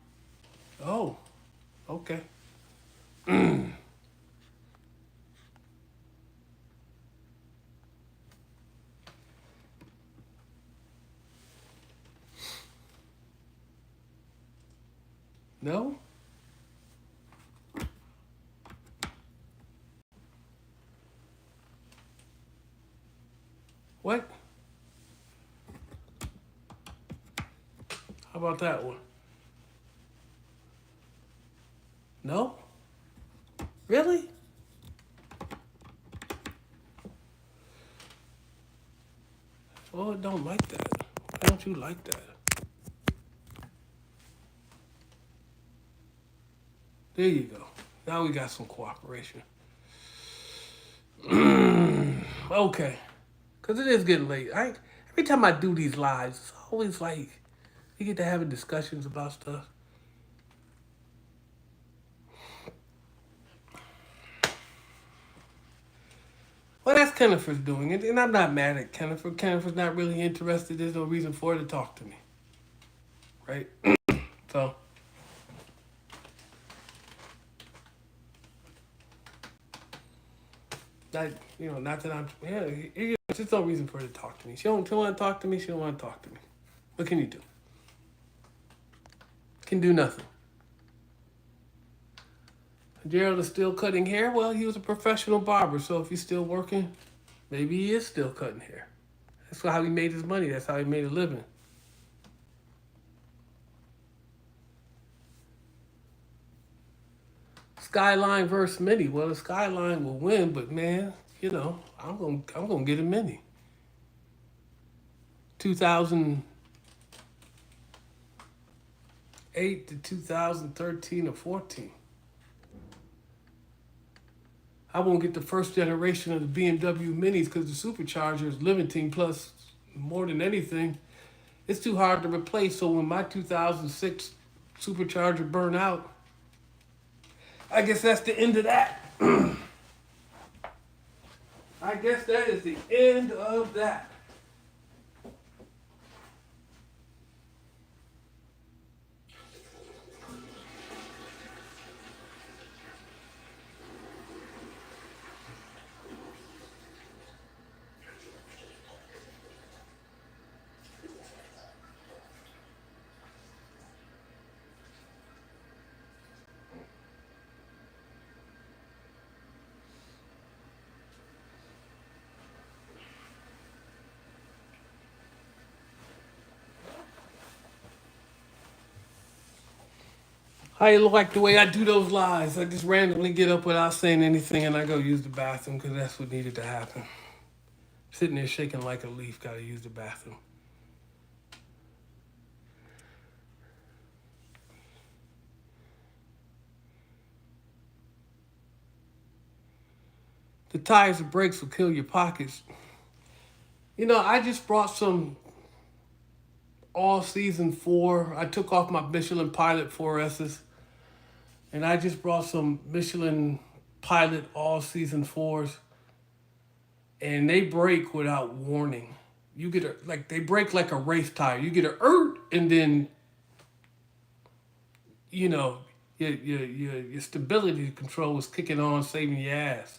S1: Oh, okay. No? What? How about that one? No? Really? Oh, it don't like that. Why don't you like that? There you go. Now we got some cooperation. Okay. Because it is getting late. Every time I do these lives, it's always like we get to having discussions about stuff. Well, that's Kennifer's doing it, and I'm not mad at Kennifer. Kennifer's not really interested. There's no reason for her to talk to me, right? So, Not, not that I'm, there's no reason for her to talk to me. She don't want to talk to me, she don't want to talk to me. What can you do? Can do nothing. Gerald is still cutting hair. Well, he was a professional barber, so if he's still working, maybe he is still cutting hair. That's how he made his money. That's how he made a living. Skyline versus Mini. Well, the Skyline will win, but man, I'm gonna get a Mini. 2008 to 2013 or 14. I won't get the first generation of the BMW Minis because the Supercharger is limiting. Plus, more than anything, it's too hard to replace. So when my 2006 Supercharger burned out, I guess that's the end of that. I guess that is the end of that. How you like the way I do those lives? I just randomly get up without saying anything and I go use the bathroom because that's what needed to happen. Sitting there shaking like a leaf, gotta use the bathroom. The tires and brakes will kill your pockets. I just brought some all season 4. I took off my Michelin Pilot 4S's and I just brought some Michelin Pilot all season 4s and they break without warning. You get they break like a race tire. You get and then your stability control was kicking on, saving your ass.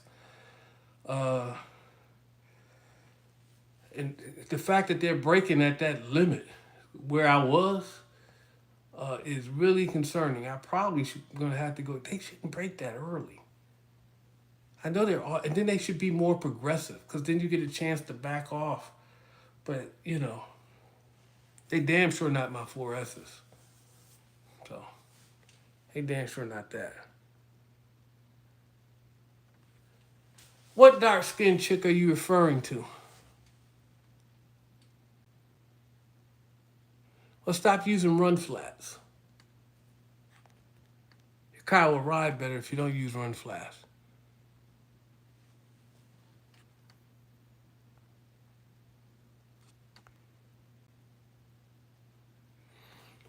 S1: And the fact that they're breaking at that limit where I was is really concerning. I probably gonna have to go. They shouldn't break that early. I know they're all, and then they should be more progressive because then you get a chance to back off. But they damn sure not my 4S's. So they damn sure not that. What dark skinned chick are you referring to? Well, stop using run flats. Your car will ride better if you don't use run flats.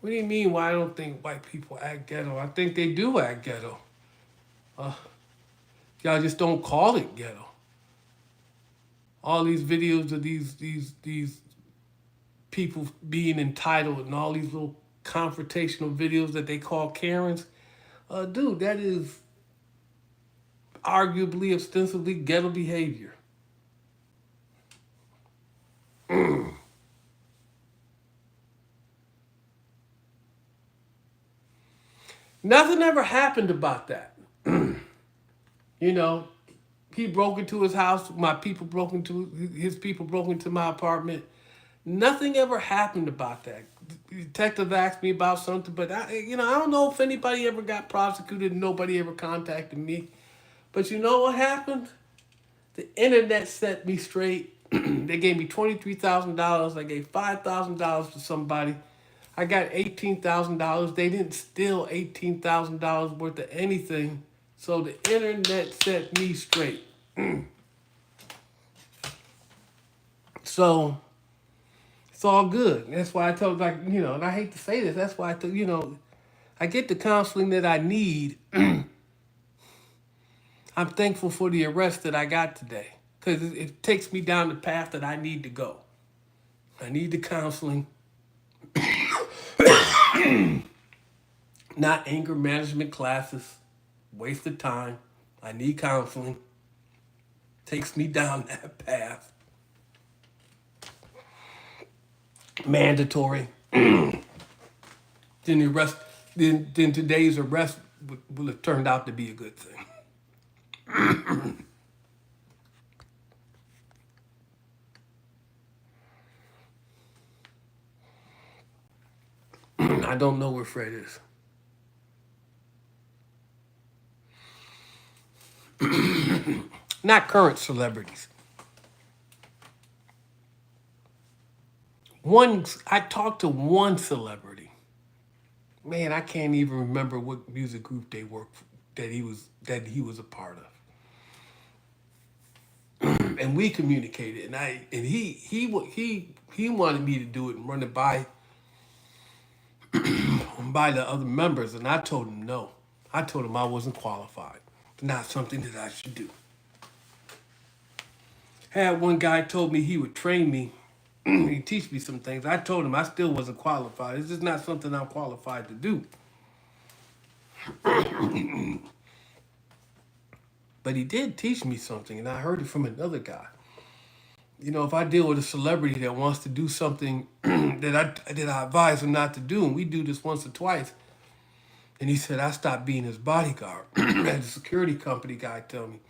S1: What do you mean, why I don't think white people act ghetto? I think they do act ghetto. Y'all just don't call it ghetto. All these videos of these people being entitled and all these little confrontational videos that they call Karens. Dude, that is arguably, ostensibly ghetto behavior. Nothing ever happened about that. He broke into his house. His people broke into my apartment. Nothing ever happened about that. The detective asked me about something, but I don't know if anybody ever got prosecuted. Nobody ever contacted me. But you know what happened? The internet set me straight. They gave me $23,000. I gave $5,000 to somebody. I got $18,000. They didn't steal $18,000 worth of anything. So the internet set me straight. So it's all good. That's why I told, and I hate to say this. That's why I told, I get the counseling that I need. I'm thankful for the arrest that I got today because it takes me down the path that I need to go. I need the counseling, not anger management classes, waste of time. I need counseling. takes me down that path. Mandatory. Then the rest, then today's arrest will have turned out to be a good thing. I don't know where Fred is. Not current celebrities. I talked to one celebrity. Man, I can't even remember what music group they worked for, that he was a part of. And we communicated, and he wanted me to do it and run it by the other members, and I told him no. I told him I wasn't qualified. Not something that I should do. Had one guy told me he would train me, he'd teach me some things. I told him I still wasn't qualified. It's just not something I'm qualified to do. But he did teach me something, and I heard it from another guy. You know, if I deal with a celebrity that wants to do something that I advise him not to do, and we do this once or twice, and he said I stopped being his bodyguard. Had a security company guy tell me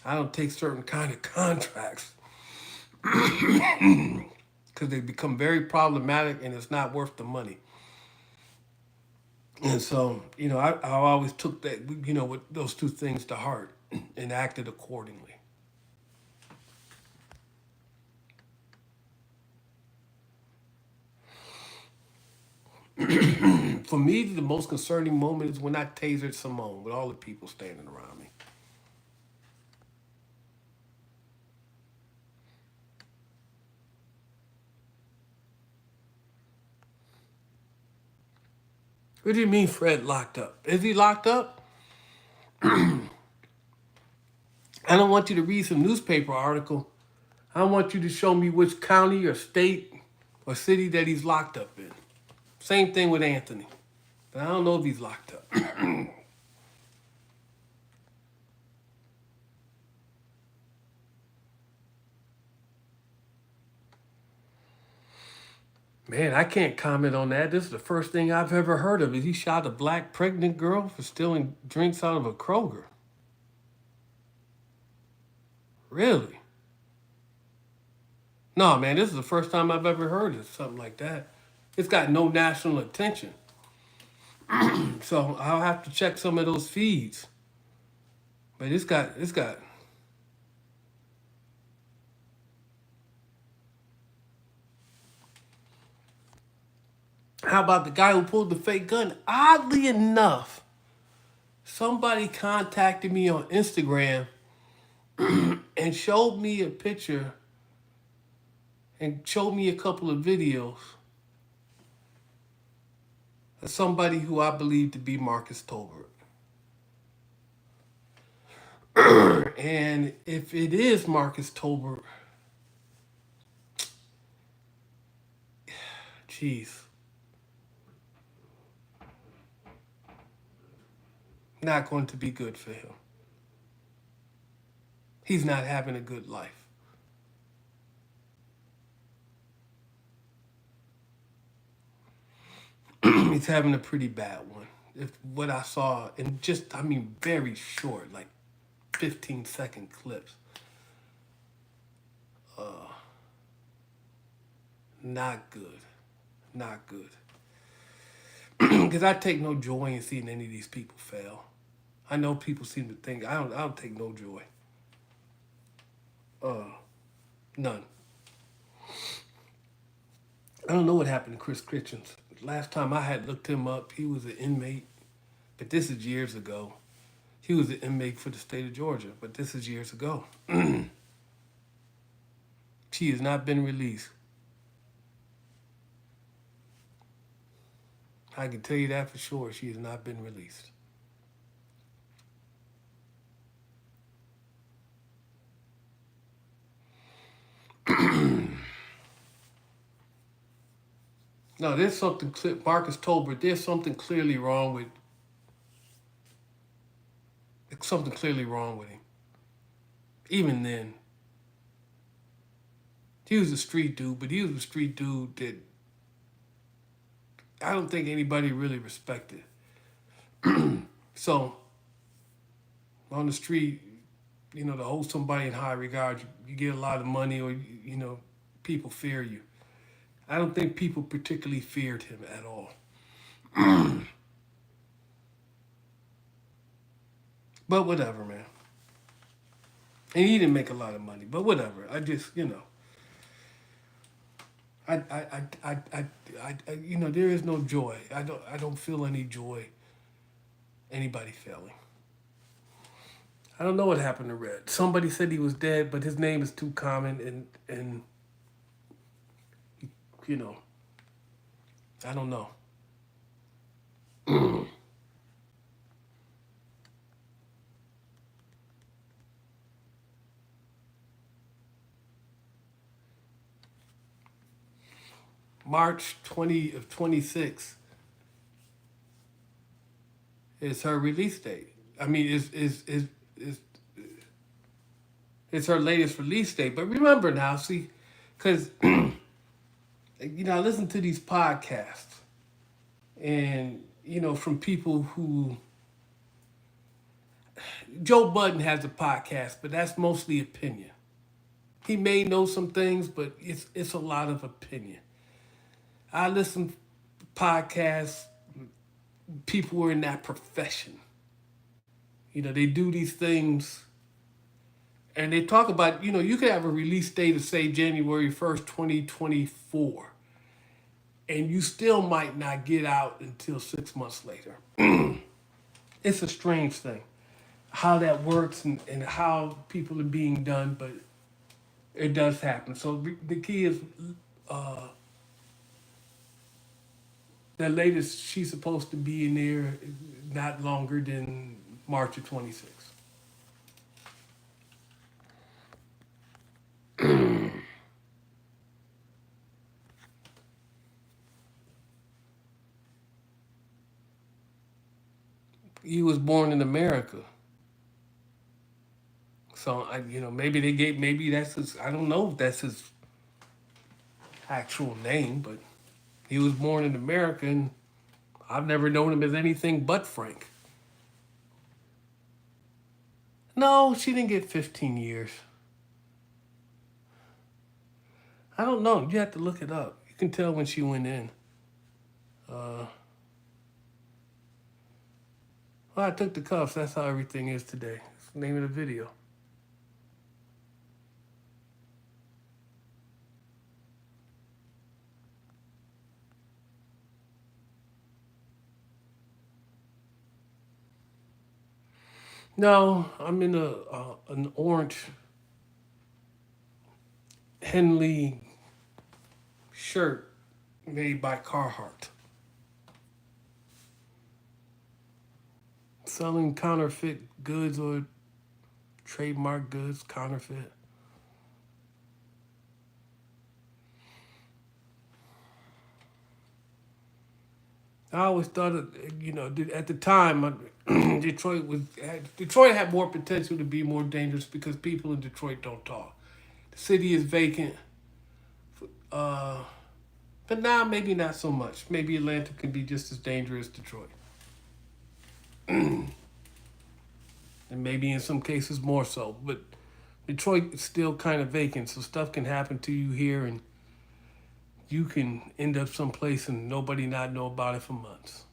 S1: I don't take certain kind of contracts because they become very problematic and it's not worth the money. And so, you know, I always took that, you know, with those two things to heart and acted accordingly. For me, the most concerning moment is when I tasered Simone with all the people standing around me. What do you mean Fred locked up? Is he locked up? I don't want you to read some newspaper article. I want you to show me which county or state or city that he's locked up in. Same thing with Anthony. But I don't know if he's locked up. Man, I can't comment on that. This is the first thing I've ever heard of. Is he shot a black pregnant girl for stealing drinks out of a Kroger? Really? No, man, this is the first time I've ever heard of something like that. It's got no national attention. So I'll have to check some of those feeds. But it's got. How about the guy who pulled the fake gun? Oddly enough, somebody contacted me on Instagram and showed me a picture and showed me a couple of videos of somebody who I believe to be Marcus Tolbert. And if it is Marcus Tolbert, geez, not going to be good for him. He's not having a good life. He's having a pretty bad one. If what I saw, and just, I mean, very short, like 15-second clips. Not good. Not good. Because I take no joy in seeing any of these people fail. I know people seem to think I don't take no joy. None. I don't know what happened to Chris Kitchens. Last time I had looked him up, he was an inmate, but this is years ago. He was an inmate for the state of Georgia, but this is years ago. She has not been released. I can tell you that for sure. She has not been released. No, there's something, Marcus Tolbert, there's something clearly wrong with him. even then, he was a street dude, but he was a street dude that I don't think anybody really respected. So on the street, to hold somebody in high regard, you get a lot of money, or people fear you. I don't think people particularly feared him at all. But whatever, man. And he didn't make a lot of money, but whatever. I just, there is no joy. I don't feel any joy. Anybody failing. I don't know what happened to Red. Somebody said he was dead, but his name is too common, and you know, I don't know. March 20 of 26 is her release date. I mean, is it's her latest release date. But remember now, see, because I listen to these podcasts, and from people who Joe Budden has a podcast, but that's mostly opinion. He may know some things, but it's a lot of opinion. I listen to podcasts, people who are in that profession. They do these things, and they talk about, you could have a release date of, say, January 1st, 2024, and you still might not get out until 6 months later. It's a strange thing how that works, and how people are being done, but it does happen. So the key is, the latest she's supposed to be in there not longer than March of 26. He was born in America. So maybe maybe that's his. I don't know if that's his actual name, but he was born in America, and I've never known him as anything but Frank. No, she didn't get 15 years. I don't know. You have to look it up. You can tell when she went in. Uh, well, I took the cuffs. That's how everything is today. That's the name of the video. No, I'm in an orange Henley shirt made by Carhartt. Selling counterfeit goods or trademark goods, counterfeit. I always thought, at the time, Detroit had more potential to be more dangerous because people in Detroit don't talk. The city is vacant, uh, but now maybe not so much. Maybe Atlanta can be just as dangerous as Detroit, and maybe in some cases more so. But Detroit is still kind of vacant, so stuff can happen to you here, and you can end up someplace and nobody not know about it for months.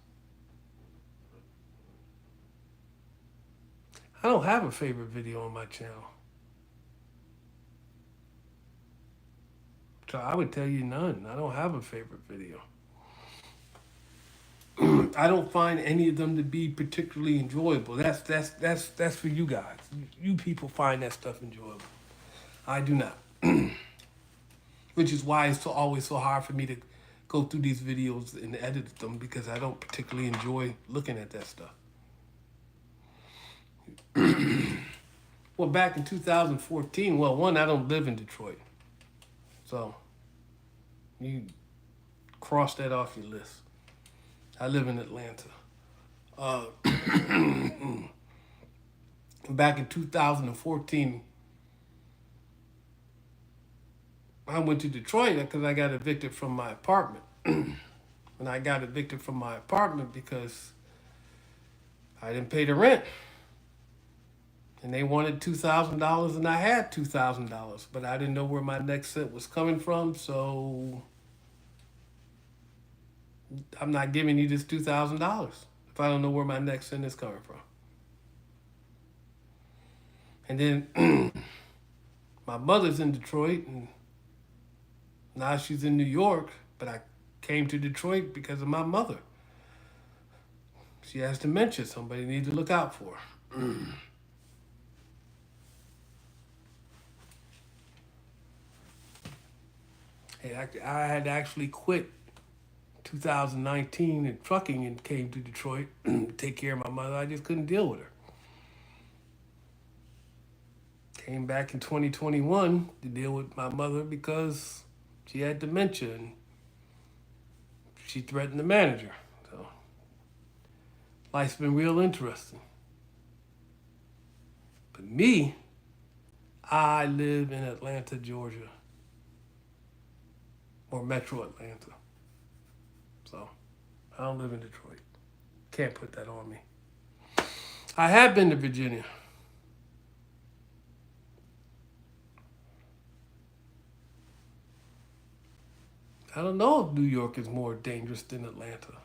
S1: I don't have a favorite video on my channel, so I would tell you none. I don't have a favorite video. I don't find any of them to be particularly enjoyable. That's for you guys. You people find that stuff enjoyable. I do not, which is why it's always so hard for me to go through these videos and edit them, because I don't particularly enjoy looking at that stuff. Well, back in 2014, well, one, I don't live in Detroit, so you cross that off your list. I live in Atlanta. Uh, Back in 2014, I went to Detroit because I got evicted from my apartment. And I got evicted from my apartment because I didn't pay the rent. And they wanted $2,000 and I had $2,000. But I didn't know where my next cent was coming from. So I'm not giving you this $2,000 if I don't know where my next cent is coming from. And then my mother's in Detroit and now she's in New York. But I came to Detroit because of my mother. She has dementia. Somebody needs to look out for her. Hey, I had actually quit 2019 in trucking and came to Detroit to take care of my mother. I just couldn't deal with her. Came back in 2021 to deal with my mother because she had dementia and she threatened the manager. So life's been real interesting. But me, I live in Atlanta, Georgia, or Metro Atlanta. So I don't live in Detroit. Can't put that on me. I have been to Virginia. I don't know if New York is more dangerous than Atlanta.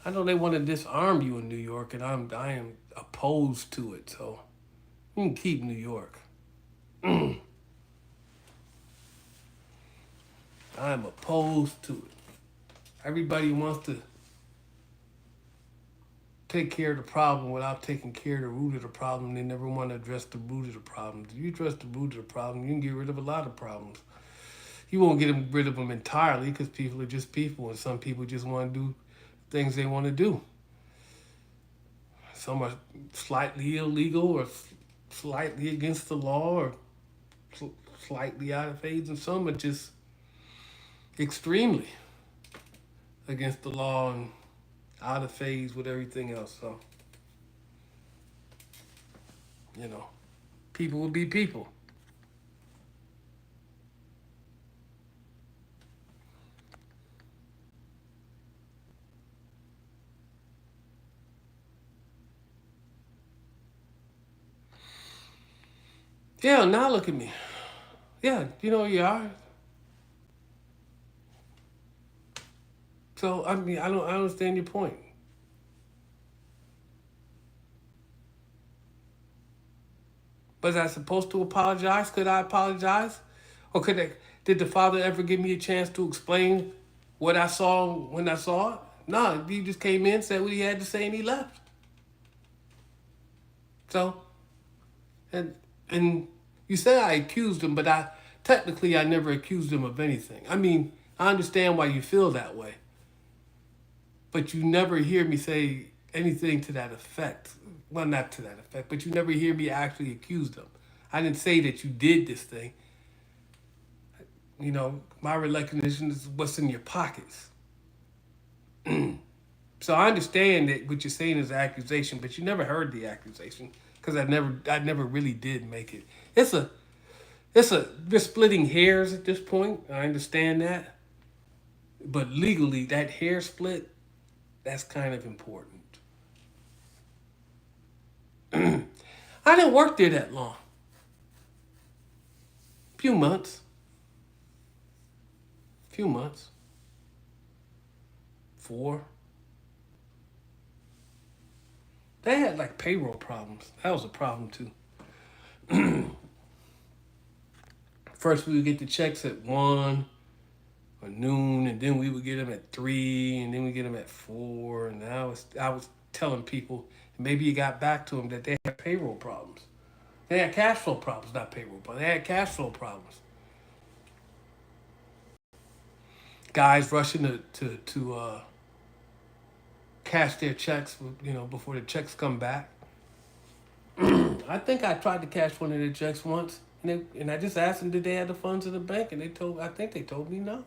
S1: I know they want to disarm you in New York, and I am opposed to it. So you can keep New York. I am opposed to it. Everybody wants to take care of the problem without taking care of the root of the problem. They never want to address the root of the problem. If you address the root of the problem, you can get rid of a lot of problems. You won't get rid of them entirely because people are just people, and some people just want to do things they want to do. Some are slightly illegal or slightly against the law or slightly out of phase, and some are just extremely against the law and out of phase with everything else. So, people will be people. Yeah, now look at me. Yeah, you are. So I mean, I understand your point. Was I supposed to apologize? Could I apologize? Or did the father ever give me a chance to explain what I saw when I saw it? No, he just came in, said what he had to say, and he left. So, and you say I accused him, but I never accused him of anything. I mean, I understand why you feel that way, but you never hear me say anything to that effect. Well, not to that effect, but you never hear me actually accuse them. I didn't say that you did this thing. My recollection is what's in your pockets. So I understand that what you're saying is an accusation, but you never heard the accusation because I never really did make it. We're splitting hairs at this point. I understand that, but legally, that hair split, that's kind of important. I didn't work there that long. Few months. 4. They had like payroll problems. That was a problem too. First, we would get the checks at 1 or noon, and then we would get them at 3, and then we get them at 4. And I was telling people, maybe it got back to them that they had payroll problems. They had cash flow problems, not payroll problems. They had cash flow problems. Guys rushing to cash their checks, before the checks come back. I think I tried to cash one of their checks once, and I just asked them did they have the funds in the bank, and I think they told me no.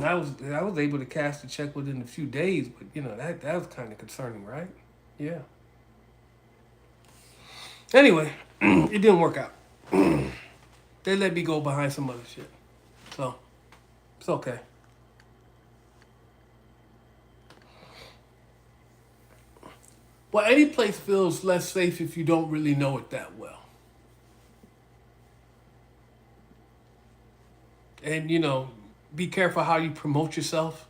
S1: I was able to cash the check within a few days, but that was kind of concerning, right? Yeah. Anyway, it didn't work out. They let me go behind some other shit, so it's okay. Well, any place feels less safe if you don't really know it that well, and be careful how you promote yourself.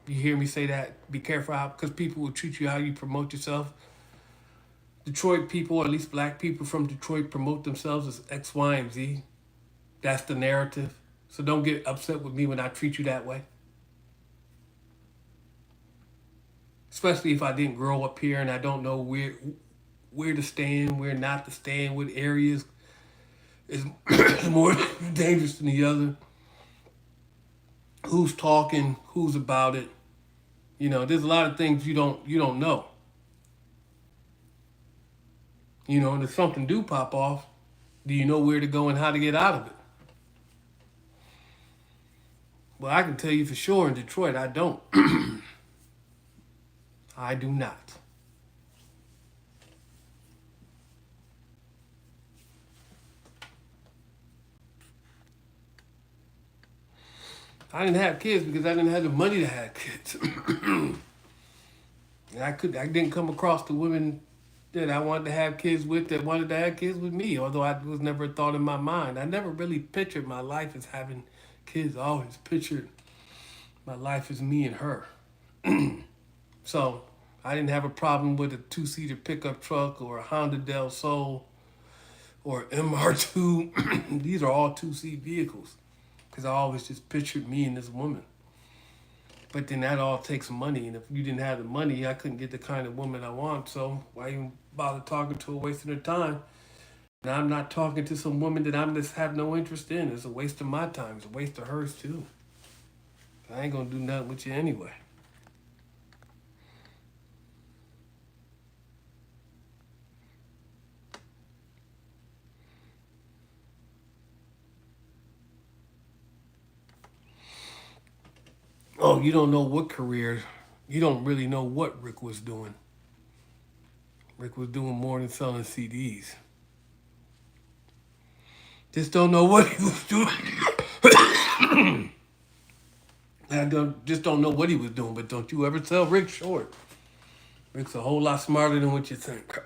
S1: You hear me say that? Be careful how, because people will treat you how you promote yourself. Detroit people, or at least black people from Detroit, promote themselves as X, Y, and Z. That's the narrative. So don't get upset with me when I treat you that way. Especially if I didn't grow up here and I don't know where to stand, where not to stand, what areas is more dangerous than the other. Who's talking? Who's about it? There's a lot of things you don't know. And if something do pop off, do you know where to go and how to get out of it? Well, I can tell you for sure in Detroit, I don't. I do not. I didn't have kids because I didn't have the money to have kids. And I didn't come across the women that I wanted to have kids with that wanted to have kids with me, although I was never a thought in my mind. I never really pictured my life as having kids. I always pictured my life as me and her. So I didn't have a problem with a two-seater pickup truck or a Honda Del Sol or MR2. These are all two-seat vehicles because I always just pictured me and this woman. But then that all takes money, and if you didn't have the money, I couldn't get the kind of woman I want. So why even bother talking to her, wasting her time? And I'm not talking to some woman that I'm just have no interest in. It's a waste of my time. It's a waste of hers too. I ain't gonna do nothing with you anyway. Oh, you don't know what career. You don't really know what Rick was doing. Rick was doing more than selling CDs. Just don't know what he was doing. Just don't know what he was doing. But don't you ever sell Rick short. Rick's a whole lot smarter than what you think.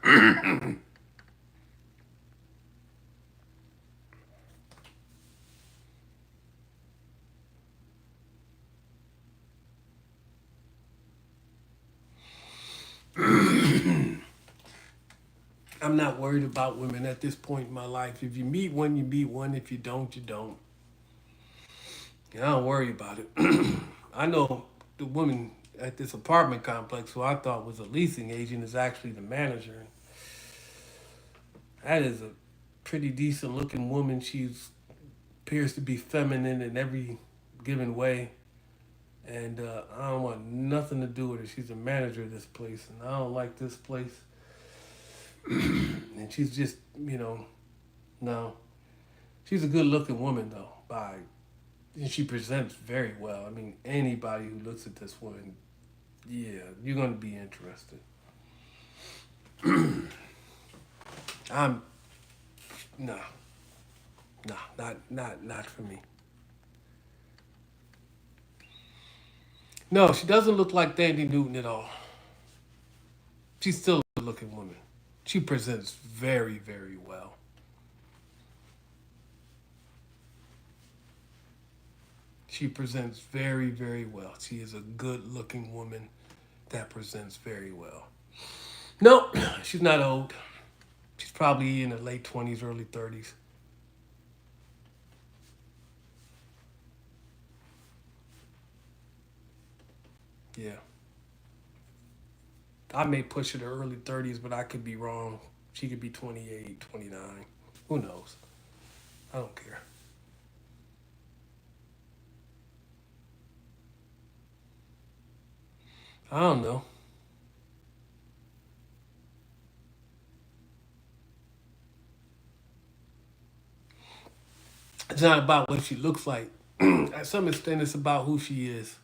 S1: I'm not worried about women at this point in my life. If you meet one, you meet one. If you don't, you don't. And I don't worry about it. I know the woman at this apartment complex who I thought was a leasing agent is actually the manager. That is a pretty decent looking woman. She appears to be feminine in every given way. And I don't want nothing to do with her. She's the manager of this place, and I don't like this place. And she's just, no. She's a good looking woman, though. And she presents very well. I mean, anybody who looks at this woman, yeah, you're going to be interested. I'm, no, no, not for me. No, she doesn't look like Dandy Newton at all. She's still a good looking woman. She presents very, very well. She presents very, very well. She is a good looking woman that presents very well. No, she's not old. She's probably in her late 20s, early 30s. Yeah. I may push her to early 30s, but I could be wrong. She could be 28, 29. Who knows? I don't care. I don't know. It's not about what she looks like. At some extent, it's about who she is.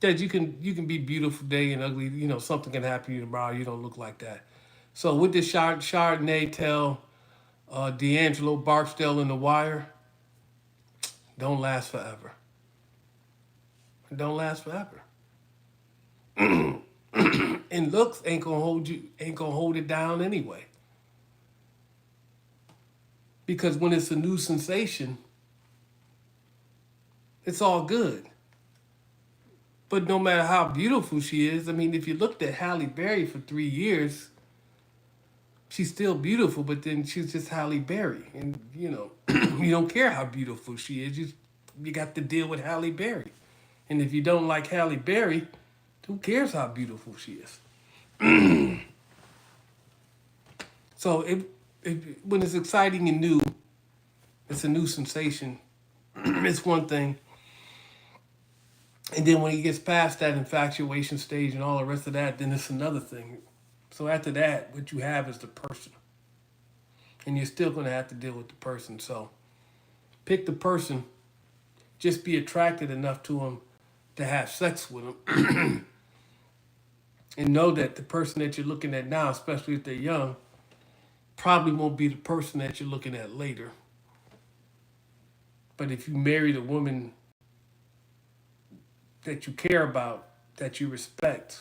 S1: That you can be beautiful today and ugly. Something can happen to you tomorrow. You don't look like that. So what did Chardonnay tell D'Angelo Barksdale in The Wire? Don't last forever. Don't last forever. And looks ain't gonna hold it down anyway. Because when it's a new sensation, it's all good. But no matter how beautiful she is, I mean, if you looked at Halle Berry for 3 years, she's still beautiful, but then she's just Halle Berry. And, you don't care how beautiful she is. You got to deal with Halle Berry. And if you don't like Halle Berry, who cares how beautiful she is? So when it's exciting and new, it's a new sensation. It's one thing. And then when he gets past that infatuation stage and all the rest of that, then it's another thing. So after that, what you have is the person. And you're still going to have to deal with the person. So pick the person. Just be attracted enough to him to have sex with him. And know that the person that you're looking at now, especially if they're young, probably won't be the person that you're looking at later. But if you married a woman that you care about, that you respect,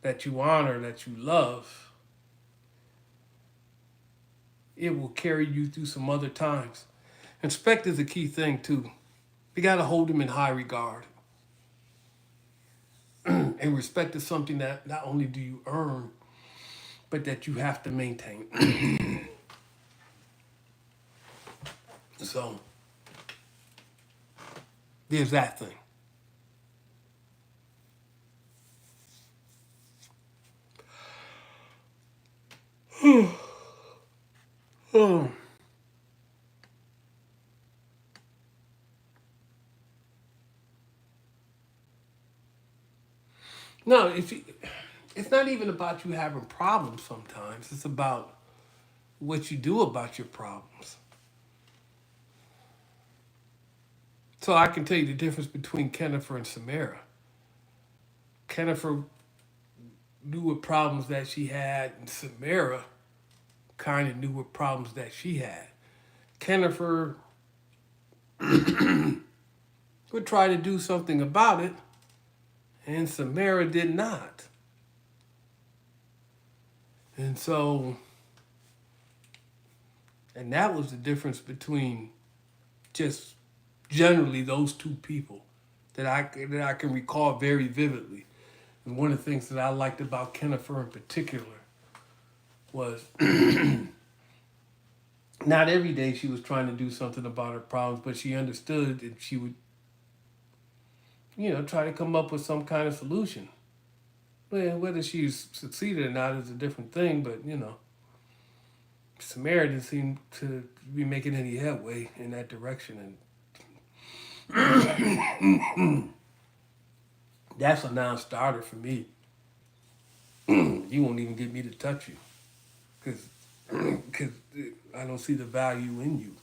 S1: that you honor, that you love, it will carry you through some other times. And respect is a key thing too. You got to hold them in high regard. And respect is something that not only do you earn, but that you have to maintain. So there's that thing. Oh. No, it's not even about you having problems sometimes. It's about what you do about your problems. So I can tell you the difference between Kennifer and Samara. Kennifer knew what problems that she had, and Samara kind of knew what problems that she had. Kennifer would try to do something about it, and Samara did not. And so, and that was the difference between just generally those two people that I can recall very vividly. And one of the things that I liked about Kennifer in particular was not every day she was trying to do something about her problems, but she understood that she would, try to come up with some kind of solution. Well, whether she succeeded or not is a different thing, but, Samara didn't seem to be making any headway in that direction. And that's a non-starter for me. You won't even get me to touch you because I don't see the value in you.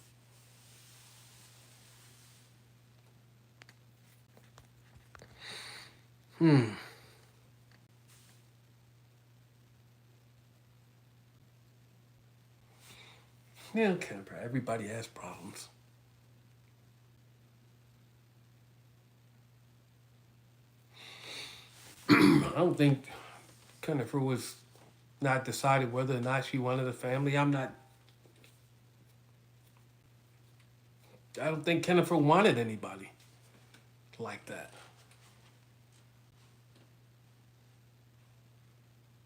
S1: Yeah, okay, bro. Everybody has problems. I don't think Kennifer was not decided whether or not she wanted a family. I don't think Kennifer wanted anybody like that.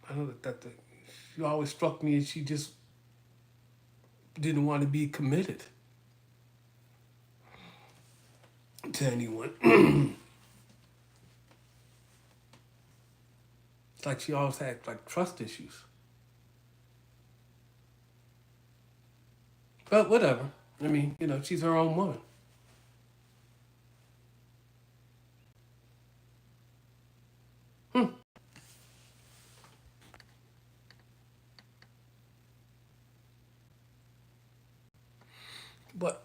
S1: I know that she always struck me as she just didn't want to be committed to anyone. It's like she always had like trust issues. But whatever. I mean, she's her own woman. Hmm. But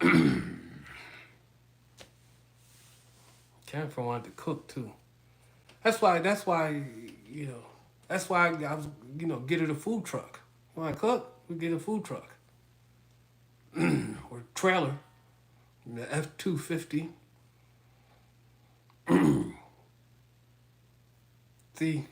S1: Jennifer wanted to cook too. That's why, you know, that's why I was, get her the food truck. You want to cook? We get a food truck or trailer, the F-250. See,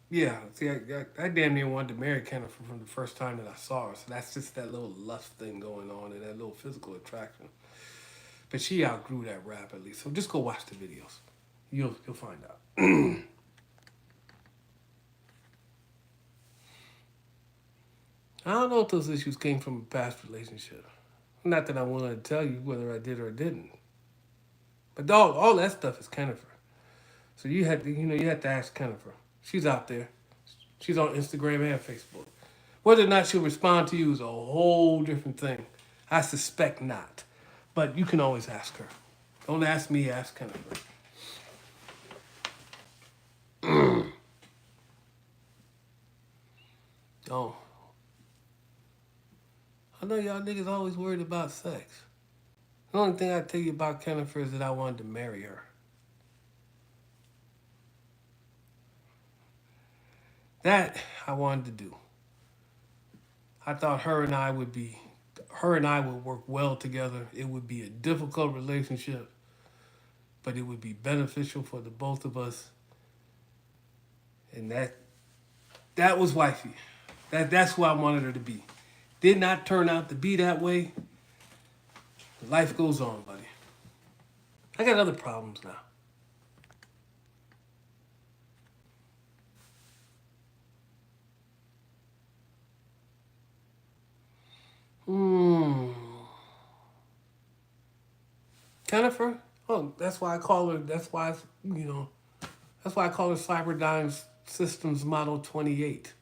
S1: yeah, see, I damn near wanted to marry Jennifer from the first time that I saw her. So that's just that little lust thing going on and that little physical attraction. But she outgrew that rapidly. So just go watch the videos. You'll find out. I don't know if those issues came from a past relationship. Not that I wanted to tell you whether I did or didn't. But all that stuff is Jennifer. So you had to ask Jennifer. She's out there. She's on Instagram and Facebook. Whether or not she'll respond to you is a whole different thing. I suspect not. But you can always ask her. Don't ask me, ask Jennifer. Oh, I know y'all niggas always worried about sex. The only thing I tell you about Jennifer is that I wanted to marry her. That I wanted to do. I thought her and I would work well together. It would be a difficult relationship, but it would be beneficial for the both of us. And that was wifey. That's who I wanted her to be. Did not turn out to be that way. Life goes on, buddy. I got other problems now. Jennifer? Oh, that's why I call her. That's why I call her Cyberdyne Systems Model 28.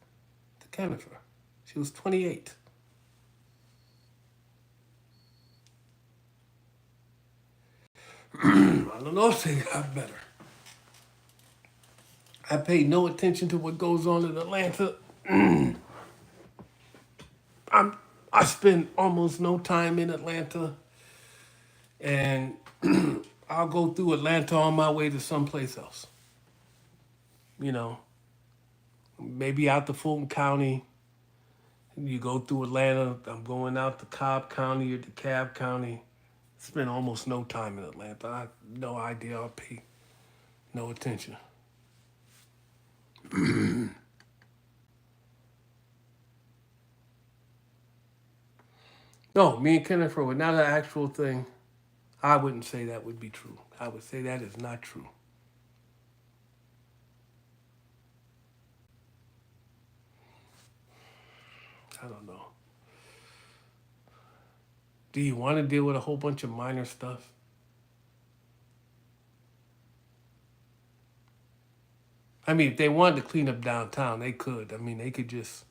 S1: To Jennifer, she was 28. I don't know if they got better. I pay no attention to what goes on in Atlanta. I spend almost no time in Atlanta, and I'll go through Atlanta on my way to someplace else. You know, maybe out to Fulton County. You go through Atlanta. I'm going out to Cobb County or DeKalb County. Spend almost no time in Atlanta. I have no idea. I'll pay no attention. No, me and Jennifer were not an actual thing. I wouldn't say that would be true. I would say that is not true. I don't know. Do you want to deal with a whole bunch of minor stuff? I mean, if they wanted to clean up downtown, they could. I mean, they could just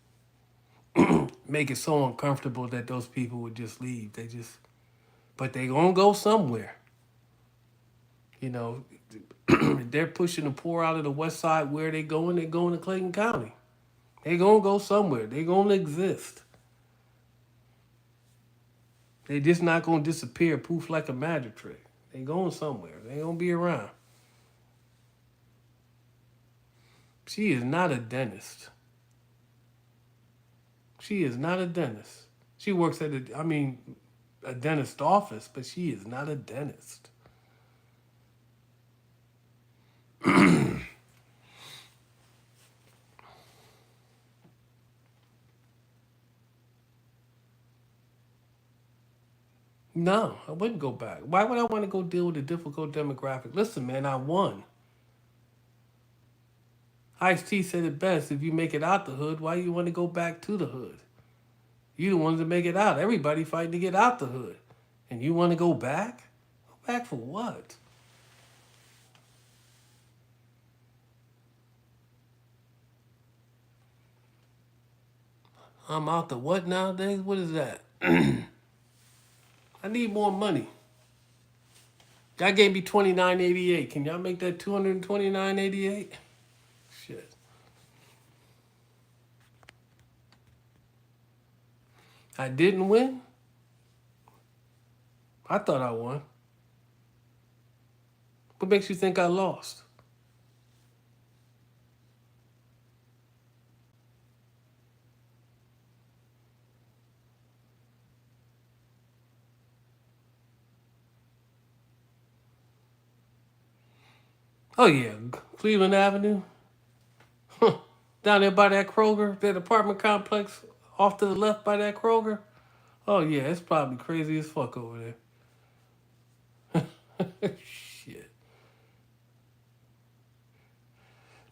S1: make it so uncomfortable that those people would just leave. But they gonna go somewhere. You know, they're pushing the poor out of the west side. Where they going? They going to Clayton County. They gonna go somewhere. They gonna exist. They just not gonna disappear, poof like a magic trick. They going somewhere. They gonna be around. She is not a dentist. She is not a dentist. She works at a dentist office, but she is not a dentist. No, I wouldn't go back. Why would I want to go deal with a difficult demographic? Listen, man, I won. Ice-T said it best. If you make it out the hood, why you want to go back to the hood? You the ones that make it out. Everybody fighting to get out the hood. And you want to go back? Go back for what? I'm out the what nowadays? What is that? I need more money. Y'all gave me $29.88. Can y'all make that $229.88? Shit. I didn't win? I thought I won. What makes you think I lost? Oh yeah, Cleveland Avenue, down there by that Kroger, that apartment complex, off to the left by that Kroger. Oh yeah, it's probably crazy as fuck over there. Shit.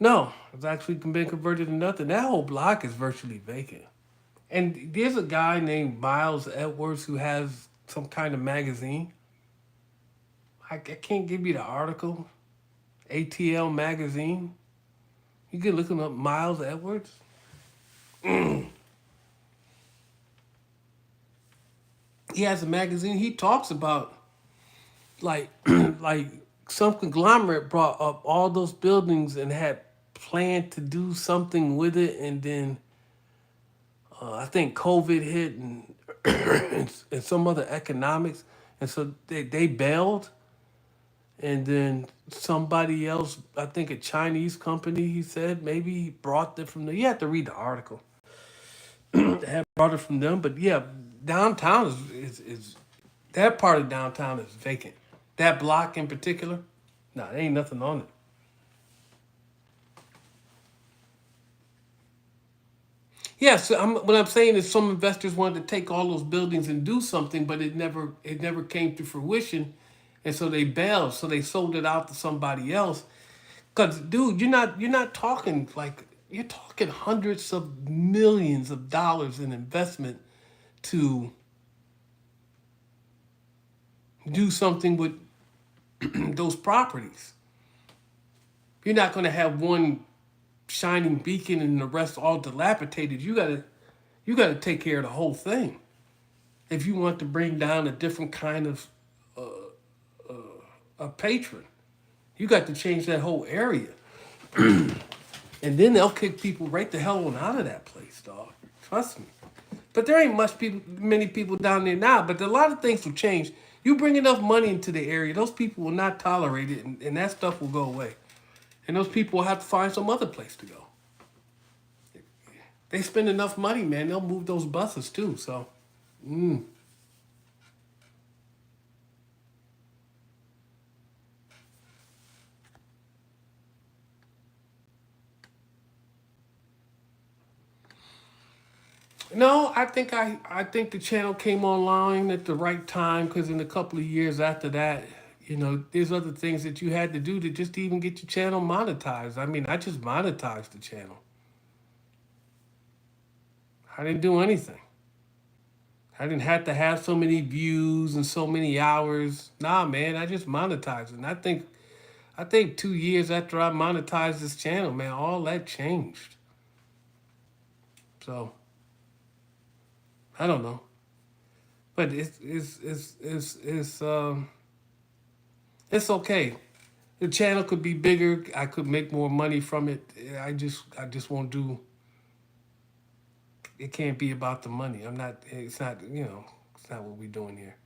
S1: No, it's actually been converted to nothing. That whole block is virtually vacant. And there's a guy named Miles Edwards who has some kind of magazine. I can't give you the article. ATL magazine. You can look him up, Miles Edwards. He has a magazine. He talks about like like some conglomerate brought up all those buildings and had planned to do something with it, and then I think COVID hit and and some other economics, and so they bailed, and then somebody else, I think a Chinese company, he said maybe he brought them from there. You have to read the article. Had brought it from them, but yeah, downtown is that part of downtown is vacant. That block in particular, no, there ain't nothing on it. Yes, what I'm saying is some investors wanted to take all those buildings and do something, but it never came to fruition, and so they bailed. So they sold it out to somebody else. Cause dude, you're not talking like you're talking hundreds of millions of dollars in investment to do something with those properties. You're not going to have one shining beacon and the rest all dilapidated. You gotta take care of the whole thing if you want to bring down a different kind of a patron. You got to change that whole area, and then they'll kick people right the hell on out of that place, dog. Trust me. But there ain't many people down there now. But a lot of things will change. You bring enough money into the area, those people will not tolerate it, and that stuff will go away. And those people will have to find some other place to go. They spend enough money, man. They'll move those buses too. So, no, I think the channel came online at the right time because in a couple of years after that, there's other things that you had to do to just even get your channel monetized. I mean, I just monetized the channel. I didn't do anything. I didn't have to have so many views and so many hours. Nah, man, I just monetized it. And I think 2 years after I monetized this channel, man, all that changed. So I don't know, but it's okay. The channel could be bigger. I could make more money from it. I just won't do. It can't be about the money. I'm not. It's not. It's not what we're doing here.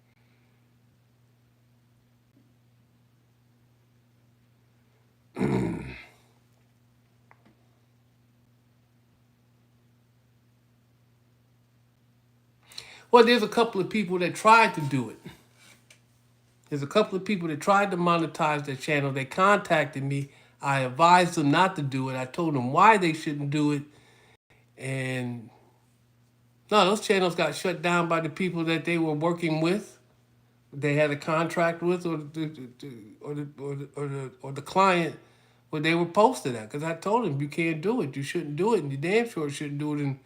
S1: Well, there's a couple of people that tried to do it. There's a couple of people that tried to monetize their channel. They contacted me. I advised them not to do it. I told them why they shouldn't do it. And no, those channels got shut down by the people that they were working with. They had a contract with, or the client where they were posted at. Because I told them you can't do it. You shouldn't do it, and you damn sure shouldn't do it in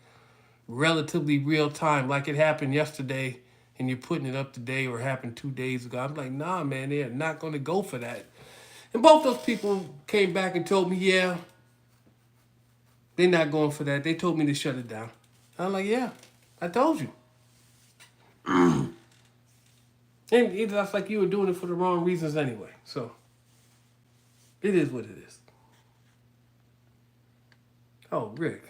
S1: relatively real time, like it happened yesterday, and you're putting it up today, or happened 2 days ago. I'm like, nah, man, they're not going to go for that. And both those people came back and told me, yeah, they're not going for that. They told me to shut it down. I'm like, yeah, I told you. And it's like you were doing it for the wrong reasons anyway. So it is what it is. Oh, Rick,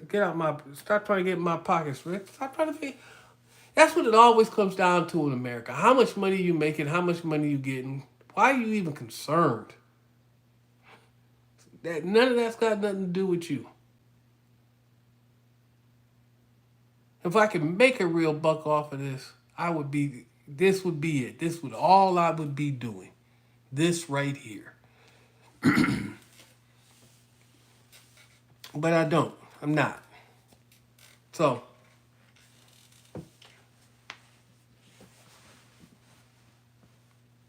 S1: get out my. Stop trying to get in my pockets, Rick. Stop trying to be. That's what it always comes down to in America. How much money you making, how much money you getting. Why are you even concerned? That none of that's got nothing to do with you. If I could make a real buck off of this, I would be this would be it. This would all I would be doing. This right here. But I don't. I'm not. So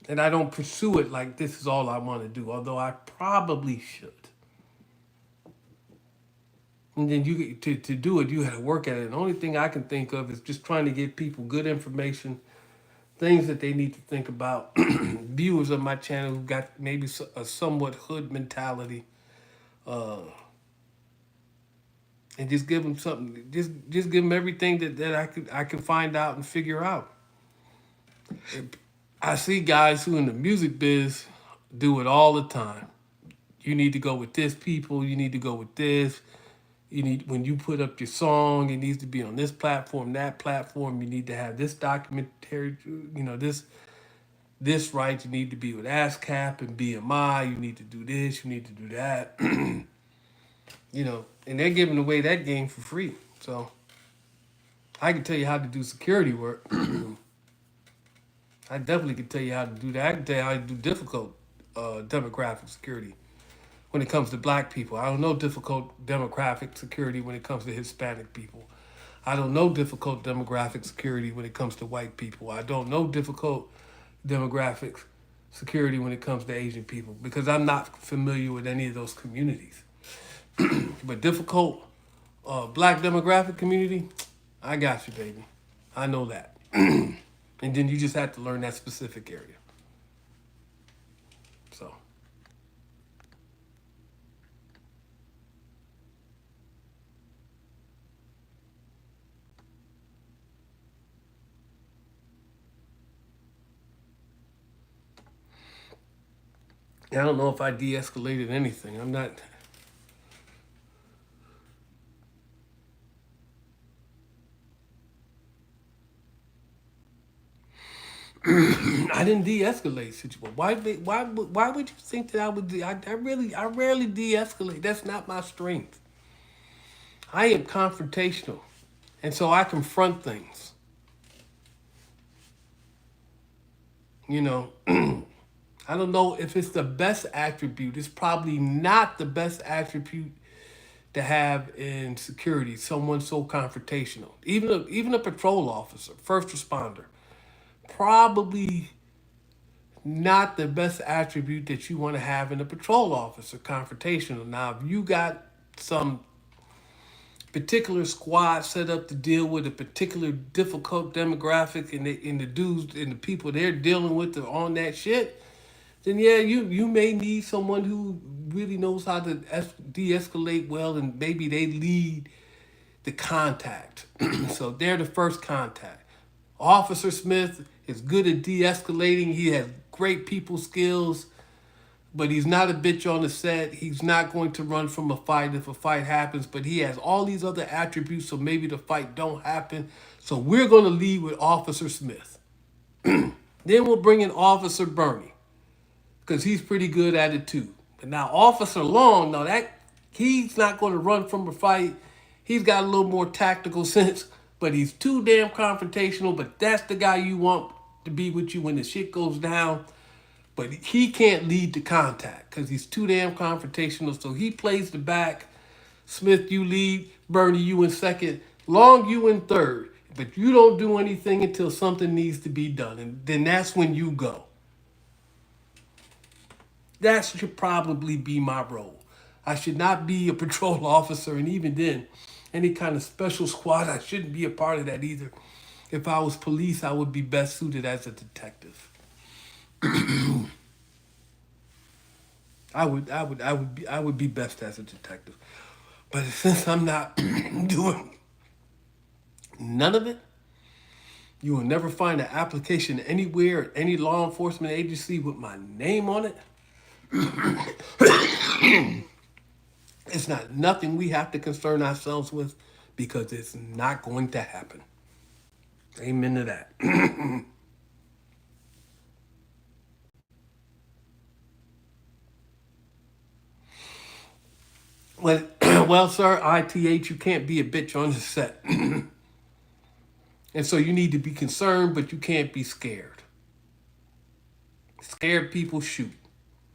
S1: and I don't pursue it like this is all I want to do, although I probably should. And then to do it, you had to work at it. And the only thing I can think of is just trying to give people good information, things that they need to think about. Viewers of my channel who got maybe a somewhat hood mentality, uh, and just give them something. Just give them everything that I can find out and figure out. I see guys who in the music biz do it all the time. You need to go with this people. You need to go with this. You need when you put up your song, it needs to be on this platform, that platform. You need to have this documentary, this right. You need to be with ASCAP and BMI. You need to do this. You need to do that. And they're giving away that game for free. So I can tell you how to do security work. I definitely can tell you how to do that. I can tell you how to do difficult demographic security when it comes to black people. I don't know difficult demographic security when it comes to Hispanic people. I don't know difficult demographic security when it comes to white people. I don't know difficult demographics security when it comes to Asian people because I'm not familiar with any of those communities. But difficult black demographic community, I got you, baby. I know that. And then you just have to learn that specific area. So. I don't know if I de-escalated anything. I'm not. I didn't de-escalate situation. Why would you think that I would? I rarely de-escalate. That's not my strength. I am confrontational, and so I confront things. You know, I don't know if it's the best attribute. It's probably not the best attribute to have in security. Someone so confrontational, even a patrol officer, first responder, probably not the best attribute that you want to have in a patrol officer, confrontational. Now, if you got some particular squad set up to deal with a particular difficult demographic and the dudes and the people they're dealing with are on that shit, then yeah, you may need someone who really knows how to de-escalate well and maybe they lead the contact. So they're the first contact. Officer Smith is good at de-escalating. He has great people skills, but he's not a bitch on the set. He's not going to run from a fight if a fight happens, but he has all these other attributes, so maybe the fight don't happen. So we're going to lead with Officer Smith. Then we'll bring in Officer Bernie, because he's pretty good at it too. But now Officer Long, now that he's not going to run from a fight. He's got a little more tactical sense, but he's too damn confrontational. But that's the guy you want to be with you when the shit goes down. But he can't lead the contact because he's too damn confrontational. So he plays the back. Smith, you lead. Bernie, you in second. Long, you in third. But you don't do anything until something needs to be done. And then that's when you go. That should probably be my role. I should not be a patrol officer. And even then, any kind of special squad, I shouldn't be a part of that either. If I was police, I would be best suited as a detective. I would be best as a detective. But since I'm not doing none of it, you will never find an application anywhere at any law enforcement agency with my name on it. It's not nothing we have to concern ourselves with because it's not going to happen. Amen to that. Well, well, sir, ITH, you can't be a bitch on the set. And so you need to be concerned, but you can't be scared. Scared people shoot.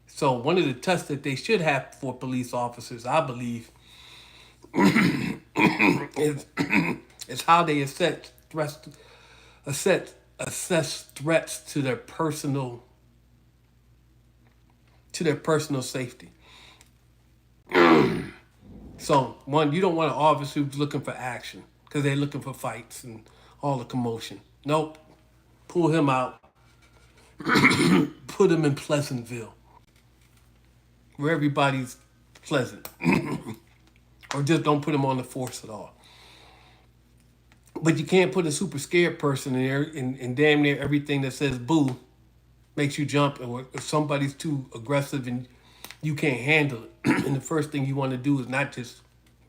S1: So one of the tests that they should have for police officers, I believe, is is how they assess threats to their personal safety. So one, you don't want an officer who's looking for action because they're looking for fights and all the commotion. Nope. Pull him out, put him in Pleasantville, where everybody's pleasant, or just don't put him on the force at all. But you can't put a super scared person in there, and damn near everything that says boo makes you jump, or if somebody's too aggressive and you can't handle it. And the first thing you want to do is not just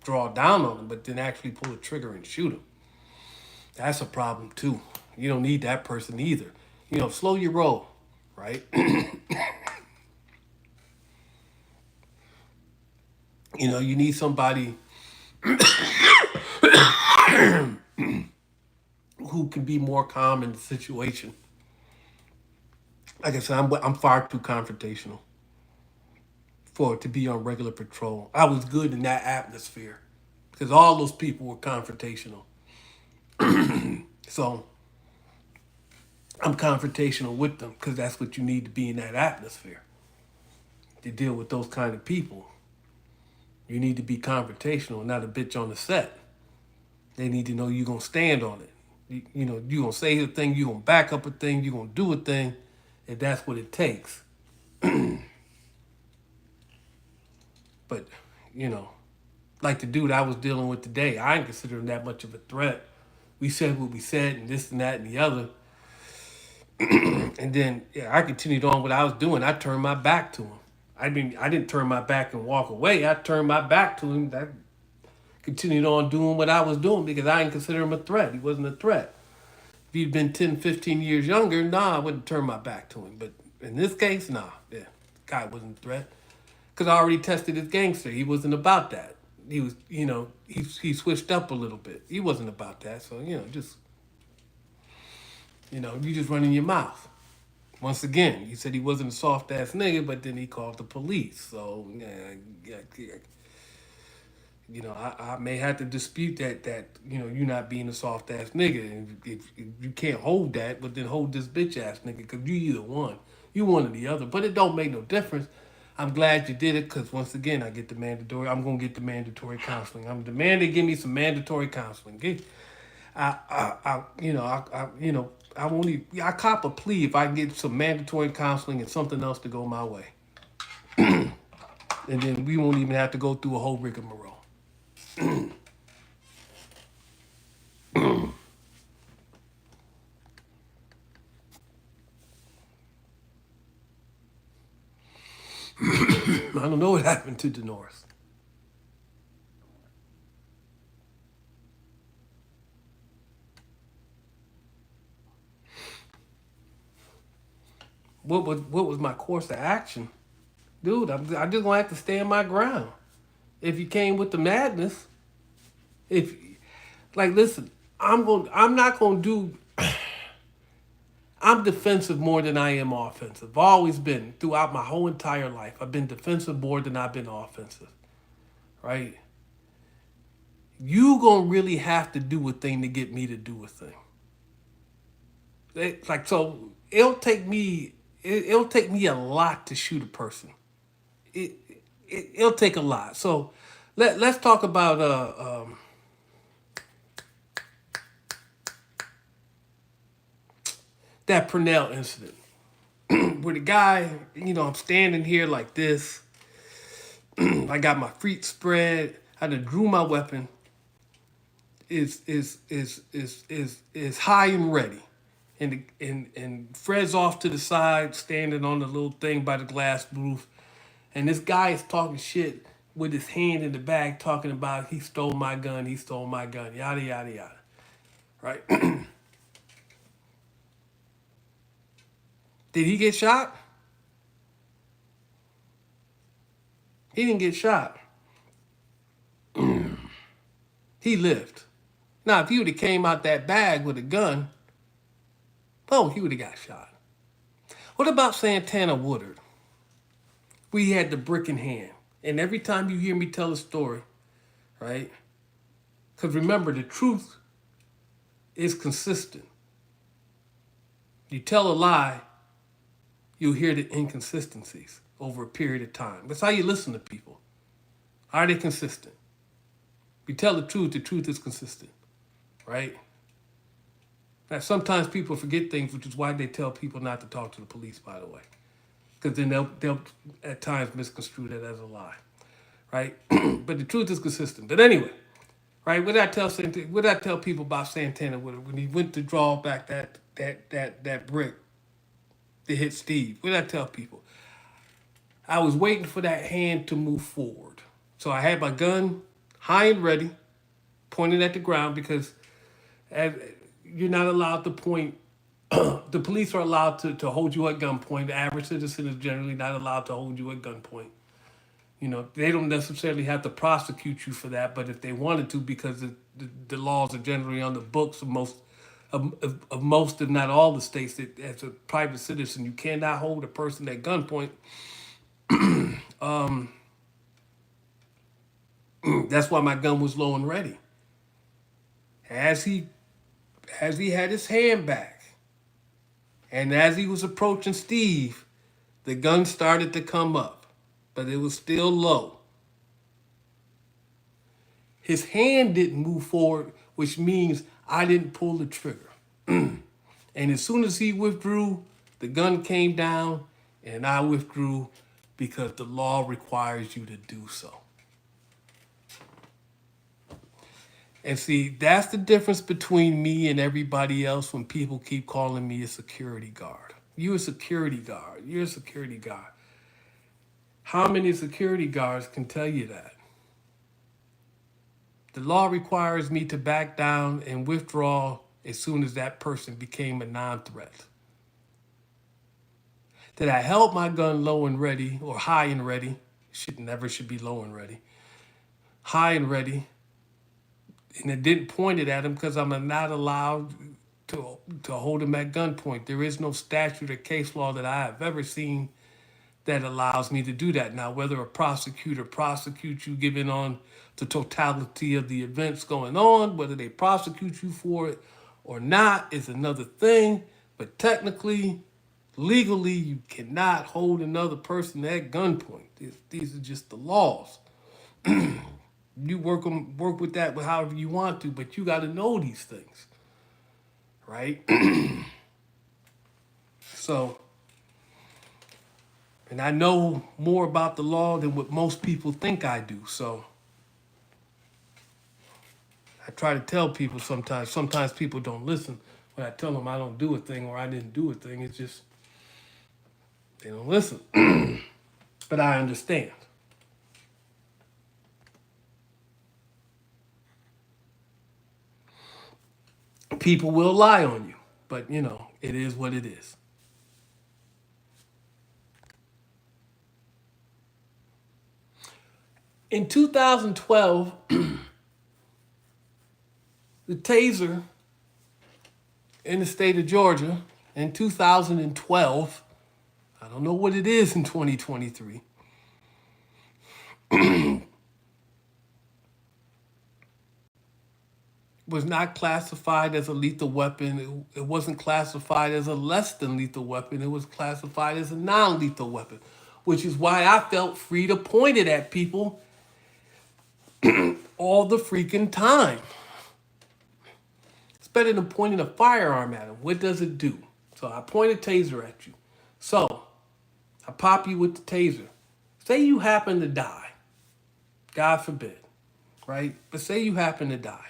S1: draw down on them, but then actually pull the trigger and shoot them. That's a problem too. You don't need that person either. Slow your roll, right? You need somebody who can be more calm in the situation. Like I said, I'm far too confrontational for it to be on regular patrol. I was good in that atmosphere because all those people were confrontational. So I'm confrontational with them because that's what you need to be in that atmosphere to deal with those kind of people. You need to be confrontational, not a bitch on the set. They need to know you're going to stand on it. You're going to say a thing, you're going to back up a thing, you're going to do a thing, if that's what it takes. But, like the dude I was dealing with today, I didn't consider him that much of a threat. We said what we said and this and that and the other. And then I continued on what I was doing. I turned my back to him. I didn't turn my back and walk away. I turned my back to him. I continued on doing what I was doing because I didn't consider him a threat. He wasn't a threat. If he'd been 10, 15 years younger, nah, I wouldn't turn my back to him. But in this case, nah, the guy wasn't a threat. Because I already tested his gangster. He wasn't about that. He was, he switched up a little bit. He wasn't about that. So, you just running your mouth. Once again, he said he wasn't a soft ass nigga, but then he called the police. So, I may have to dispute that you're not being a soft ass nigga. And if you can't hold that, but then hold this bitch ass nigga, because you either one. You one or the other. But it don't make no difference. I'm glad you did it because once again, I'm going to get the mandatory counseling. I'm demanding give me some mandatory counseling. I won't even, I cop a plea if I can get some mandatory counseling and something else to go my way. And then we won't even have to go through a whole rigmarole. I don't know what happened to Dolores. What was my course of action? Dude, I just gonna have to stand my ground. If you came with the madness, if listen, I'm not gonna do I'm defensive more than I am offensive. I've always been throughout my whole entire life. I've been defensive more than I've been offensive. Right? You gonna really have to do a thing to get me to do a thing. So it'll take me a lot to shoot a person. It, it'll take a lot. So let's talk about that Purnell incident where the guy, I'm standing here like this. I got my feet spread. I done drew my weapon. Is high and ready, and Fred's off to the side, standing on the little thing by the glass roof, and this guy is talking shit with his hand in the bag, talking about he stole my gun, yada yada yada, right? Did he get shot? He didn't get shot. He lived. Now, if he would have came out that bag with a gun, oh, he would have got shot. What about Santana Woodard? We had the brick in hand. And every time you hear me tell a story, right? Because remember, the truth is consistent. You tell a lie, you'll hear the inconsistencies over a period of time. That's how you listen to people. Are they consistent? You tell the truth is consistent, right? Now, sometimes people forget things, which is why they tell people not to talk to the police, by the way. Because then they'll at times misconstrue that as a lie, right? But the truth is consistent. But anyway, right? What did I tell people about Santana when he went to draw back that brick to hit Steve? What did I tell people? I was waiting for that hand to move forward. So I had my gun high and ready, pointed at the ground, because you're not allowed to point. The police are allowed to hold you at gunpoint. The average citizen is generally not allowed to hold you at gunpoint. You know, they don't necessarily have to prosecute you for that, but if they wanted to, because the laws are generally on the books of most, if not all, the states, that as a private citizen, you cannot hold a person at gunpoint. That's why my gun was low and ready. As he had his hand back, and as he was approaching Steve, the gun started to come up, but it was still low. His hand didn't move forward, which means I didn't pull the trigger. And as soon as he withdrew, the gun came down, and I withdrew because the law requires you to do so. And see, that's the difference between me and everybody else when people keep calling me a security guard. You're a security guard. You're a security guard. How many security guards can tell you that? The law requires me to back down and withdraw as soon as that person became a non-threat. That I held my gun low and ready, or high and ready. Should be low and ready. High and ready. And it didn't point it at him because I'm not allowed to hold him at gunpoint. There is no statute or case law that I have ever seen that allows me to do that. Now, whether a prosecutor prosecutes you given on the totality of the events going on, whether they prosecute you for it or not is another thing. But technically, legally, you cannot hold another person at gunpoint. These are just the laws. You work with that however you want to, but you got to know these things, right? So, and I know more about the law than what most people think I do. So, I try to tell people sometimes. Sometimes people don't listen when I tell them I don't do a thing or I didn't do a thing. It's just they don't listen. But I understand. People will lie on you, but you know, it is what it is. In 2012, the taser in the state of Georgia, in 2012, I don't know what it is in 2023, was not classified as a lethal weapon. It wasn't classified as a less than lethal weapon. It was classified as a non-lethal weapon, which is why I felt free to point it at people all the freaking time. It's better than pointing a firearm at them. What does it do? So I point a taser at you. So I pop you with the taser. Say you happen to die. God forbid, right? But say you happen to die.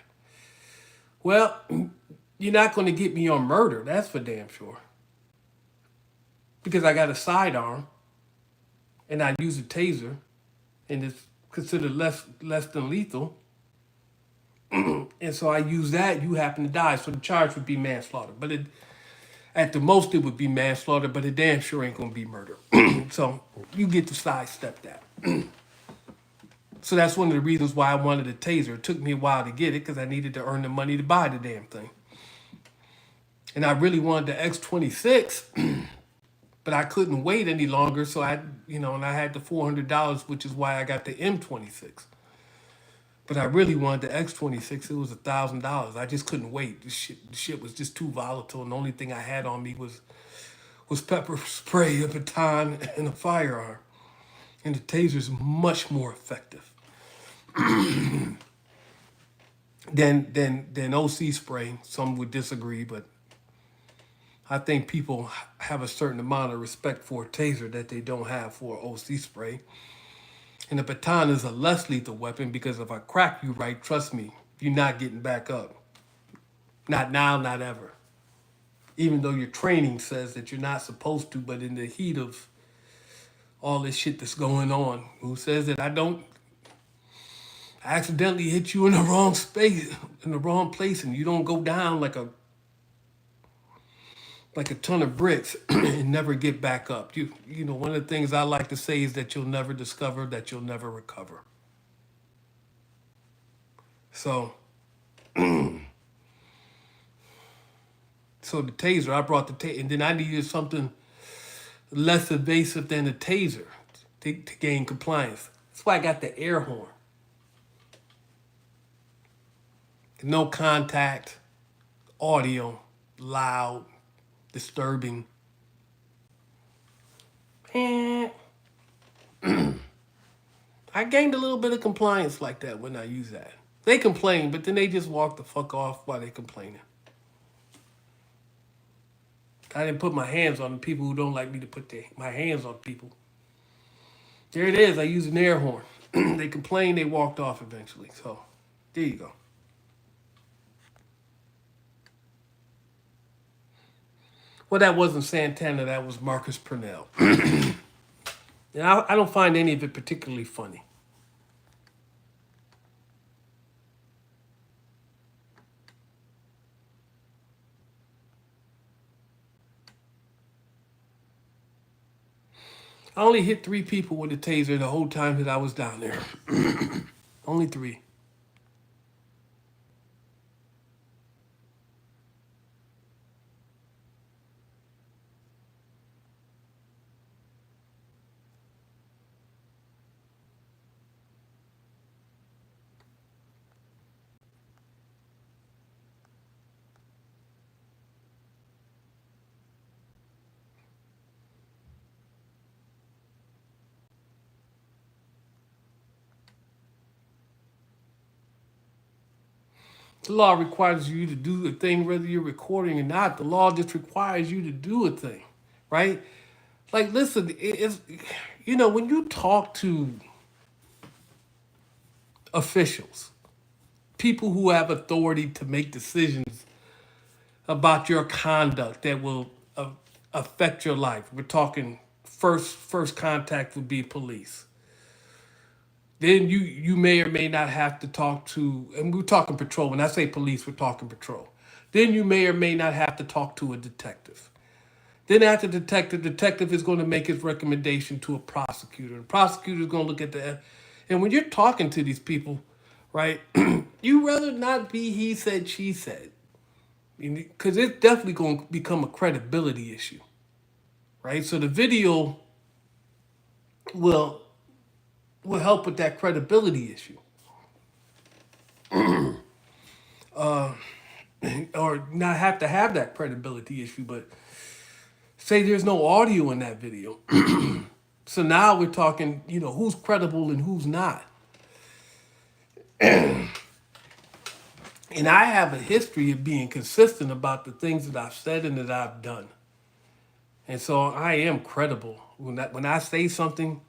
S1: Well, you're not going to get me on murder. That's for damn sure. Because I got a sidearm and I use a taser and it's considered less than lethal. And so I use that, you happen to die. So the charge would be manslaughter. But At the most, it would be manslaughter, but it damn sure ain't gonna be murder. So you get to sidestep that. So that's one of the reasons why I wanted a taser. It took me a while to get it because I needed to earn the money to buy the damn thing. And I really wanted the X26, but I couldn't wait any longer. So and I had the $400, which is why I got the M26. But I really wanted the X26. It was $1,000. I just couldn't wait. The shit was just too volatile, and the only thing I had on me was pepper spray, a baton, and a firearm. And the taser is much more effective than OC spray. Some would disagree, but I think people have a certain amount of respect for a taser that they don't have for OC spray. And the baton is a less lethal weapon because if I crack you right, trust me, you're not getting back up. Not now, not ever. Even though your training says that you're not supposed to, but in the heat of all this shit that's going on, who says that I accidentally hit you in the wrong space, in the wrong place, and you don't go down like a ton of bricks and never get back up. One of the things I like to say is that you'll never discover, that you'll never recover. So, so the taser, I brought the taser, and then I needed something less invasive than a taser to gain compliance. That's why I got the air horn. No contact, audio, loud, disturbing. And I gained a little bit of compliance like that when I use that. They complain, but then they just walk the fuck off while they're complaining. I didn't put my hands on the people who don't like me to put my hands on people. There it is. I use an air horn. They complained. They walked off eventually. So there you go. Well, that wasn't Santana. That was Marcus Purnell. And I don't find any of it particularly funny. I only hit 3 people with a taser the whole time that I was down there. Only 3. The law requires you to do a thing whether you're recording or not. The law just requires you to do a thing, right? Like, listen, it's, when you talk to officials, people who have authority to make decisions about your conduct that will affect your life. We're talking first contact would be police. Then you may or may not have to talk to, and we're talking patrol. When I say police, we're talking patrol. Then you may or may not have to talk to a detective. Then after detective is going to make his recommendation to a prosecutor. The prosecutor is going to look at and when you're talking to these people, right, you rather not be he said, she said. Because it's definitely going to become a credibility issue, right? So the video will help with that credibility issue. Or not have to have that credibility issue, but say there's no audio in that video. So now we're talking, who's credible and who's not. And I have a history of being consistent about the things that I've said and that I've done. And so I am credible. When I say something,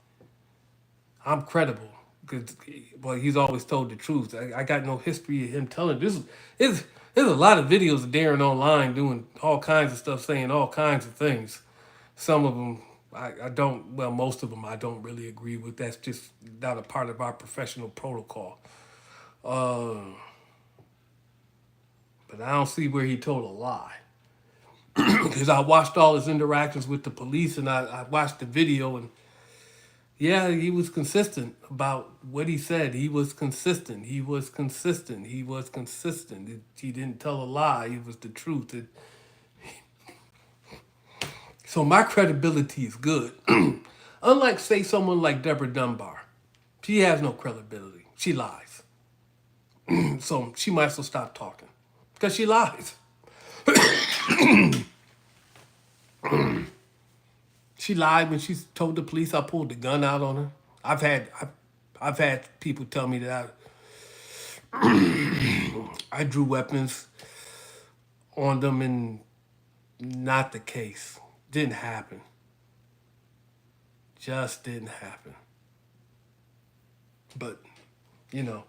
S1: I'm credible. Because, well, he's always told the truth. I got no history of him telling this. There's a lot of videos of Darren online doing all kinds of stuff, saying all kinds of things. Some of them I don't, well, most of them I don't really agree with. That's just not a part of our professional protocol. But I don't see where he told a lie. because I watched all his interactions with the police, and I watched the video, and yeah, he was consistent about what he said. He was consistent. He was consistent. He was consistent. He didn't tell a lie. It was the truth. So my credibility is good. Unlike, say, someone like Deborah Dunbar, she has no credibility. She lies. So she might as well stop talking because she lies. She lied when she told the police I pulled the gun out on her. I've had people tell me that I drew weapons on them, and not the case. Didn't happen. Just didn't happen. But, you know,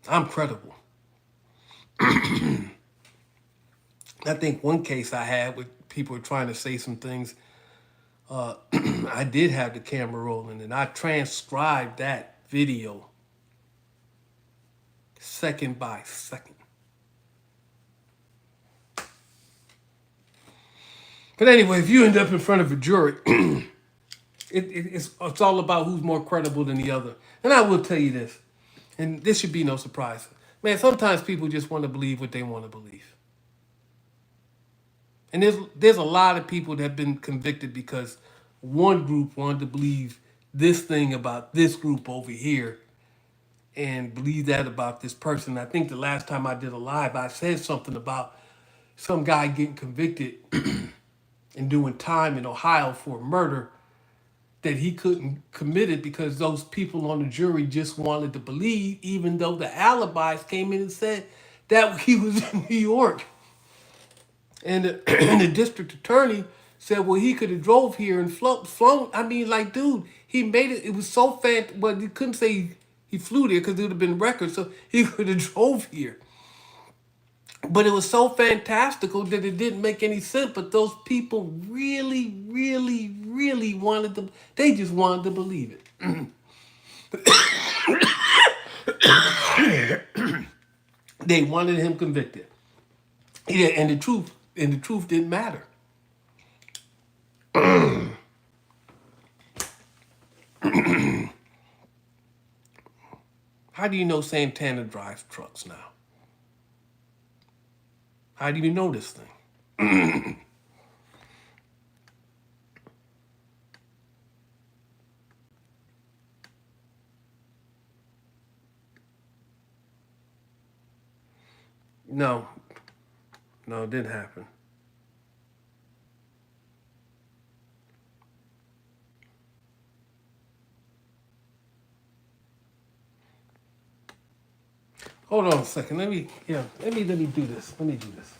S1: I'm credible. I think one case I had with people were trying to say some things. I did have the camera rolling, and I transcribed that video second by second. But anyway, if you end up in front of a jury, it's all about who's more credible than the other. And I will tell you this, and this should be no surprise. Man, sometimes people just want to believe what they want to believe. And there's a lot of people that have been convicted because one group wanted to believe this thing about this group over here and believe that about this person. I think the last time I did a live, I said something about some guy getting convicted and doing time in Ohio for murder that he couldn't commit it because those people on the jury just wanted to believe, even though the alibis came in and said that he was in New York. And and the district attorney said, well, he could have drove here and flown. I mean, like, dude, he made it. It was so well, you couldn't say he flew there because it would have been record. So he could have drove here. But it was so fantastical that it didn't make any sense. But those people really, really, really wanted to, they just wanted to believe it. They wanted him convicted. Yeah, and the truth didn't matter. How do you know Santana drives trucks now? How do you know this thing? No, no, it didn't happen. Hold on a second. Let me do this. Let me do this.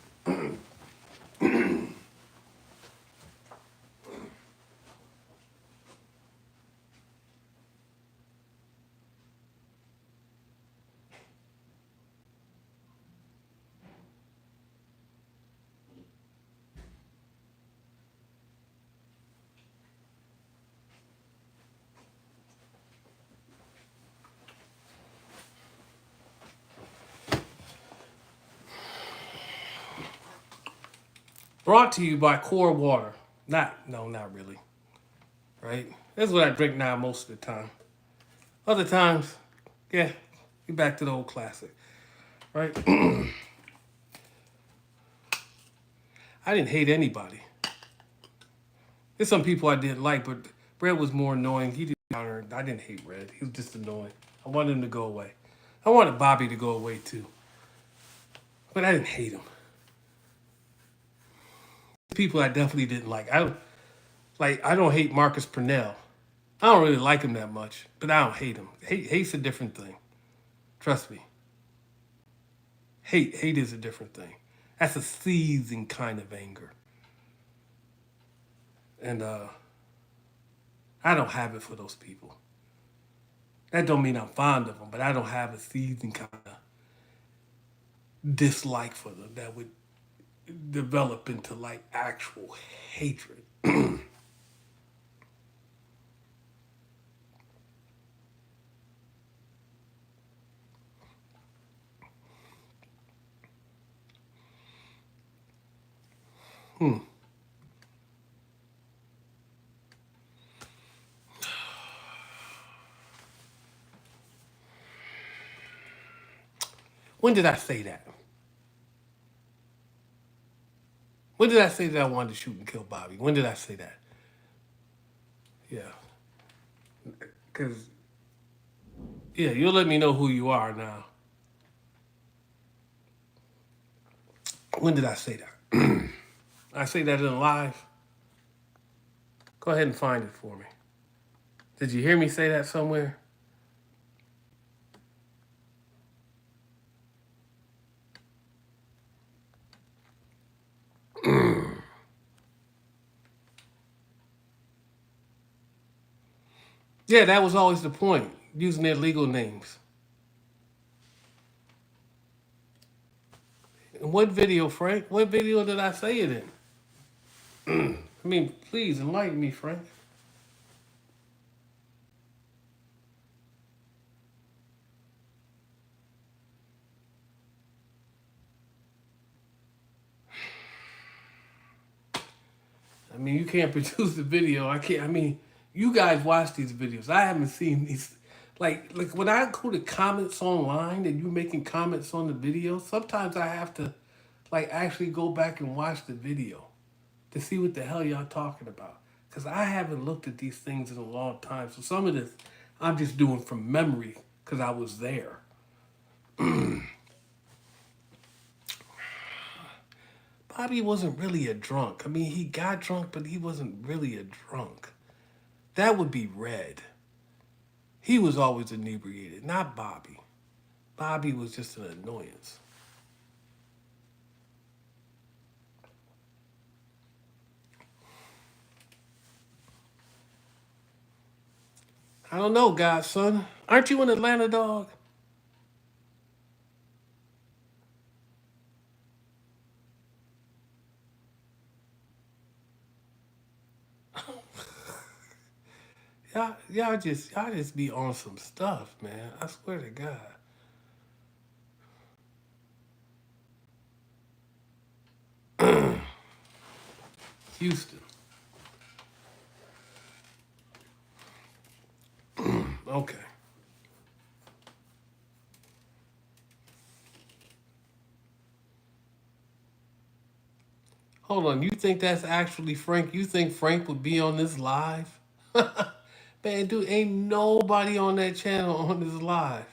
S1: Brought to you by Core Water. Not really. Right? That's what I drink now most of the time. Other times, yeah, get back to the old classic. Right? I didn't hate anybody. There's some people I didn't like, but Red was more annoying. He didn't counter. I didn't hate Red. He was just annoying. I wanted him to go away. I wanted Bobby to go away too. But I didn't hate him. People I definitely didn't like. I don't hate Marcus Purnell. I don't really like him that much, but I don't hate him. Hate's a different thing. Trust me. Hate is a different thing. That's a seething kind of anger. And I don't have it for those people. That don't mean I'm fond of them, but I don't have a seething kind of dislike for them that would develop into like actual hatred. When did I say that? When did I say that I wanted to shoot and kill Bobby? When did I say that? Yeah. Because, yeah, you'll let me know who you are now. When did I say that? I say that in live? Go ahead and find it for me. Did you hear me say that somewhere? Yeah, that was always the point, using their legal names. In what video, Frank? What video did I say it in? I mean, please enlighten me, Frank. I mean, you can't produce the video. I can't. I mean, you guys watch these videos. I haven't seen these. Like when I go to comments online and you making comments on the video, sometimes I have to, like, actually go back and watch the video to see what the hell y'all talking about. Because I haven't looked at these things in a long time. So some of this I'm just doing from memory because I was there. Bobby wasn't really a drunk. I mean, he got drunk, but he wasn't really a drunk. That would be Red. He was always inebriated, not Bobby. Bobby was just an annoyance. I don't know, godson. Aren't you an Atlanta dog? Y'all just be on some stuff, man. I swear to God. Houston. Okay. Hold on. You think that's actually Frank? You think Frank would be on this live? Man, dude, ain't nobody on that channel on this live.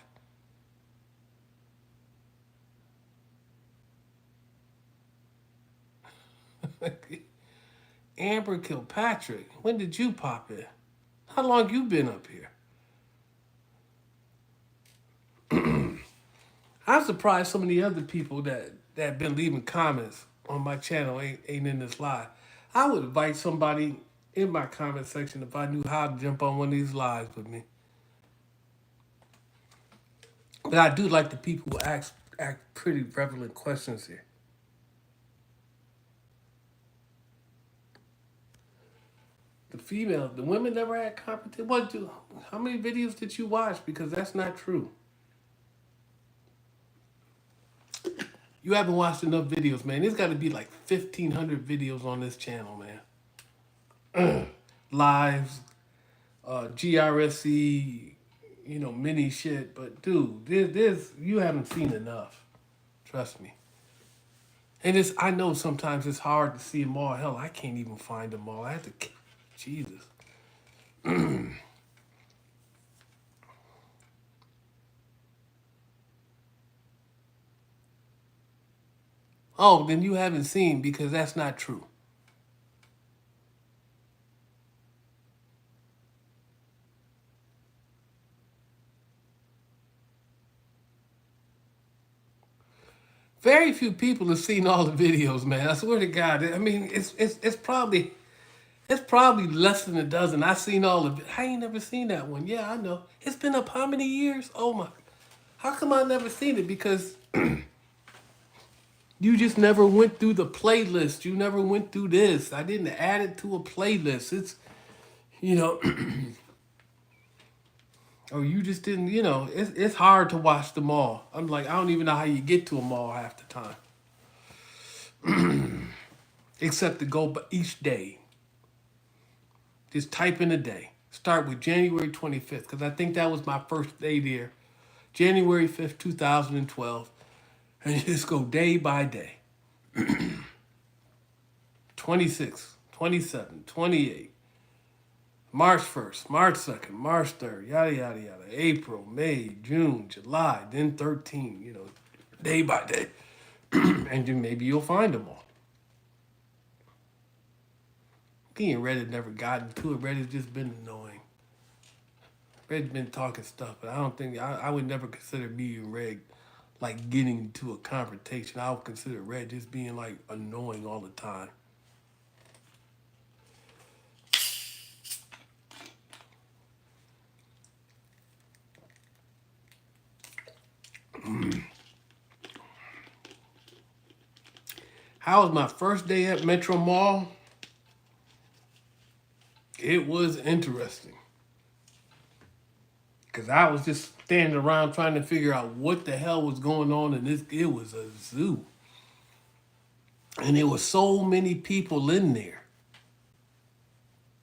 S1: Amber Kilpatrick. When did you pop in? How long you been up here? I'm surprised some of the other people that been leaving comments on my channel ain't in this live. I would invite somebody in my comment section if I knew how to jump on one of these lives with me. But I do like the people who ask pretty prevalent questions here. The women never had competition. How many videos did you watch? Because that's not true. You haven't watched enough videos, man. There's got to be like 1,500 videos on this channel, man. Lives, GRSE, mini shit. But dude, there's you haven't seen enough. Trust me. And I know sometimes it's hard to see them all. Hell, I can't even find them all. I have to, Jesus. Oh, then you haven't seen because that's not true. Very few people have seen all the videos, man. I swear to God. I mean, it's probably less than a dozen. I seen all of it. I ain't never seen that one. Yeah, I know. It's been up how many years? Oh my. How come I never seen it? Because you just never went through the playlist. You never went through this. I didn't add it to a playlist. It's, you know, or you just didn't, it's hard to watch them all. I'm like, I don't even know how you get to them all half the time. except to go by each day. Just type in a day. Start with January 25th, because I think that was my first day there. January 5th, 2012. And just go day by day. 26, 27, 28, March 1st, March 2nd, March 3rd, yada, yada, yada. April, May, June, July, then 13, day by day. And then maybe you'll find them all. Me and Reddit never gotten to it. Reddit's just been annoying. Red's been talking stuff, but I don't think, I would never consider me and Red like getting into a confrontation. I would consider Red just being like annoying all the time. How was my first day at Metro Mall? It was interesting. Because I was just standing around trying to figure out what the hell was going on in this. It was a zoo. And there were so many people in there.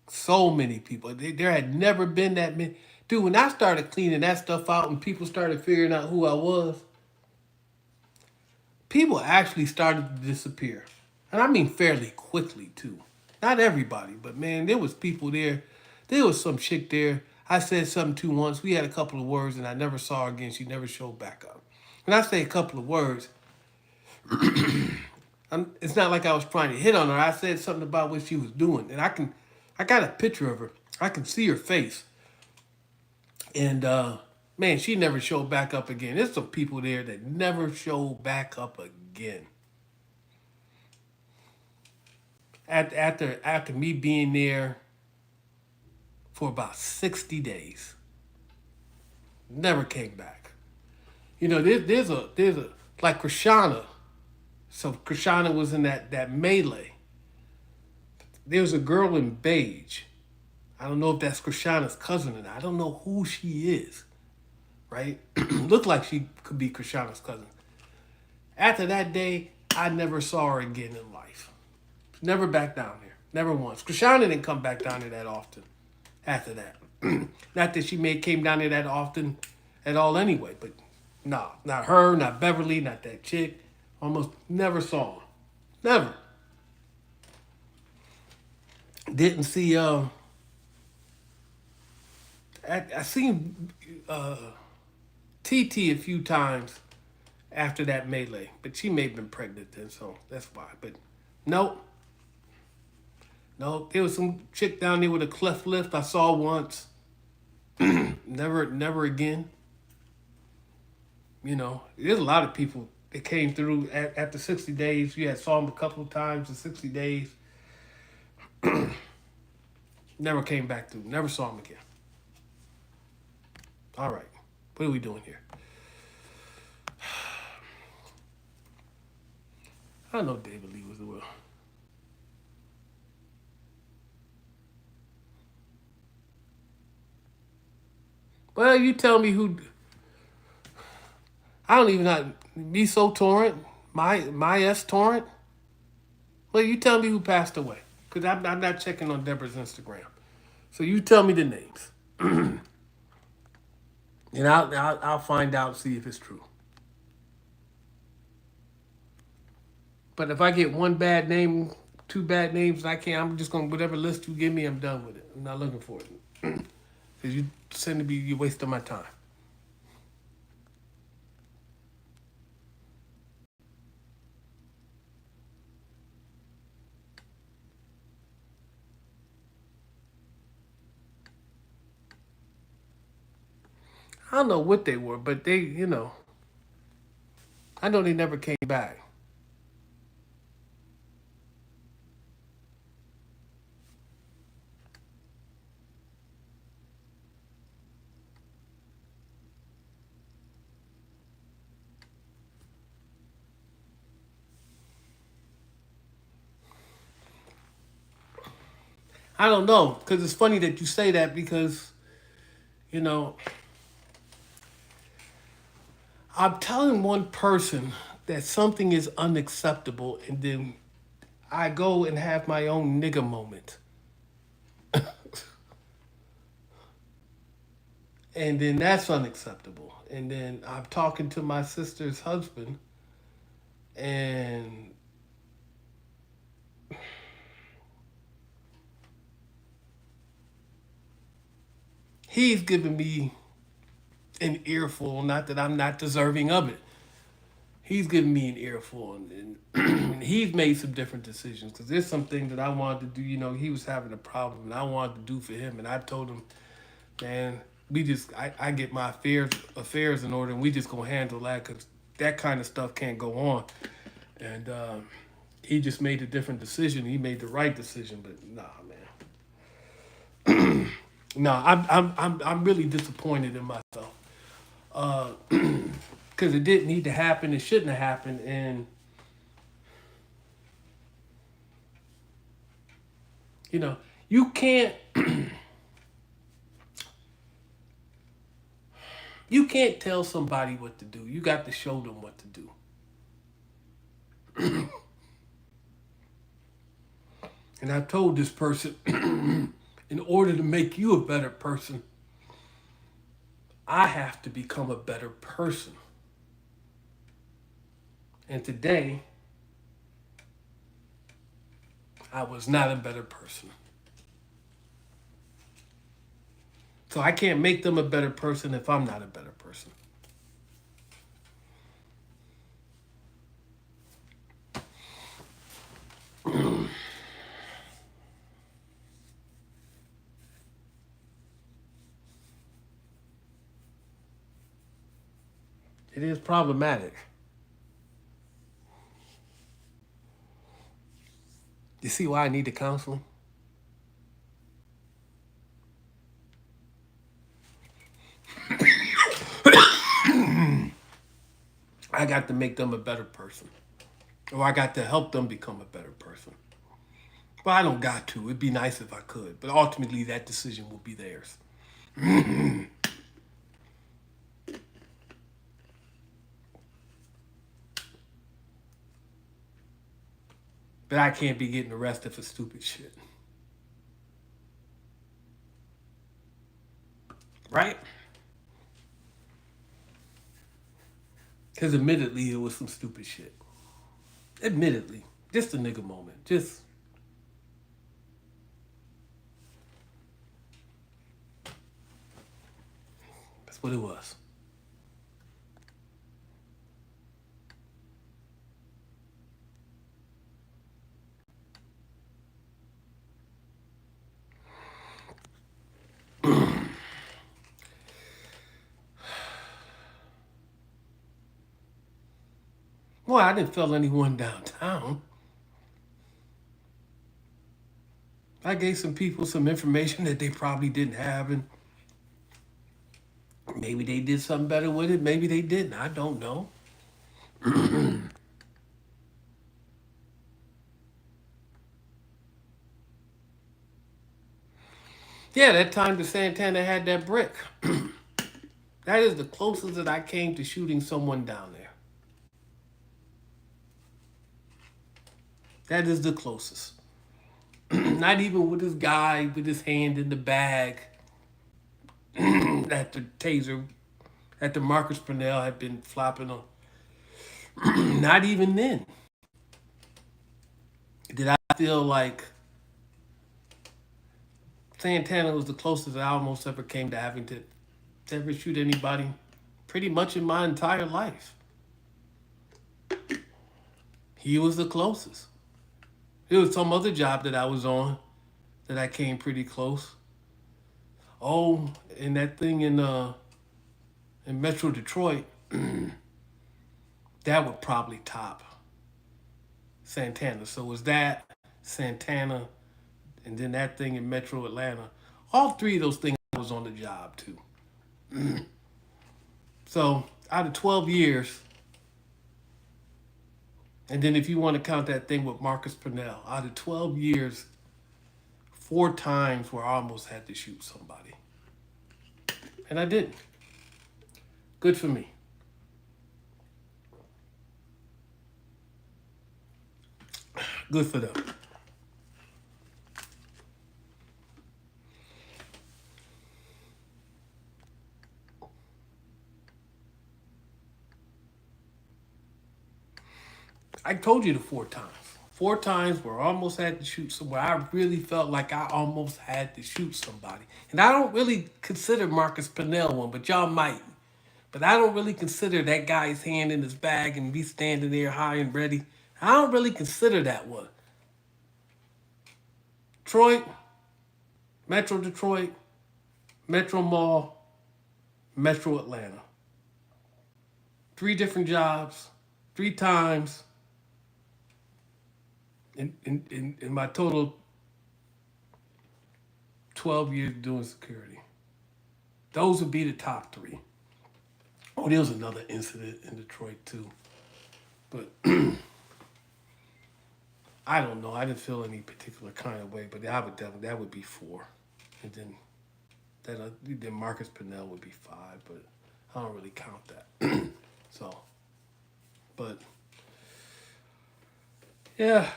S1: So many people. There had never been that many. Dude, when I started cleaning that stuff out and people started figuring out who I was, people actually started to disappear. And I mean fairly quickly, too. Not everybody, but man, there was people there. There was some chick there. I said something to once. We had a couple of words, and I never saw her again. She never showed back up. When I say a couple of words, it's not like I was trying to hit on her. I said something about what she was doing, and I got a picture of her. I can see her face, and man, she never showed back up again. There's some people there that never showed back up again. After me being there for about 60 days, never came back. There's a like Krishana. So Krishana was in that melee. There's a girl in beige. I don't know if that's Krishana's cousin or not. I don't know who she is. Right? Looked like she could be Krishana's cousin. After that day, I never saw her again in life. Never back down there. Never once. Krishana didn't come back down there that often after that. Not that she came down there that often at all anyway, but nah, not her, not Beverly, not that chick. Almost never saw her. Never. Didn't see, I seen TT a few times after that melee, but she may have been pregnant then, so that's why. But nope. No, there was some chick down there with a cleft lip I saw once. Never again. There's a lot of people that came through after 60 days. You had saw them a couple of times in 60 days. Never came back through. Never saw them again. All right. What are we doing here? I know David Lee was the will. Well, you tell me who. I don't even know. Miso Torrent? My S Torrent? Well, you tell me who passed away. Because I'm not checking on Deborah's Instagram. So you tell me the names. And I'll find out, see if it's true. But if I get one bad name, two bad names, I'm just going to, whatever list you give me, I'm done with it. I'm not looking for it. Because you're wasting my time. I don't know what they were, but I know they never came back. I don't know, because it's funny that you say that because, you know, I'm telling one person that something is unacceptable, and then I go and have my own nigga moment. And then that's unacceptable. And then I'm talking to my sister's husband, and he's giving me an earful. Not that I'm not deserving of it. He's giving me an earful, and he's made some different decisions because there's something that I wanted to do. You know, he was having a problem, and I wanted to do for him, and I told him, man, I get my affairs in order, and we just gonna handle that because that kind of stuff can't go on. And he just made a different decision. He made the right decision, but nah, man. No, I'm really disappointed in myself. Because it didn't need to happen. It shouldn't have happened. And you know, you can't you can't tell somebody what to do. You got to show them what to do. And I told this person, in order to make you a better person, I have to become a better person. And today, I was not a better person. So I can't make them a better person if I'm not a better person. It is problematic. You see why I need the counseling? I got to make them a better person. Or I got to help them become a better person. Well, I don't got to. It'd be nice if I could. But ultimately, that decision will be theirs. But I can't be getting arrested for stupid shit. Right? Because admittedly, it was some stupid shit. Admittedly. Just a nigga moment. Just. That's what it was. Well, I didn't feel anyone downtown. I gave some people some information that they probably didn't have, and maybe they did something better with it. Maybe they didn't. I don't know. Yeah, that time the Santana had that brick. That is the closest that I came to shooting someone down there. That is the closest. Not even with this guy with his hand in the bag that the taser, that the Marcus Purnell had been flopping on. Not even then did I feel like Santana was the closest I almost ever came to having to ever shoot anybody pretty much in my entire life. He was the closest. There was some other job that I was on that I came pretty close. Oh, and that thing in Metro Detroit, that would probably top Santana. So it was that, Santana, and then that thing in Metro Atlanta. All three of those things I was on the job too. So out of 12 years, and then if you want to count that thing with Marcus Purnell, out of 12 years, 4 times where I almost had to shoot somebody. And I didn't. Good for me. Good for them. I told you the 4 times. 4 times where I almost had to shoot somewhere. I really felt like I almost had to shoot somebody. And I don't really consider Marcus Pennell one, but y'all might. But I don't really consider that guy's hand in his bag and me standing there high and ready. I don't really consider that one. Detroit, Metro Detroit, Metro Mall, Metro Atlanta. 3 different jobs, 3 times in my total 12 years doing security. Those would be the top 3. Oh, there was another incident in Detroit too. But I don't know. I didn't feel any particular kind of way, but I would definitely, that would be 4. And then Marcus Pennell would be 5, but I don't really count that. So, but yeah,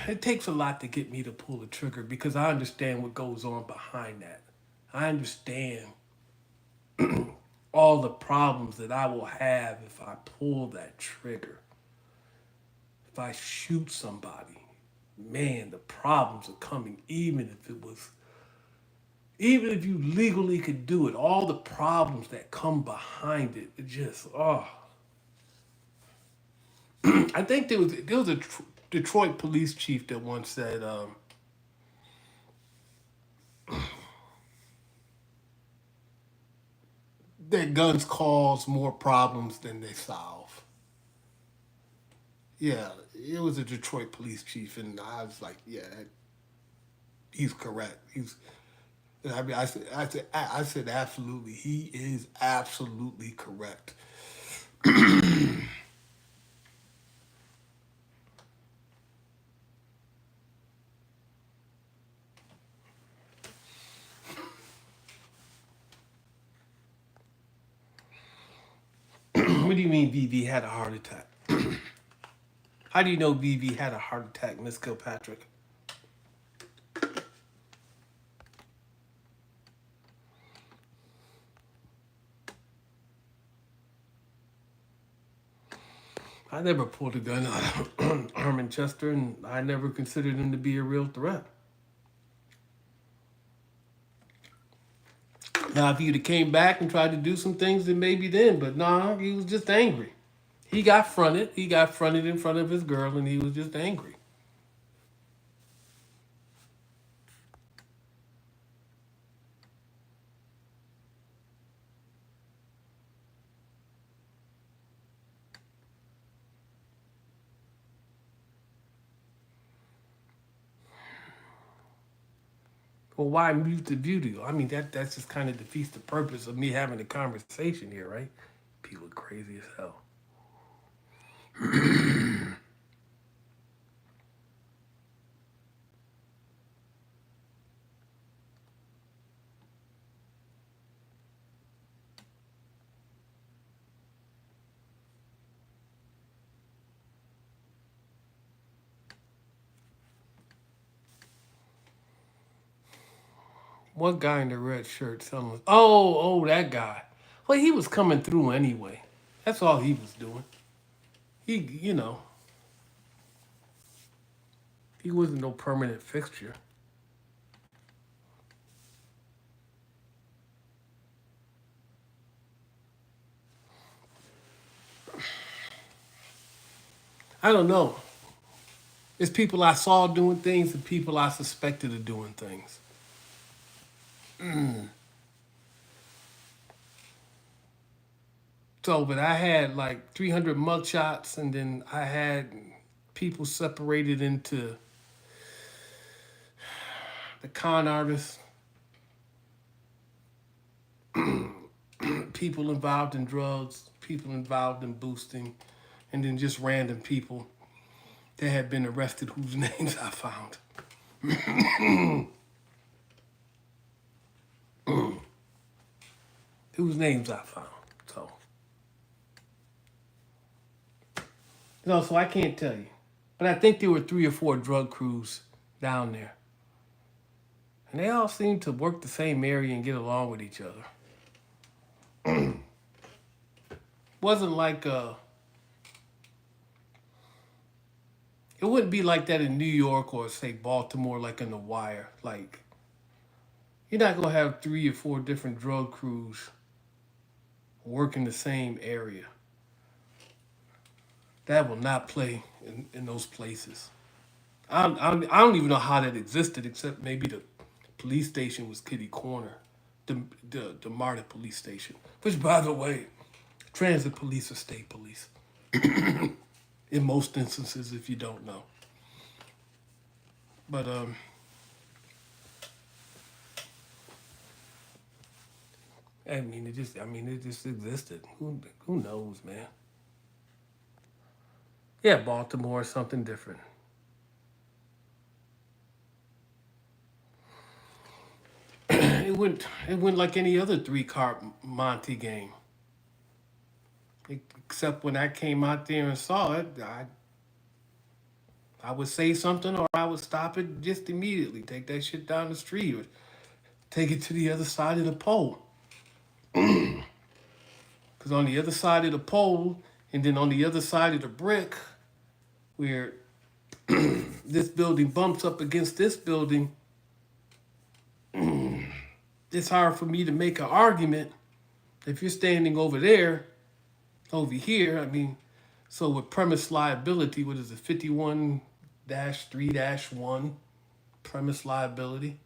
S1: it takes a lot to get me to pull the trigger because I understand what goes on behind that. I understand all the problems that I will have if I pull that trigger. If I shoot somebody, man, the problems are coming. Even if you legally could do it, all the problems that come behind it, it just, oh. I think there was a Detroit police chief that once said, that guns cause more problems than they solve. Yeah, it was a Detroit police chief, and I was like, yeah, he's correct. I mean, I said absolutely. He is absolutely correct. What do you mean VV had a heart attack? How do you know VV had a heart attack, Miss Kilpatrick? I never pulled a gun on Armin Chester, and I never considered him to be a real threat. Now, if he'd have came back and tried to do some things, then maybe then. But nah, he was just angry. He got fronted. He got fronted in front of his girl, and he was just angry. Well, why mute the video? I mean, that's just kind of defeats the purpose of me having a conversation here, right? People are crazy as hell. One guy in the red shirt telling us, oh, that guy. Well, he was coming through anyway. That's all he was doing. He, he wasn't no permanent fixture. I don't know. It's people I saw doing things and people I suspected of doing things. So, but I had like 300 mugshots, and then I had people separated into the con artists, people involved in drugs, people involved in boosting, and then just random people that had been arrested whose names I found. Whose names I found. So, So I can't tell you. But I think there were 3 or 4 drug crews down there. And they all seemed to work the same area and get along with each other. Wasn't like it wouldn't be like that in New York or say Baltimore, like in The Wire. Like you're not gonna have 3 or 4 different drug crews work in the same area. That will not play in those places. I don't even know how that existed, except maybe the police station was Kitty Corner, the MARTA police station. Which, by the way, transit police are state police in most instances, if you don't know. But it just existed. Who knows, man? Yeah, Baltimore is something different. It went like any other 3 card Monte game. Except when I came out there and saw it, I would say something or I would stop it just immediately. Take that shit down the street or take it to the other side of the pole. Because on the other side of the pole, and then on the other side of the brick, where this building bumps up against this building, it's hard for me to make an argument. If you're standing over there, over here, so with premise liability, what is it, 51-3-1, premise liability?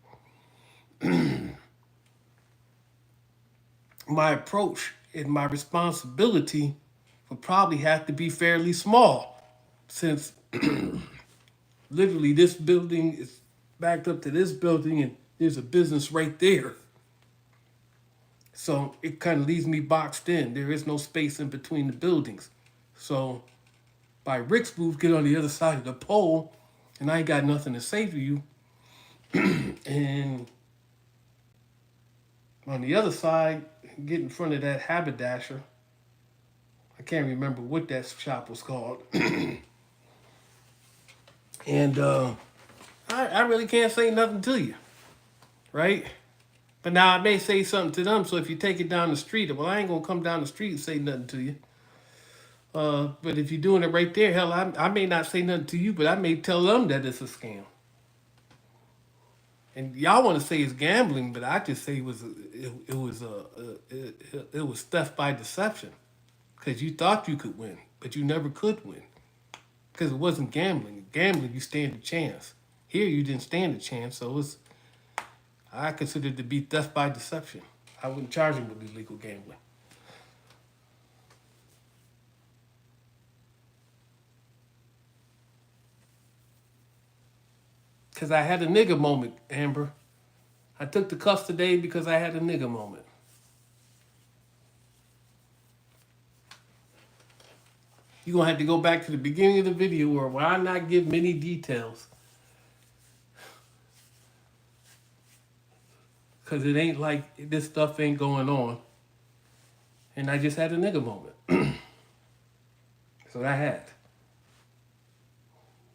S1: My approach and my responsibility would probably have to be fairly small, since literally this building is backed up to this building and there's a business right there. So it kind of leaves me boxed in. There is no space in between the buildings. So by Rick's booth, get on the other side of the pole, and I ain't got nothing to say to you. And on the other side, get in front of that haberdasher. I can't remember what that shop was called. And I really can't say nothing to you, right? But now I may say something to them, so if you take it down the street, well, I ain't gonna come down the street and say nothing to you. But if you're doing it right there, hell, I may not say nothing to you, but I may tell them that it's a scam. And y'all want to say it's gambling, but I just say it was theft by deception, because you thought you could win, but you never could win, because it wasn't gambling. Gambling, you stand a chance. Here, you didn't stand a chance, so I consider it to be theft by deception. I wouldn't charge him with illegal gambling. Because I had a nigga moment, Amber. I took the cuffs today because I had a nigga moment. You're going to have to go back to the beginning of the video where I not give many details. Because it ain't like this stuff ain't going on. And I just had a nigga moment. So I had.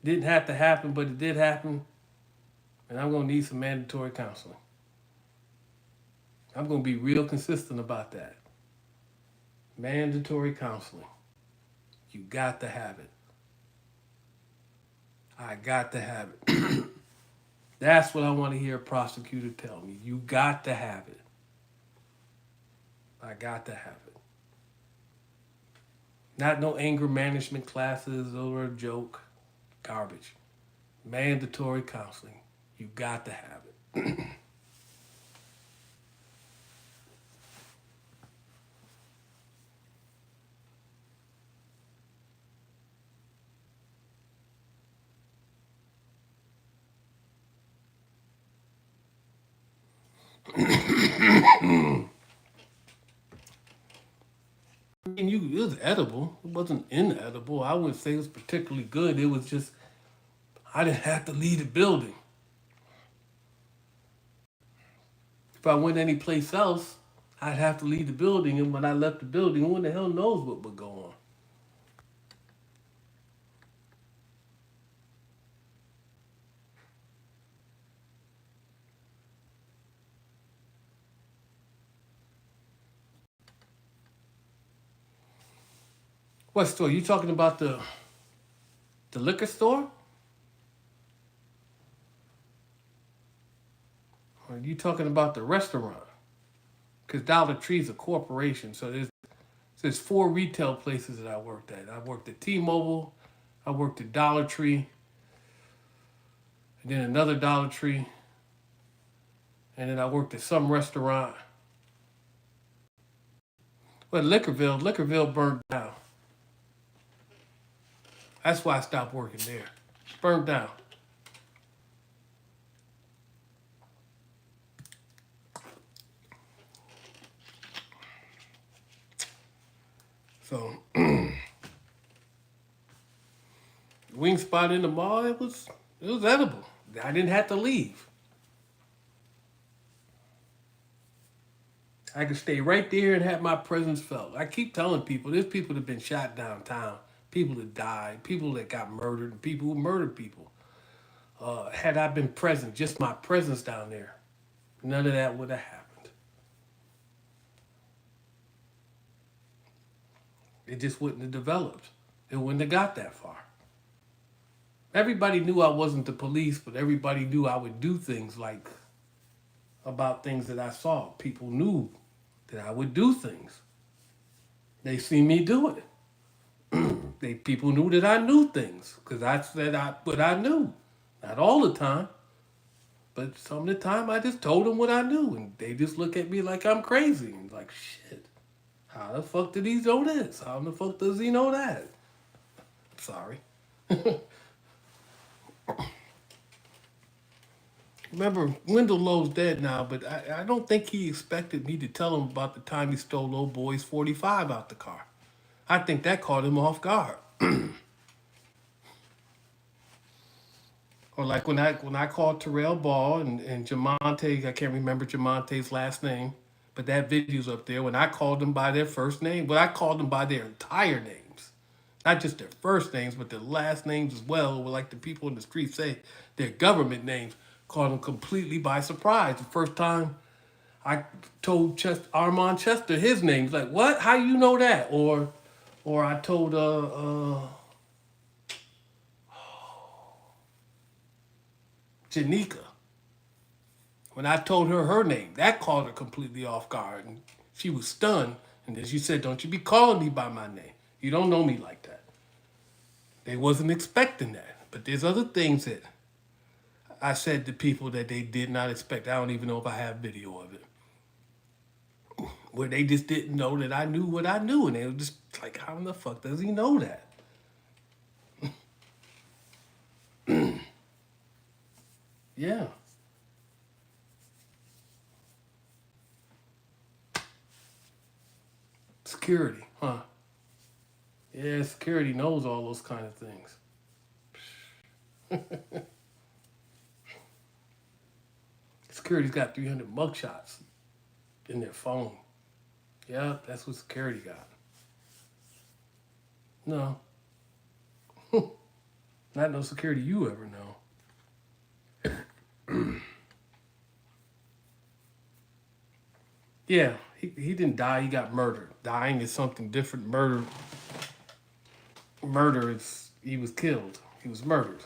S1: Didn't have to happen, but it did happen. And I'm going to need some mandatory counseling. I'm going to be real consistent about that. Mandatory counseling. You got to have it. I got to have it. That's what I want to hear a prosecutor tell me. You got to have it. I got to have it. Not no anger management classes or a joke. Garbage. Mandatory counseling. You got to have it. It was edible. It wasn't inedible. I wouldn't say it was particularly good. It was just, I didn't have to leave the building. If I went anyplace else, I'd have to leave the building. And when I left the building, who in the hell knows what would go on? What store? You talking about the liquor store? Or are you talking about the restaurant? Because Dollar Tree's a corporation, so there's four retail places that I worked at. I worked at T-Mobile, I worked at Dollar Tree, and then another Dollar Tree, and then I worked at some restaurant. But Liquorville burned down. That's why I stopped working there. Burned down. So wing spot in the mall, it was edible. I didn't have to leave. I could stay right there and have my presence felt. I keep telling people, there's people that have been shot downtown, people that died, people that got murdered, and people who murdered people. Had I been present, just my presence down there, none of that would have happened. It just wouldn't have developed. It wouldn't have got that far. Everybody knew I wasn't the police, but everybody knew I would do things like about things that I saw. People knew that I would do things. They see me do it. People knew that I knew things because I said what I knew. Not all the time, but some of the time I just told them what I knew, and they just look at me like I'm crazy and like, shit. How the fuck did he know this? How the fuck does he know that? Sorry. Remember, Wendell Lowe's dead now, but I don't think he expected me to tell him about the time he stole old boy's 45 out the car. I think that caught him off guard. Or like when I called Terrell Ball and Jamonte, I can't remember Jamonte's last name, but that video's up there. When I called them by their first name, but I called them by their entire names. Not just their first names, but their last names as well. Like the people in the street say, their government names. Caught them completely by surprise. The first time I told Armand Chester his name, he's like, "What? How you know that?" Or I told Janika. When I told her name, that caught her completely off guard, and she was stunned. And then she said, "Don't you be calling me by my name. You don't know me like that." They wasn't expecting that. But there's other things that I said to people that they did not expect. I don't even know if I have video of it. Where they just didn't know that I knew what I knew. And they were just like, how in the fuck does he know that? Yeah. Security, huh? Yeah, security knows all those kind of things. Security's got 300 mugshots in their phone. Yeah, that's what security got. No, not no security you ever know. Yeah, he didn't die. He got murdered. Dying is something different. Murder is he was killed. He was murdered.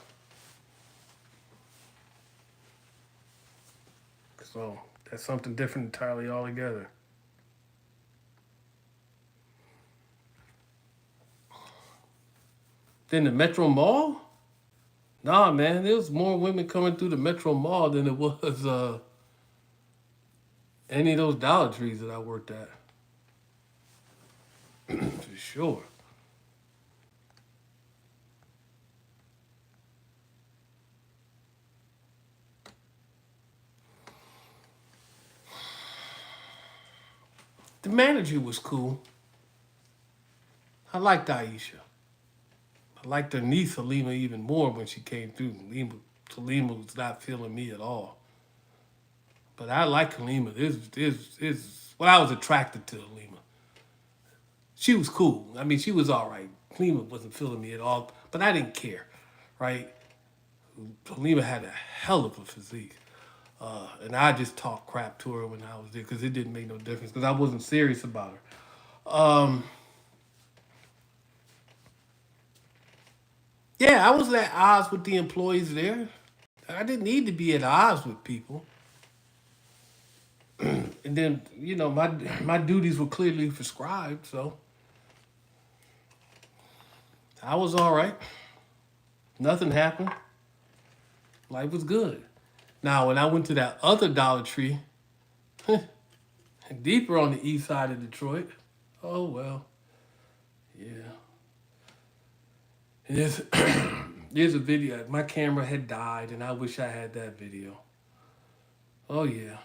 S1: So that's something different entirely altogether. Then the Metro Mall? Nah, man, there was more women coming through the Metro Mall than it was any of those Dollar Trees that I worked at. For sure. The manager was cool. I liked Aisha. I liked her niece Halima even more when she came through. Halima was not feeling me at all. But I like Halima. This well, I was attracted to Halima. She was cool. I mean, she was all right. Halima wasn't feeling me at all, but I didn't care, right? Halima had a hell of a physique. And I just talked crap to her when I was there because it didn't make no difference because I wasn't serious about her. Um, Yeah, I was at odds with the employees there. I didn't need to be at odds with people. And then, my duties were clearly prescribed, so I was all right. Nothing happened. Life was good. Now, when I went to that other Dollar Tree, deeper on the east side of Detroit, oh well, yeah. And there's a video. My camera had died, and I wish I had that video. Oh yeah,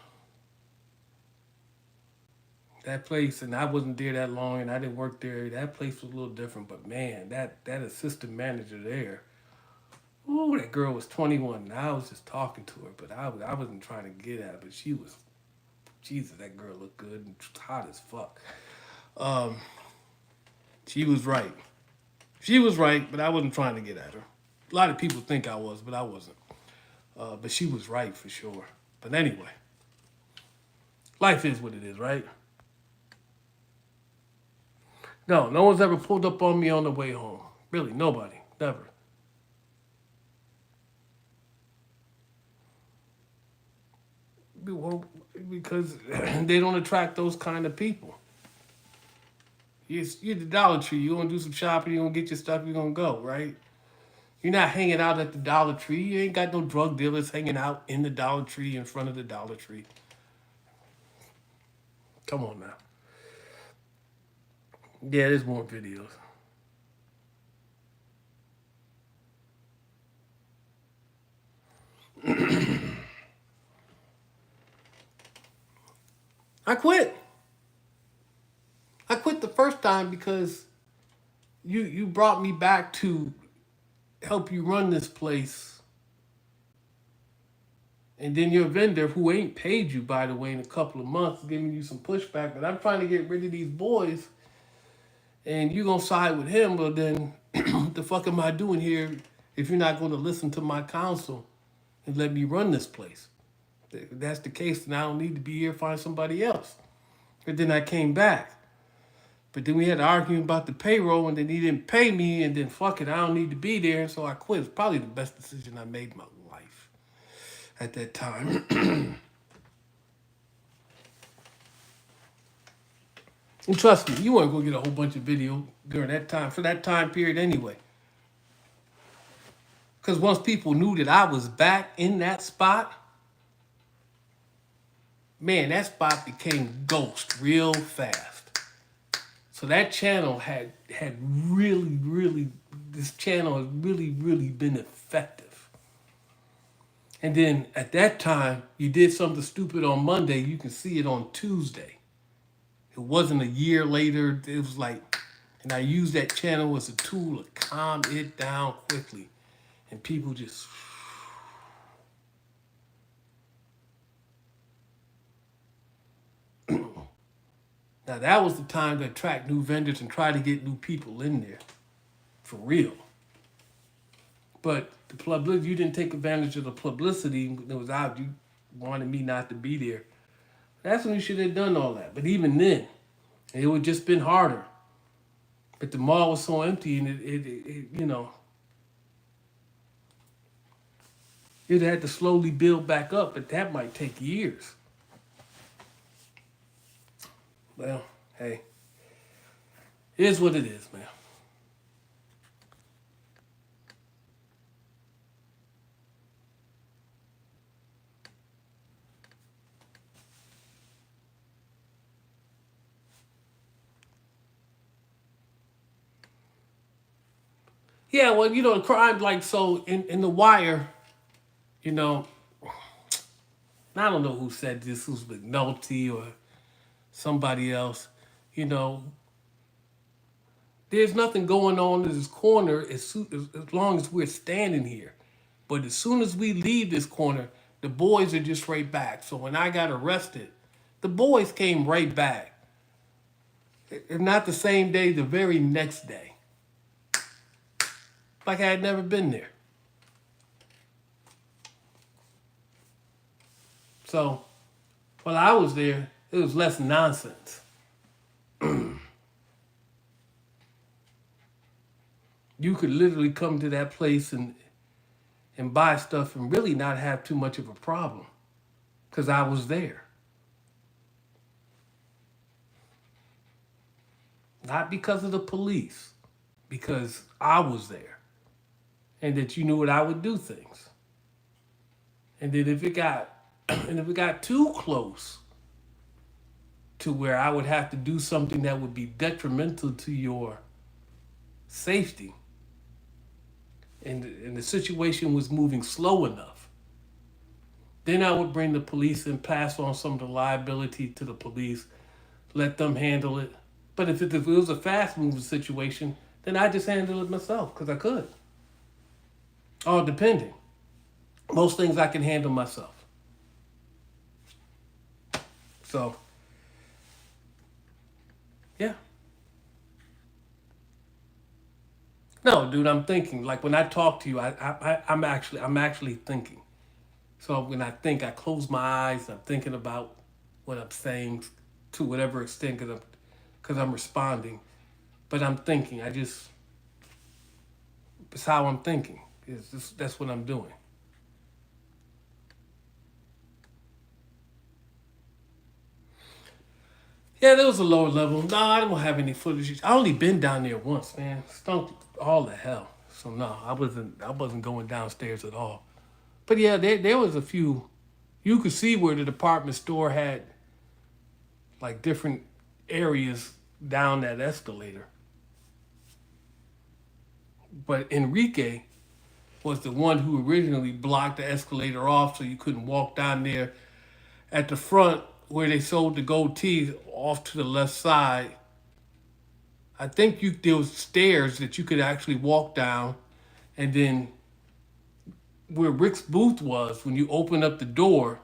S1: that place, and I wasn't there that long, and I didn't work there. That place was a little different, but man, that assistant manager there, ooh, that girl was 21. And I was just talking to her, but I wasn't trying to get at her, but she was, Jesus, that girl looked good and hot as fuck. Um, she was right. She was right, but I wasn't trying to get at her. A lot of people think I was, but I wasn't. But she was right for sure. But anyway, life is what it is, right? No, no one's ever pulled up on me on the way home. Really, nobody. Never. Well, because they don't attract those kind of people. You're the Dollar Tree. You're going to do some shopping. You're going to get your stuff. You're going to go, right? You're not hanging out at the Dollar Tree. You ain't got no drug dealers hanging out in the Dollar Tree, in front of the Dollar Tree. Come on now. Yeah, there's more videos. I quit. I quit the first time because you brought me back to help you run this place, and then your vendor, who ain't paid you by the way in a couple of months, giving you some pushback. But I'm trying to get rid of these boys, and you gonna side with him. Well, then, what the fuck am I doing here if you're not going to listen to my counsel and let me run this place? If that's the case, then I don't need to be here. Find somebody else. And then I came back. But then we had an argument about the payroll, and then he didn't pay me, and then fuck it, I don't need to be there, and so I quit. It's probably the best decision I made in my life at that time. And trust me, you weren't gonna get a whole bunch of video during that time, for that time period anyway. Because once people knew that I was back in that spot, man, that spot became ghost real fast. So that channel had really, this channel has really been effective. And then at that time, you did something stupid on Monday, you can see it on Tuesday. It wasn't a year later. It was like, and I used that channel as a tool to calm it down quickly. And people just, now that was the time to attract new vendors and try to get new people in there. For real. But the publicity, you didn't take advantage of the publicity that was out. You wanted me not to be there. That's when you should have done all that. But even then, it would just been harder. But the mall was so empty, and you'd had to slowly build back up, but that might take years. Well, hey, it is what it is, man. Yeah, well, the crime, like, so in The Wire, you know, I don't know who said this, who's McNulty or somebody else, you know, there's nothing going on in this corner as long as we're standing here. But as soon as we leave this corner, the boys are just right back. So when I got arrested, the boys came right back. If not the same day, the very next day. Like I had never been there. So while I was there, it was less nonsense. You could literally come to that place and buy stuff and really not have too much of a problem because I was there. Not because of the police, because I was there and that you knew what I would do things. And then if it got and if it got too close to where I would have to do something that would be detrimental to your safety and the situation was moving slow enough, then I would bring the police and pass on some of the liability to the police, let them handle it. But if it was a fast moving situation, then I just handle it myself because I could. All depending. Most things I can handle myself. So, yeah. No, dude, I'm thinking. Like when I talk to you, I'm actually thinking. So when I think, I close my eyes. I'm thinking about what I'm saying to whatever extent, because I'm responding. But I'm thinking. It's how I'm thinking. That's what I'm doing. Yeah, there was a lower level. No, I don't have any footage. I only been down there once, man. Stunk all the hell. So no, I wasn't going downstairs at all. But yeah, there was a few. You could see where the department store had like different areas down that escalator. But Enrique was the one who originally blocked the escalator off so you couldn't walk down there at the front where they sold the gold teeth off to the left side. I think there was stairs that you could actually walk down, and then where Rick's booth was, when you open up the door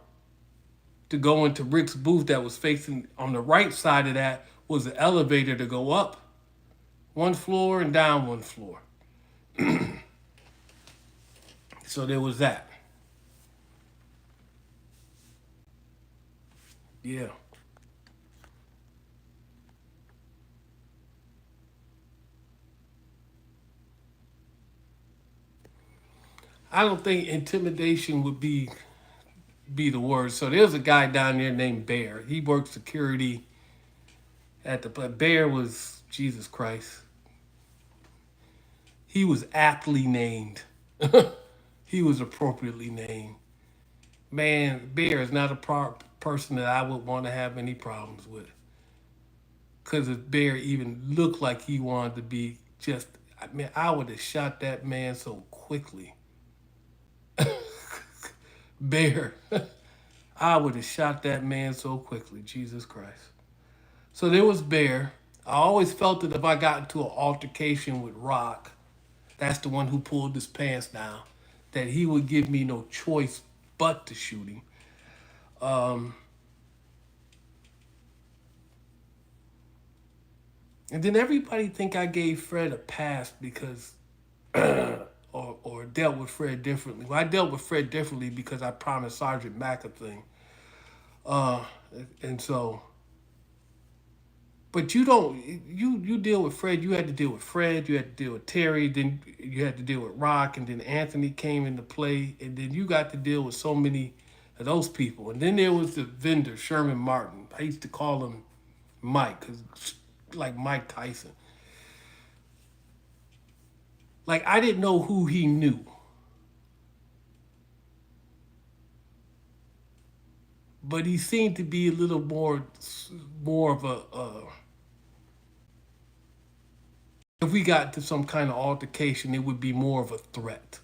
S1: to go into Rick's booth that was facing on the right side of that was the elevator to go up one floor and down one floor. So there was that. Yeah. I don't think intimidation would be the word. So there's a guy down there named Bear. He worked security at the Bear was Jesus Christ. He was aptly named. He was appropriately named. Man, Bear is not a person that I would want to have any problems with. Because if Bear even looked like he wanted to be just, I mean, I would have shot that man so quickly. Bear, I would have shot that man so quickly. Jesus Christ. So there was Bear. I always felt that if I got into an altercation with Rock, that's the one who pulled his pants down, that he would give me no choice but to shoot him. Um, and then everybody think I gave Fred a pass because, or dealt with Fred differently. Well, I dealt with Fred differently because I promised Sergeant Mack a thing. Uh, and so, but you don't, you deal with Fred. You had to deal with Fred. You had to deal with Terry. Then you had to deal with Rock, and then Anthony came into play, and then you got to deal with so many of those people. And then there was the vendor Sherman Martin. I used to call him Mike, cause like Mike Tyson. Like I didn't know who he knew, but he seemed to be a little more of a. If we got to some kind of altercation, it would be more of a threat.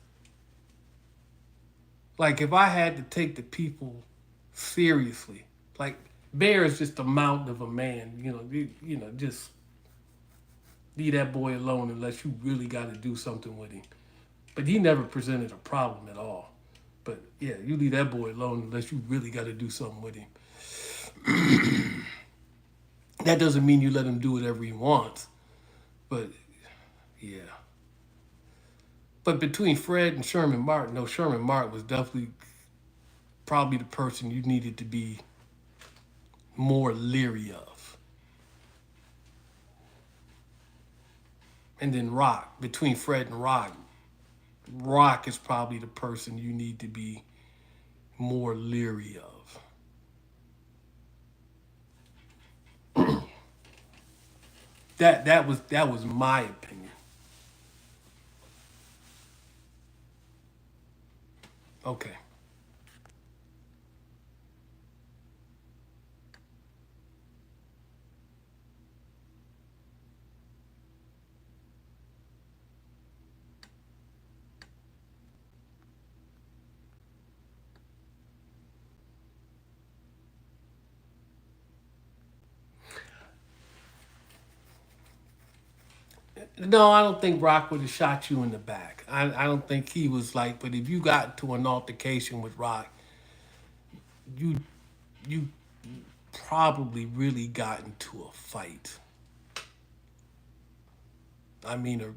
S1: Like if I had to take the people seriously, like Bear is just a mountain of a man. Just leave that boy alone unless you really got to do something with him. But he never presented a problem at all. But yeah, you leave that boy alone unless you really got to do something with him. That doesn't mean you let him do whatever he wants. But yeah. But between Fred and Sherman Martin, no, Sherman Martin was definitely probably the person you needed to be more leery of. And then Rock, between Fred and Rock, Rock is probably the person you need to be more leery of. That was my opinion. Okay. No, I don't think Rock would have shot you in the back. I don't think he was like. But if you got to an altercation with Rock, you you probably really got into a fight. I mean,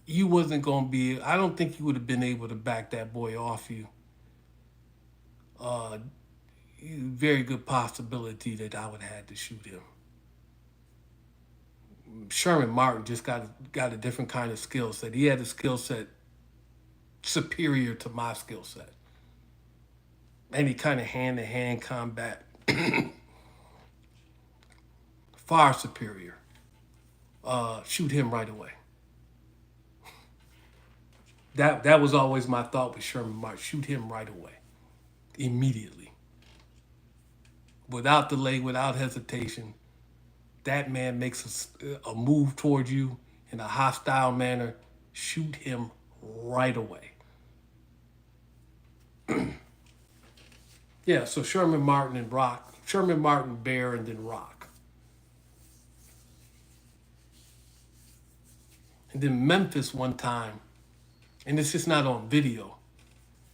S1: you wasn't gonna be. I don't think you would have been able to back that boy off you. Uh, Very good possibility that I would have had to shoot him. Sherman Martin just got a different kind of skill set. He had a skill set superior to my skill set. Any kind of hand to hand combat, far superior. Shoot him right away. That was always my thought with Sherman Martin. Shoot him right away, immediately, without delay, without hesitation. That man makes a move towards you in a hostile manner. Shoot him right away. Yeah, so Sherman Martin and Rock. Sherman Martin, Bear, and then Rock. And then Memphis one time, and it's just not on video.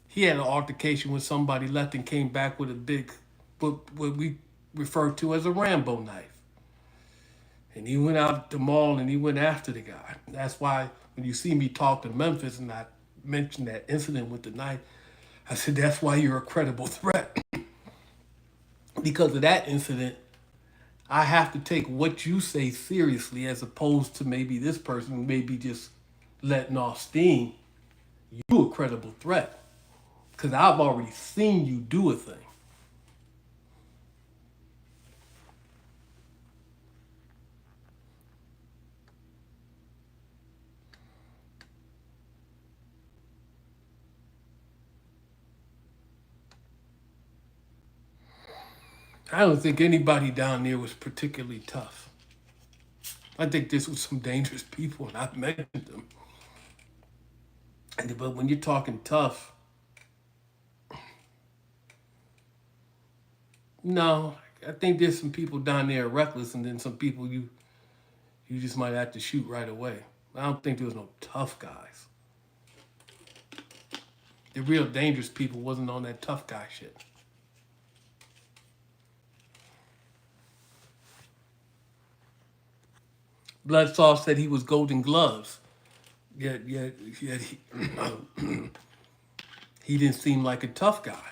S1: He had an altercation with somebody, left and came back with a big, what we refer to as a Rambo knife. And he went out the mall and he went after the guy. That's why when you see me talk to Memphis and I mentioned that incident with the knife, I said, that's why you're a credible threat. Because of that incident, I have to take what you say seriously as opposed to maybe this person maybe just letting off steam. You a credible threat. Because I've already seen you do a thing. I don't think anybody down there was particularly tough. I think this was some dangerous people, and I've mentioned them. But when you're talking tough, no, I think there's some people down there reckless, and then some people you just might have to shoot right away. I don't think there was no tough guys. The real dangerous people wasn't on that tough guy shit. Bloodsaw said he was Golden Gloves. Yet he didn't seem like a tough guy.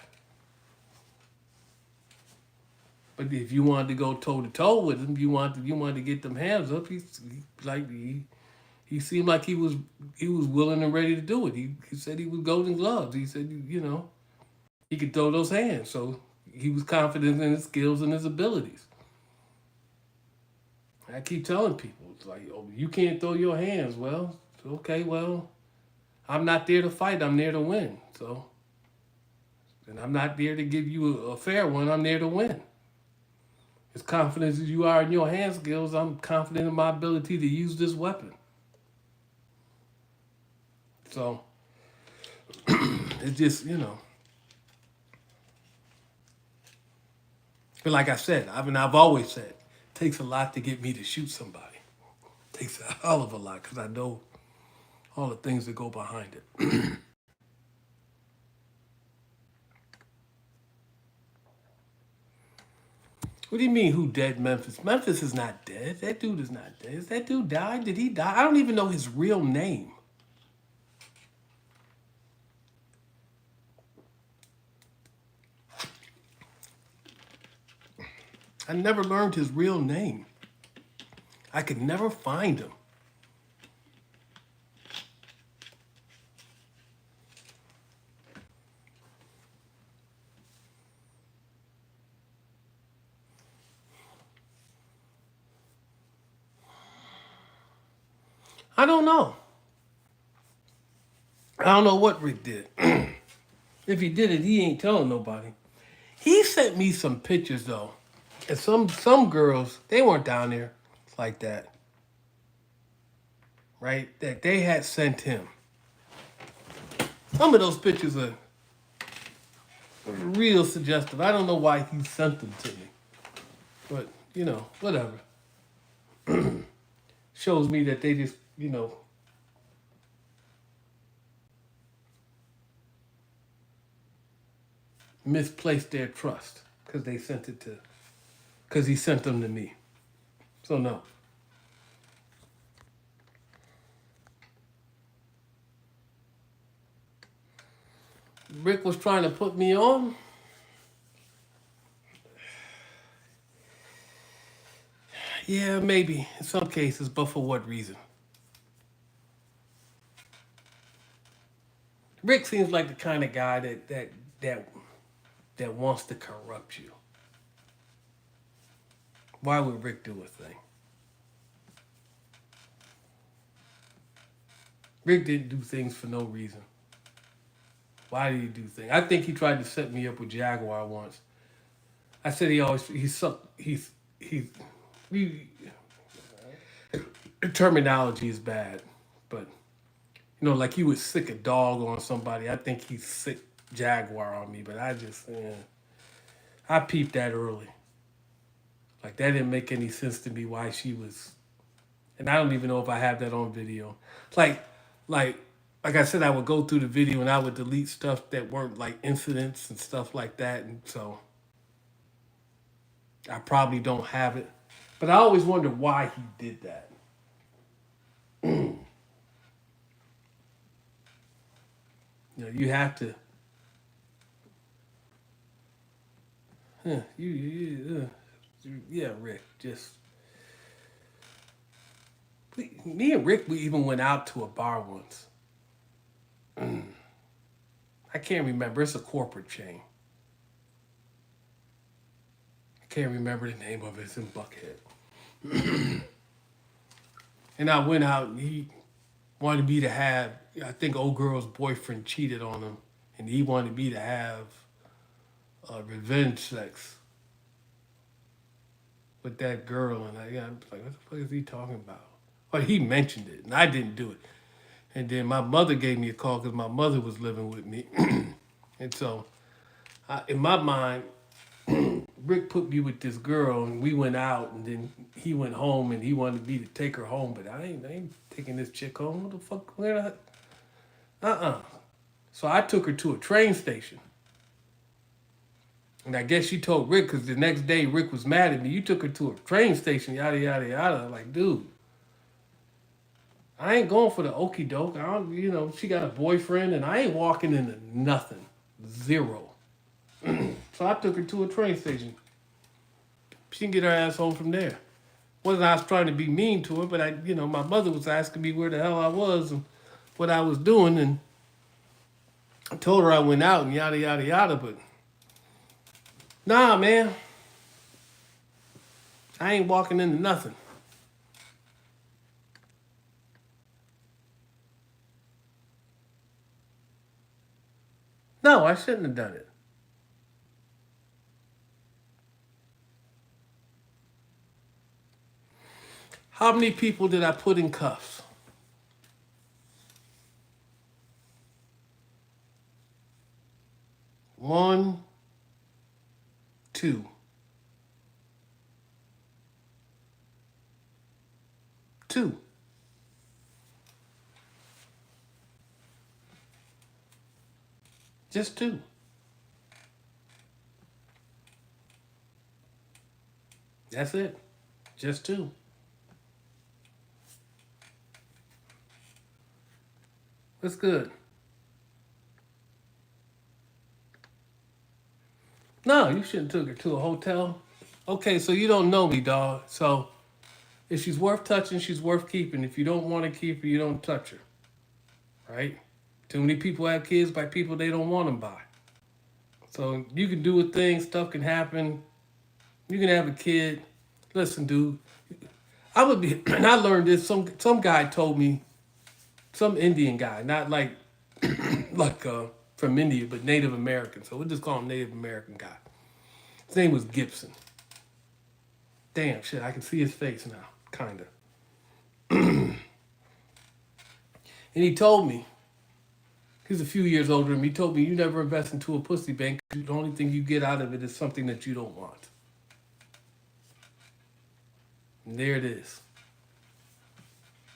S1: But if you wanted to go toe to toe with him, you wanted to get them hands up. He seemed like he was willing and ready to do it. He said he was Golden Gloves. He said he could throw those hands. So he was confident in his skills and his abilities. I keep telling people, it's like, oh, you can't throw your hands. Well, okay, well, I'm not there to fight. I'm there to win. So, and I'm not there to give you a fair one. I'm there to win. As confident as you are in your hand skills, I'm confident in my ability to use this weapon. So, it's just, but like I said, I've always said, it takes a lot to get me to shoot somebody. It takes a hell of a lot because I know all the things that go behind it. What do you mean, who dead Memphis? Memphis is not dead. That dude is not dead. Is that dude died? Did he die? I don't even know his real name. I never learned his real name. I could never find him. I don't know. I don't know what Rick did. If he did it, he ain't telling nobody. He sent me some pictures though. And some girls, they weren't down there like that. Right? That they had sent him. Some of those pictures are real suggestive. I don't know why he sent them to me. But, whatever. Shows me that they just, misplaced their trust because because he sent them to me. So no. Rick was trying to put me on. Yeah, maybe in some cases, but for what reason? Rick seems like the kind of guy that wants to corrupt you. Why would Rick do a thing? Rick didn't do things for no reason. Why did he do things? I think he tried to set me up with Jaguar once. I said he sucked. The terminology is bad, but like he would sick a dog on somebody. I think he sick Jaguar on me, but I peeped that early. Like that didn't make any sense to me why she was, and I don't even know if I have that on video. Like, like, like I said, I would go through the video and I would delete stuff that weren't like incidents and stuff like that, and so I probably don't have it. But I always wonder why he did that. You have to. Yeah, Rick. Just me and Rick, we even went out to a bar once. I can't remember. It's a corporate chain. I can't remember the name of it. It's in Buckhead. And I went out and he wanted me to have, I think old girl's boyfriend cheated on him. And he wanted me to have revenge sex with that girl. And I was like, what the fuck is he talking about? But he mentioned it and I didn't do it. And then my mother gave me a call because my mother was living with me. And so in my mind, Rick put me with this girl, and we went out, and then he went home, and he wanted me to take her home, but I ain't taking this chick home. What the fuck? Where? So I took her to a train station, and I guess she told Rick because the next day Rick was mad at me. You took her to a train station, yada yada yada. Like, dude, I ain't going for the okey doke. I don't, she got a boyfriend, and I ain't walking into nothing, zero. So I took her to a train station. She can get her ass home from there. Wasn't I was trying to be mean to her, but my mother was asking me where the hell I was and what I was doing, and I told her I went out and yada yada yada, but nah, man, I ain't walking into nothing. No, I shouldn't have done it. How many people did I put in cuffs? One, two. Two. Just two. That's it. Just two. That's good. No, you shouldn't have took her to a hotel. Okay, so you don't know me, dog. So if she's worth touching, she's worth keeping. If you don't want to keep her, you don't touch her, right? Too many people have kids by people they don't want them by. So you can do a thing, stuff can happen. You can have a kid. Listen, dude, I would be, and I learned this. Some guy told me, some Indian guy, not like like from India, but Native American. So we'll just call him Native American guy. His name was Gibson. Damn shit, I can see his face now, kinda. And he told me, he's a few years older than me. He told me, you never invest into a pussy bank. The only thing you get out of it is something that you don't want. And there it is.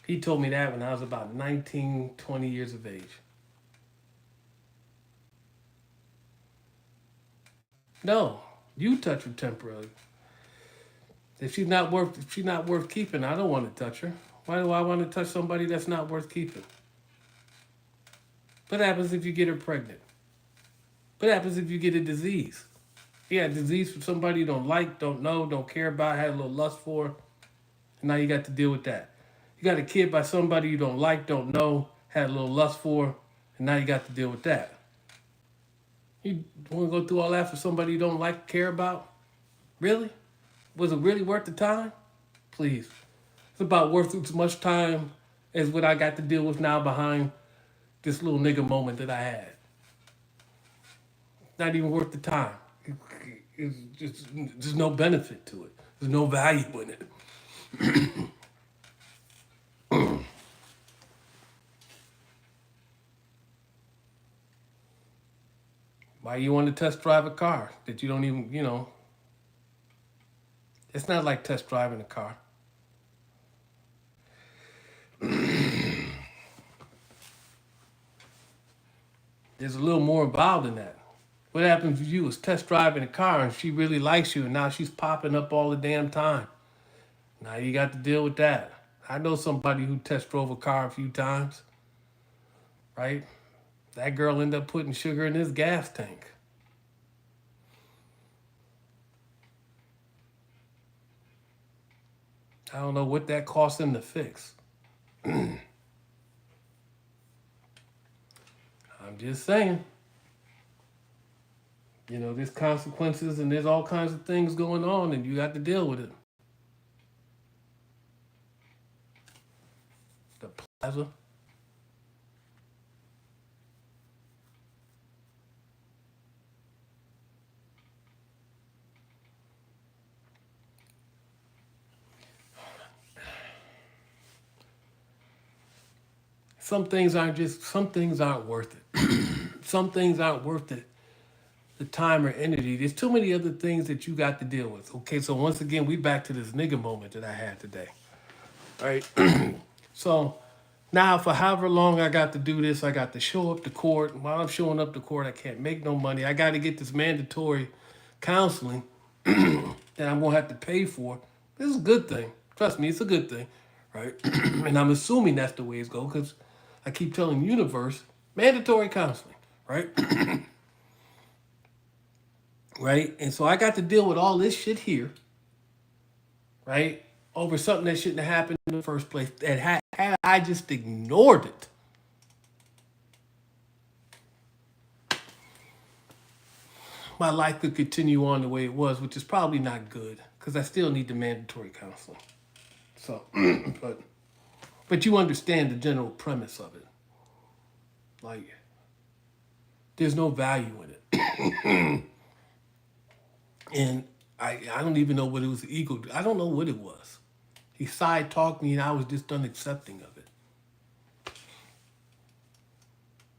S1: He told me that when I was about 19, 20 years of age. No, you touch her temporarily. If she's not worth keeping, I don't want to touch her. Why do I want to touch somebody that's not worth keeping? What happens if you get her pregnant? What happens if you get a disease? Yeah, disease from somebody you don't like, don't know, don't care about, had a little lust for, and now you got to deal with that. You got a kid by somebody you don't like, don't know, had a little lust for, and now you got to deal with that. You want to go through all that for somebody you don't like, care about? Really? Was it really worth the time? Please. It's about worth as much time as what I got to deal with now behind this little nigga moment that I had. Not even worth the time. It's just, there's no benefit to it. There's no value in it. Why you want to test drive a car that you don't even, it's not like test driving a car. There's a little more involved in that. What happens if you was test driving a car and she really likes you and now she's popping up all the damn time? Now you got to deal with that. I know somebody who test drove a car a few times, right? That girl ended up putting sugar in his gas tank. I don't know what that cost him to fix. I'm just saying. There's consequences and there's all kinds of things going on and you got to deal with it. The plaza. Some things aren't worth it. Some things aren't worth it. The time or energy. There's too many other things that you got to deal with. Okay, so once again, we back to this nigga moment that I had today. All right. So now for however long I got to do this, I got to show up to court. While I'm showing up to court, I can't make no money. I got to get this mandatory counseling that I'm gonna have to pay for. This is a good thing. Trust me, it's a good thing, right? And I'm assuming that's the way it's go because I keep telling the universe mandatory counseling, right? Right? And so I got to deal with all this shit here, right? Over something that shouldn't have happened in the first place. That had I just ignored it, my life could continue on the way it was, which is probably not good because I still need the mandatory counseling. So, but you understand the general premise of it. Like, there's no value in it. And I don't even know what it was ego. I don't know what it was. He side talked me and I was just unaccepting of it.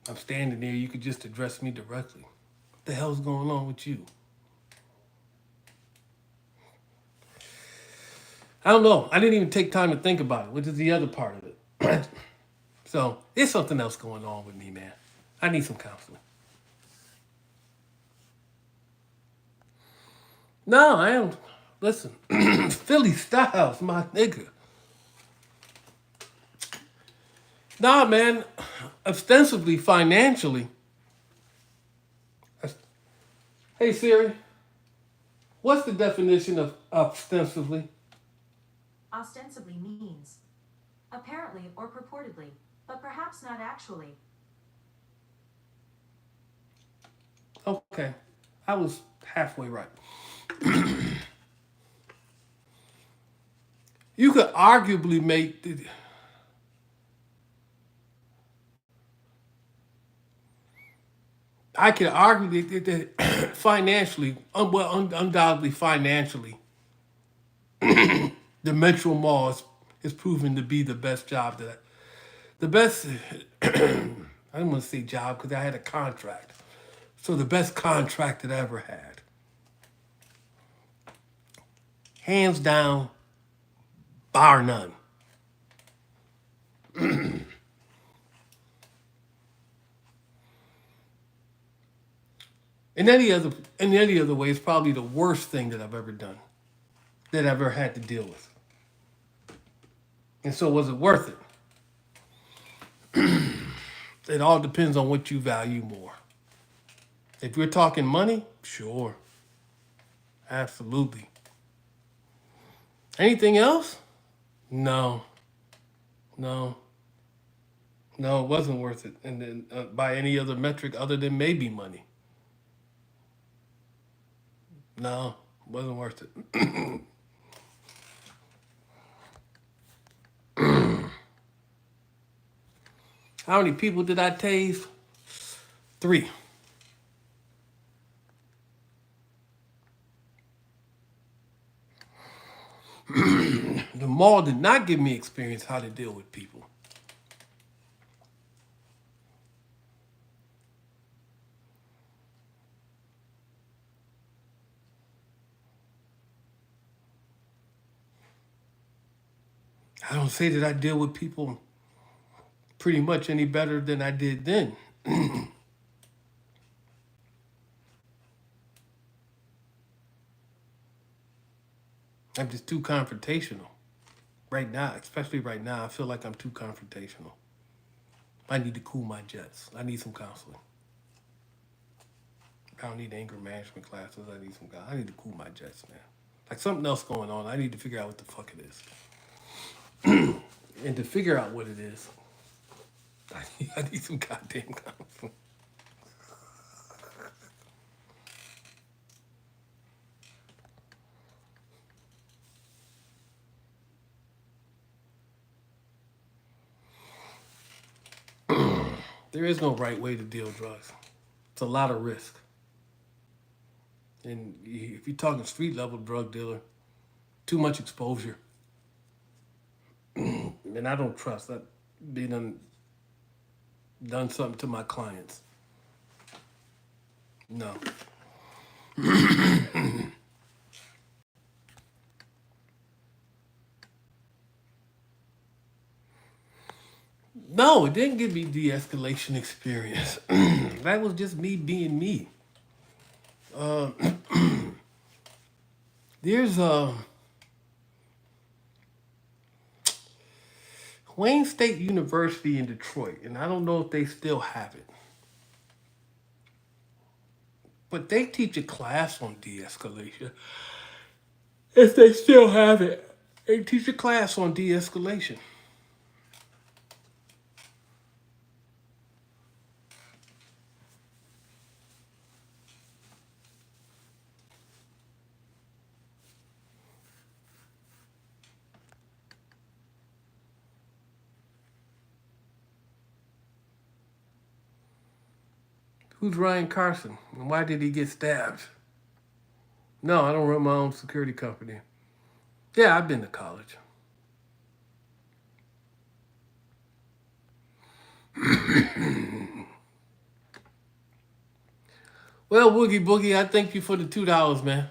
S1: I'm standing there, you could just address me directly. What the hell's going on with you? I don't know. I didn't even take time to think about it, which is the other part of it. So there's something else going on with me, man. I need some counseling. No, I am. Listen, Philly Styles, my nigga. Nah, man. Ostensibly, financially. Hey, Siri. What's the definition of ostensibly?
S2: Ostensibly means apparently or purportedly, but perhaps not actually.
S1: Okay, I was halfway right. You could arguably make I could argue that financially, undoubtedly financially, the Metro Mall is proven to be the best job the best. I didn't want to say job because I had a contract. So the best contract that I ever had, hands down, bar none. In any other way, it's probably the worst thing that I've ever done, that I've ever had to deal with. And so, was it worth it? It all depends on what you value more. If we're talking money, sure, absolutely. Anything else? No, no, no. It wasn't worth it, and then by any other metric other than maybe money. No, it wasn't worth it. How many people did I tase? Three. The mall did not give me experience how to deal with people. I don't say that I deal with people pretty much any better than I did then. I'm just too confrontational. Right now, especially right now, I feel like I'm too confrontational. I need to cool my jets. I need some counseling. I don't need anger management classes. I need some. I need to cool my jets, man. Like something else going on. I need to figure out what the fuck it is. And to figure out what it is, I need some goddamn counseling. There is no right way to deal with drugs. It's a lot of risk. And if you're talking street level drug dealer, too much exposure. And I don't trust that being done something to my clients. No. No, it didn't give me de-escalation experience. That was just me being me. Uh, there's Wayne State University in Detroit, and I don't know if they still have it, but they teach a class on de-escalation. If they still have it, they teach a class on de-escalation. Who's Ryan Carson, and why did he get stabbed? No, I don't run my own security company. Yeah, I've been to college. Well, Woogie Boogie, I thank you for the $2, man.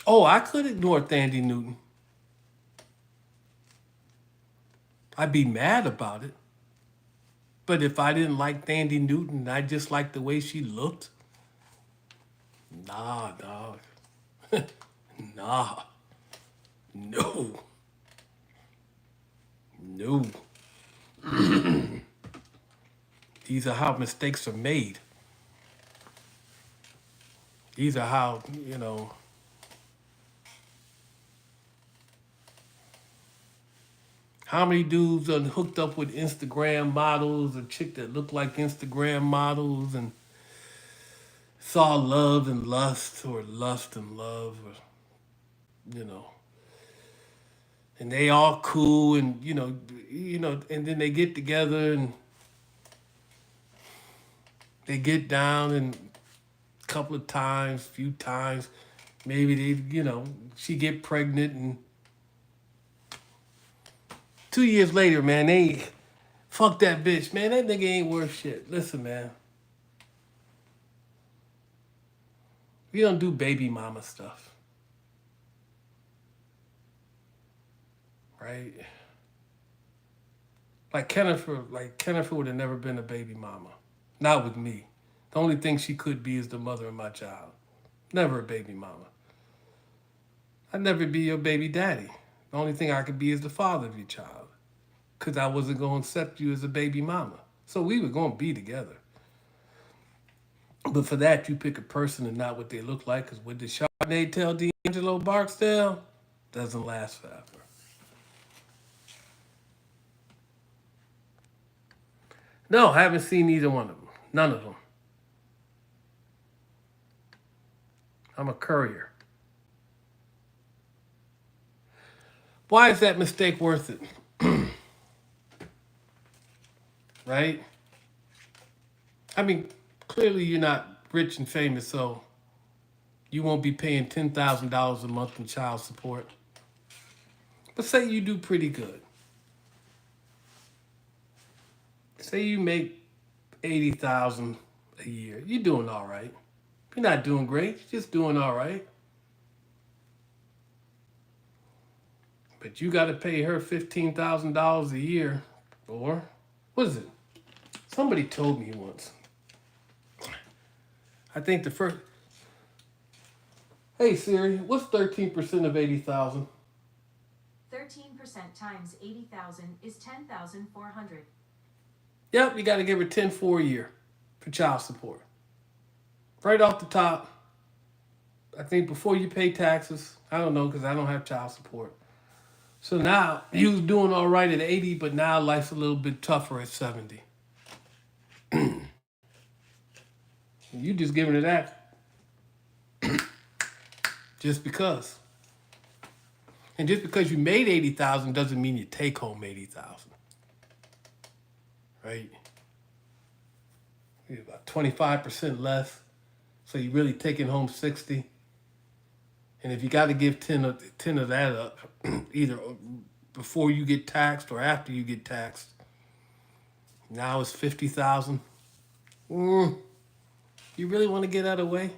S1: Oh, I could ignore Thandie Newton. I'd be mad about it. But if I didn't like Thandie Newton, I just liked the way she looked. Nah, dog. Nah. No. No. These are how mistakes are made. These are how, how many dudes are hooked up with Instagram models, a chick that looked like Instagram models, and saw love and lust, or lust and love, or, you know, and they all cool, and and then they get together and they get down and a couple of times, few times, maybe they, she get pregnant, and 2 years later, man, they fuck that bitch, man. That nigga ain't worth shit. Listen, man, we don't do baby mama stuff, right? Like Kennifer would have never been a baby mama, not with me. The only thing she could be is the mother of my child. Never a baby mama. I'd never be your baby daddy. The only thing I could be is the father of your child, because I wasn't going to accept you as a baby mama. So we were going to be together. But for that, you pick a person and not what they look like, because what did Chardonnay tell D'Angelo Barksdale? Doesn't last forever. No, I haven't seen either one of them. None of them. I'm a courier. Why is that mistake worth it? Right? I mean, clearly you're not rich and famous, so you won't be paying $10,000 a month in child support. But say you do pretty good. Say you make 80,000 a year. You're doing all right. You're not doing great. You're just doing all right. But you got to pay her $15,000 a year, or what is it? Somebody told me once. I think the first. Hey Siri, what's 13% of 80,000?
S2: 13% times 80,000 is 10,400.
S1: Yep, you got to give her 10 for a year for child support. Right off the top, I think before you pay taxes, I don't know because I don't have child support. So now you was doing all right at 80, but now life's a little bit tougher at 70. You just giving her that just because. And just because you made 80,000 doesn't mean you take home 80,000. Right? You're about 25% less. So you're really taking home 60. And if you got to give 10 of that up, either before you get taxed or after you get taxed, now it's 50,000. You really want to get out of the way?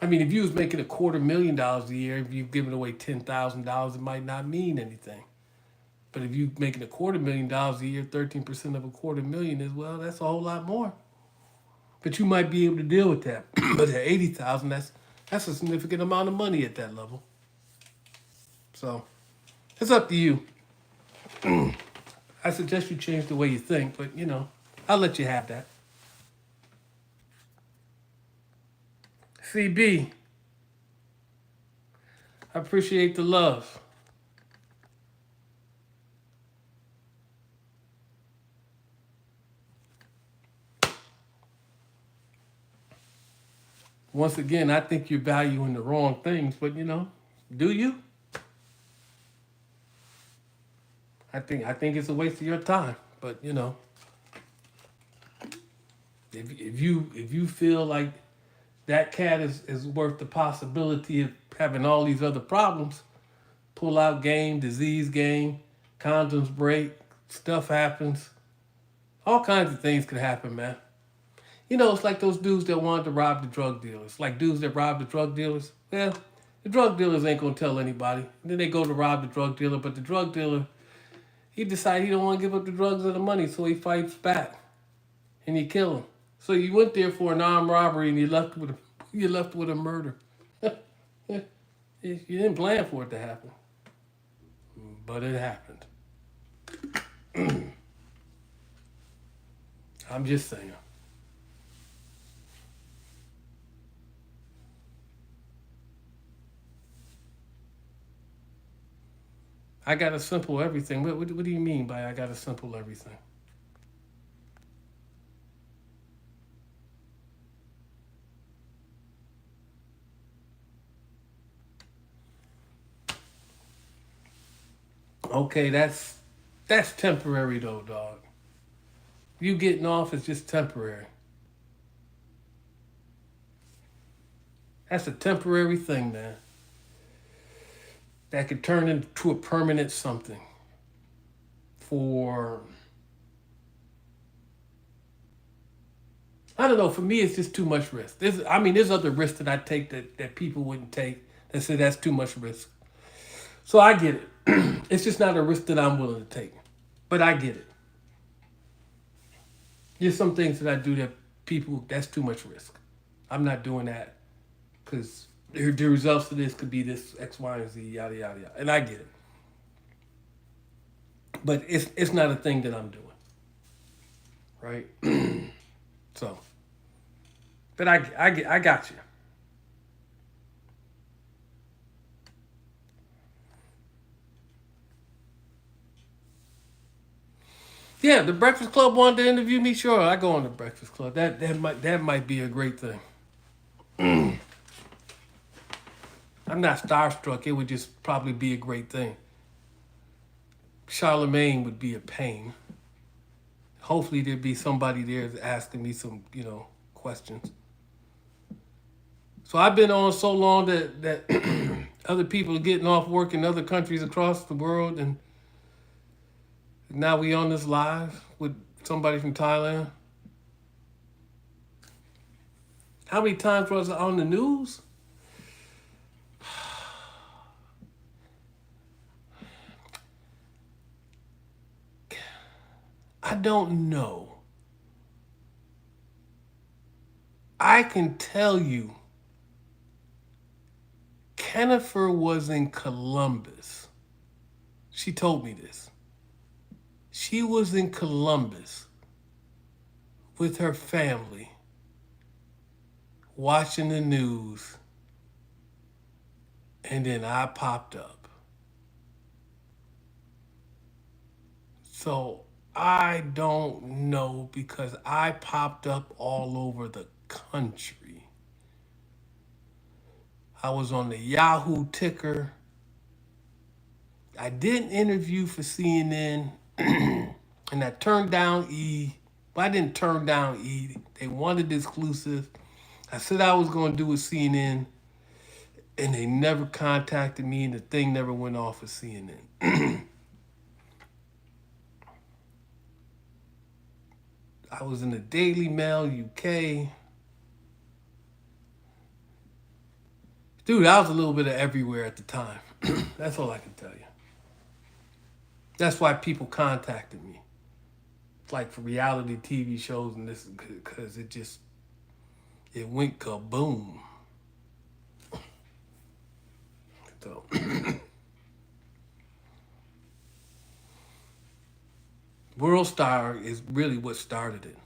S1: I mean, if you was making $250,000 a year, if you've given away $10,000, it might not mean anything. But if you're making $250,000 a year, 13% of $250,000 is, well, that's a whole lot more. But you might be able to deal with that. But at 80,000, that's a significant amount of money at that level. So it's up to you. I suggest you change the way you think, but I'll let you have that. CB, I appreciate the love. Once again, I think you're valuing the wrong things, but do you? I think it's a waste of your time. But if you feel like that cat is worth the possibility of having all these other problems, pull out game, disease game, condoms break, stuff happens. All kinds of things could happen, man. It's like those dudes that wanted to rob the drug dealers. Like dudes that rob the drug dealers. Well, the drug dealers ain't gonna tell anybody. And then they go to rob the drug dealer, but the drug dealer, he decided he don't want to give up the drugs or the money, so he fights back, and you kill him. So you went there for an armed robbery, and you left with a murder. You didn't plan for it to happen, but it happened. I'm just saying. I got a simple everything. What do you mean by I got a simple everything? Okay, that's temporary though, dog. You getting off is just temporary. That's a temporary thing, man. That could turn into a permanent something. For I don't know. For me, it's just too much risk. There's other risks that I take that people wouldn't take. That say that's too much risk. So I get it. It's just not a risk that I'm willing to take. But I get it. There's some things that I do that people that's too much risk. I'm not doing that because the results of this could be this X, Y, and Z, yada yada yada. And I get it. But it's not a thing that I'm doing. Right? So, but I got you. Yeah, the Breakfast Club wanted to interview me. Sure, I go on the Breakfast Club. That might be a great thing. I'm not starstruck. It would just probably be a great thing. Charlemagne would be a pain. Hopefully, there'd be somebody there asking me some, questions. So I've been on so long that other people are getting off work in other countries across the world, and now we on this live with somebody from Thailand. How many times was it on the news? I don't know. I can tell you, Kennifer was in Columbus. She told me this. She was in Columbus with her family watching the news, and then I popped up. So I don't know because I popped up all over the country. I was on the Yahoo ticker. I did an interview for CNN, and I turned down E. But I didn't turn down E. They wanted exclusive. I said I was going to do with CNN, and they never contacted me, and the thing never went off with CNN. I was in the Daily Mail UK. Dude, I was a little bit of everywhere at the time. That's all I can tell you. That's why people contacted me. Like for reality TV shows and this, because it went kaboom. So, World Star is really what started it.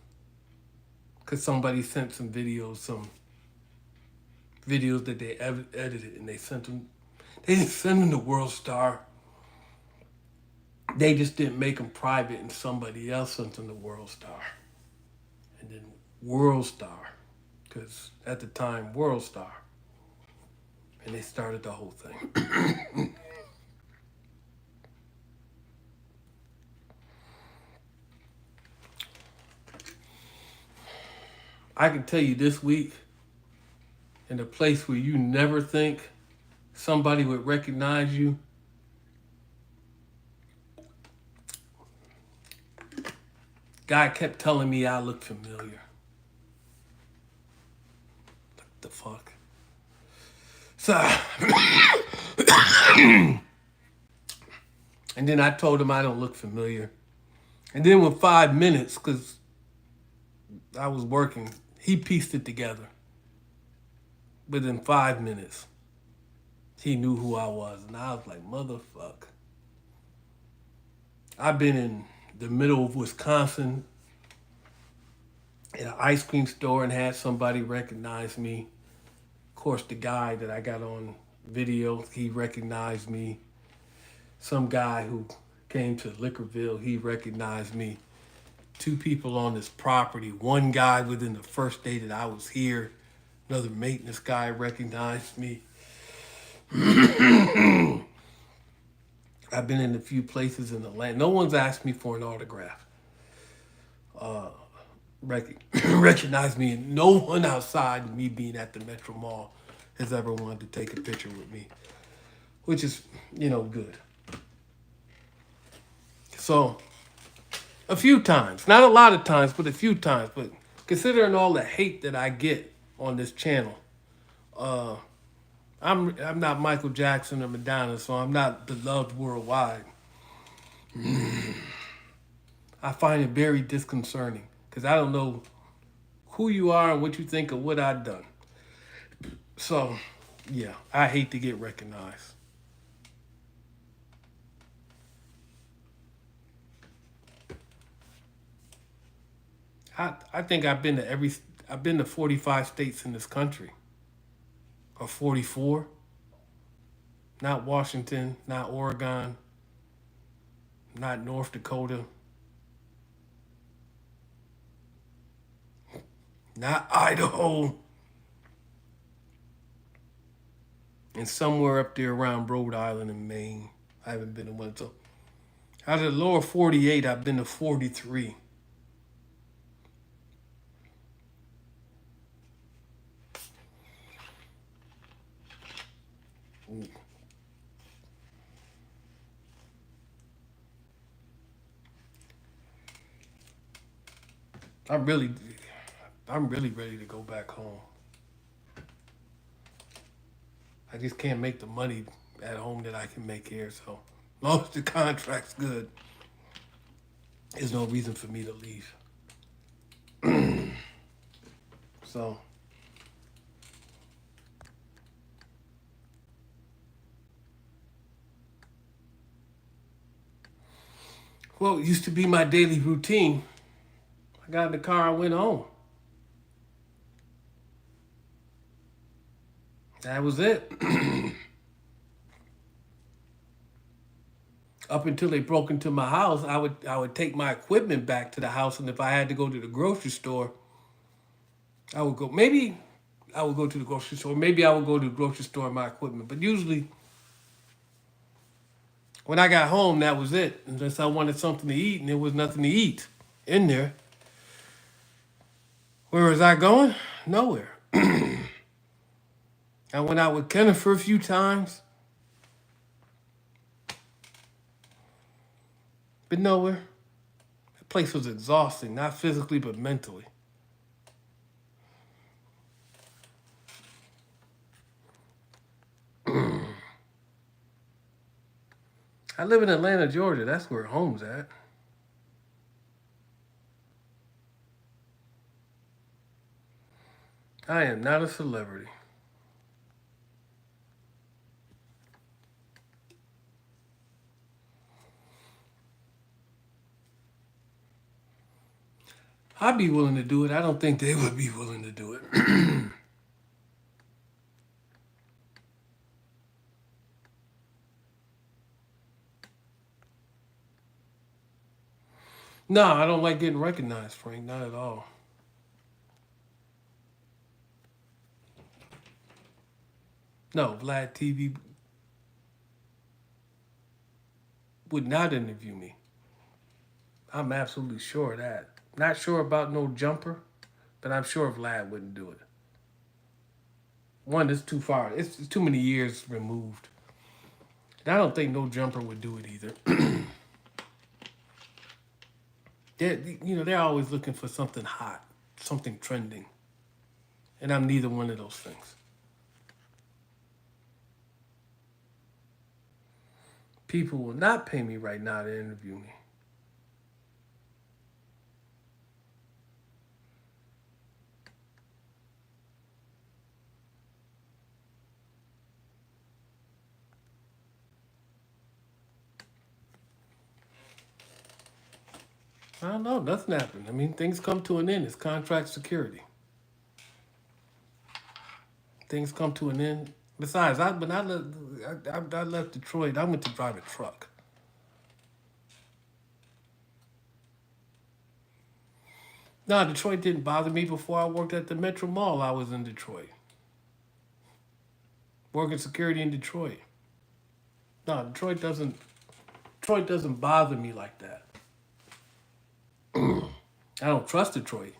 S1: Because somebody sent some videos that they edited, and they sent them. They didn't send them to World Star. They just didn't make them private, and somebody else sent them to World Star. And then World Star, because at the time, World Star. And they started the whole thing. I can tell you this week, in a place where you never think somebody would recognize you, guy kept telling me I look familiar. What the fuck? So, and then I told him I don't look familiar. And then with 5 minutes, because I was working, he pieced it together. Within 5 minutes, he knew who I was. And I was like, motherfucker. I've been in the middle of Wisconsin in an ice cream store and had somebody recognize me. Of course, the guy that I got on video, he recognized me. Some guy who came to Liquorville, he recognized me. Two people on this property. One guy within the first day that I was here. Another maintenance guy recognized me. I've been in a few places in the land. No one's asked me for an autograph. Recognize me, and no one outside of me being at the Metro Mall has ever wanted to take a picture with me, which is, good. So, a few times, not a lot of times, but a few times. But considering all the hate that I get on this channel, I'm not Michael Jackson or Madonna, so I'm not beloved worldwide. I find it very disconcerting because I don't know who you are and what you think of what I've done. So, yeah, I hate to get recognized. I think I've been to 45 states in this country. Or 44. Not Washington, not Oregon, not North Dakota, not Idaho, and somewhere up there around Rhode Island and Maine. I haven't been to one. So out of the lower 48, I've been to 43. I'm really, I'm really ready to go back home. I just can't make the money at home that I can make here. So as long as the contract's good, there's no reason for me to leave. So, well, it used to be my daily routine. I got in the car, I went home. That was it. Up until they broke into my house, I would take my equipment back to the house, and if I had to go to the grocery store, I would go. Maybe I would go to the grocery store. Maybe I would go to the grocery store and my equipment. But usually, when I got home, that was it. Unless I wanted something to eat, and there was nothing to eat in there. Where was I going? Nowhere. I went out with Kennifer a few times, but nowhere. The place was exhausting, not physically, but mentally. I live in Atlanta, Georgia. That's where home's at. I am not a celebrity. I'd be willing to do it. I don't think they would be willing to do it. No, I don't like getting recognized, Frank. Not at all. No, Vlad TV would not interview me. I'm absolutely sure of that. Not sure about no jumper, but I'm sure Vlad wouldn't do it. One, it's too far. It's too many years removed. And I don't think no jumper would do it either. They're always looking for something hot, something trending, and I'm neither one of those things. People will not pay me right now to interview me. I don't know. Nothing happened. I mean, things come to an end. It's contract security. Things come to an end. Besides, I left Detroit. I went to drive a truck. No, Detroit didn't bother me before I worked at the Metro Mall. I was in Detroit, working security in Detroit. No, Detroit doesn't bother me like that. I don't trust Detroit,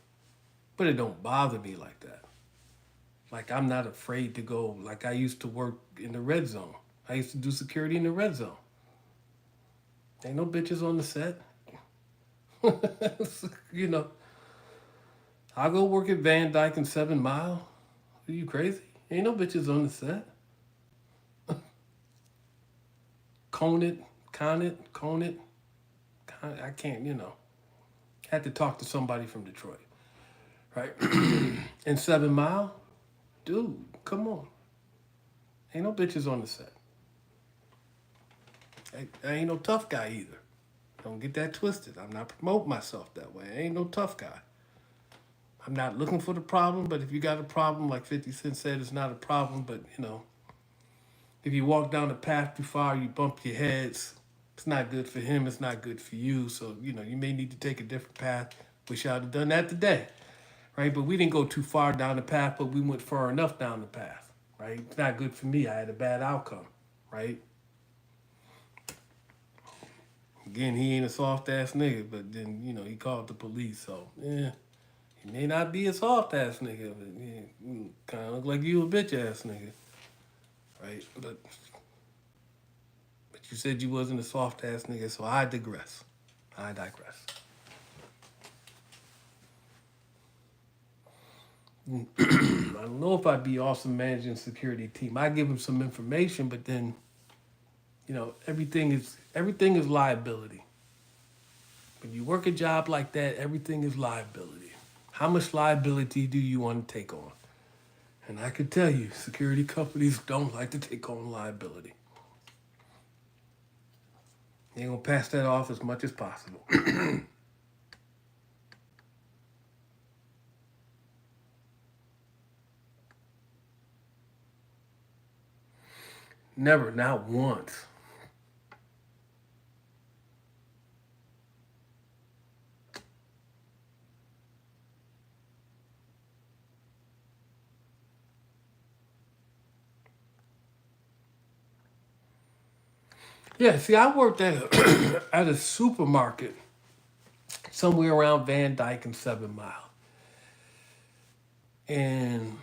S1: but it don't bother me like that. Like I'm not afraid to go. Like I used to work in the red zone. I used to do security in the red zone. Ain't no bitches on the set. you know, I'll go work at Van Dyke and 7 Mile. Are you crazy? Ain't no bitches on the set. Cone it, con it, cone it. I can't, Had to talk to somebody from Detroit, right? And 7 Mile, dude, come on. Ain't no bitches on the set. I ain't no tough guy either. Don't get that twisted. I'm not promoting myself that way. I ain't no tough guy. I'm not looking for the problem, but if you got a problem, like 50 Cent said, it's not a problem, but if you walk down the path too far, you bump your heads. It's not good for him. It's not good for you. So, you may need to take a different path. Wish I'd have done that today, right? But we didn't go too far down the path, but we went far enough down the path, right? It's not good for me. I had a bad outcome, right? Again, he ain't a soft ass nigga, but then, he called the police. So, yeah, he may not be a soft ass nigga, but yeah, kind of look like you a bitch ass nigga, right? But you said you wasn't a soft ass nigga, so I digress. I digress. I don't know if I'd be awesome managing security team. I give him some information, but then, everything is liability. When you work a job like that, everything is liability. How much liability do you want to take on? And I can tell you, security companies don't like to take on liability. They're going to pass that off as much as possible. Never, not once. Yeah, see, I worked at at a supermarket somewhere around Van Dyke and 7 Mile. And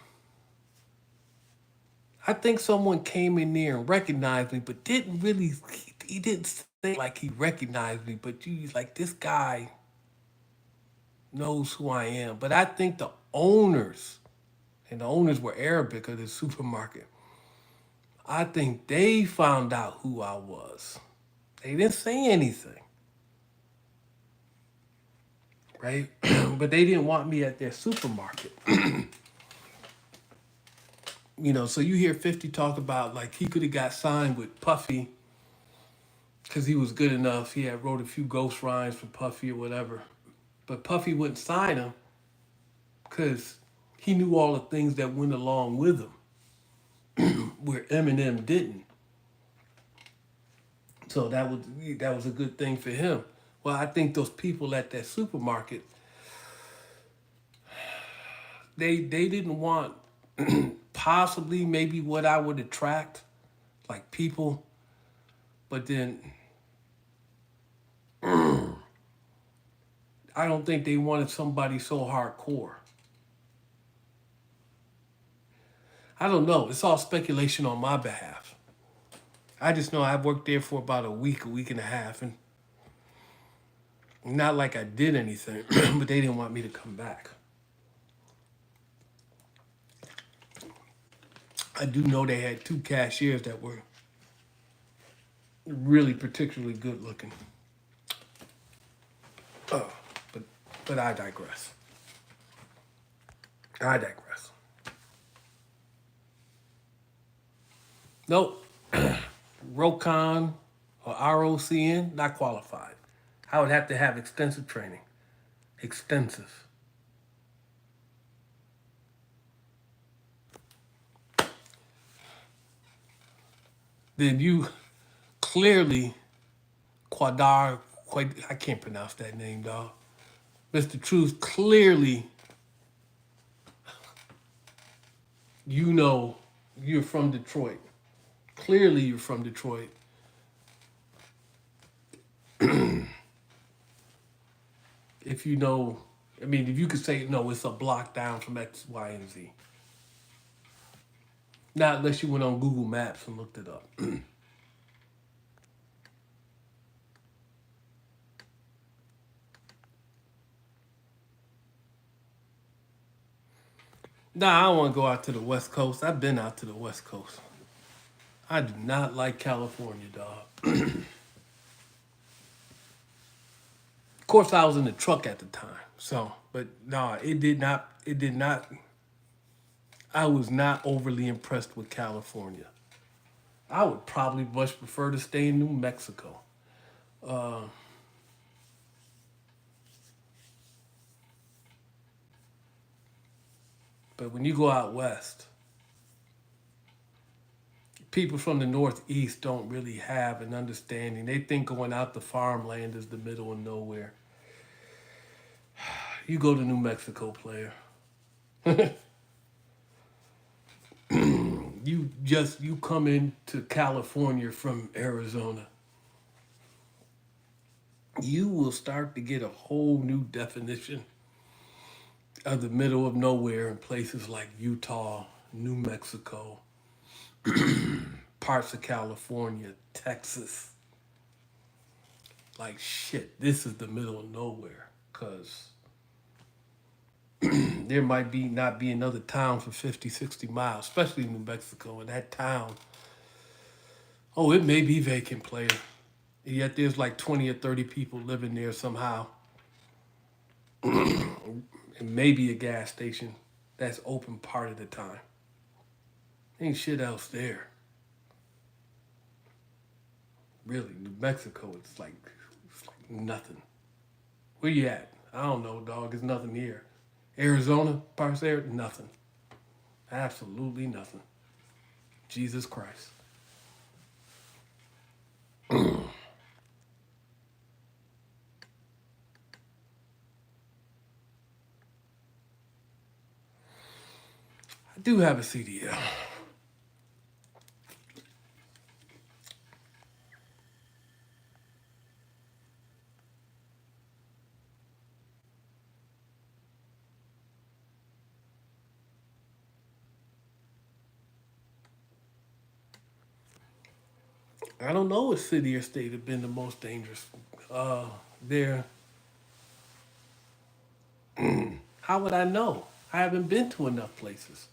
S1: I think someone came in there and recognized me, but didn't really, he didn't say like he recognized me, but you like, this guy knows who I am. But I think the owners, and the owners were Arabic of the supermarket, I think they found out who I was. They didn't say anything, right? But they didn't want me at their supermarket. So you hear 50 talk about like he could have got signed with Puffy because he was good enough. He had wrote a few ghost rhymes for Puffy or whatever. But Puffy wouldn't sign him because he knew all the things that went along with him, where Eminem didn't. So that was a good thing for him. Well, I think those people at that supermarket, they didn't want possibly maybe what I would attract, like people, but then I don't think they wanted somebody so hardcore. I don't know. It's all speculation on my behalf. I just know I worked there for about a week and a half, and not like I did anything, but they didn't want me to come back. I do know they had two cashiers that were really particularly good looking. Uh, but I digress. I digress. Nope. ROCON or ROCN, not qualified. I would have to have extensive training. extensive. Then you clearly I can't pronounce that name, dog. Mr. Truth, clearly you know you're from Detroit. Clearly you're from Detroit. If you know, I mean, if you could say, no, it's a block down from X, Y, and Z. Not unless you went on Google Maps and looked it up. Nah, I don't want to go out to the West Coast. I've been out to the West Coast. I do not like California, dog. Of course, I was in the truck at the time. So, but nah, it did not, I was not overly impressed with California. I would probably much prefer to stay in New Mexico. Uh, but when you go out west, people from the Northeast don't really have an understanding. They think going out to farmland is the middle of nowhere. You go to New Mexico, player. You come into California from Arizona. You will start to get a whole new definition of the middle of nowhere in places like Utah, New Mexico, parts of California, Texas. Like shit, this is the middle of nowhere. Cause there might be not be another town for 50, 60 miles, especially New Mexico. And that town, oh, it may be vacant, player. Yet there's like 20 or 30 people living there somehow. And maybe a gas station that's open part of the time. Ain't shit else there. Really, New Mexico, it's like nothing. Where you at? I don't know, dog. There's nothing here. Arizona, parts there, nothing. Absolutely nothing. Jesus Christ. I do have a CDL. I don't know what city or state have been the most dangerous. There. How would I know? I haven't been to enough places.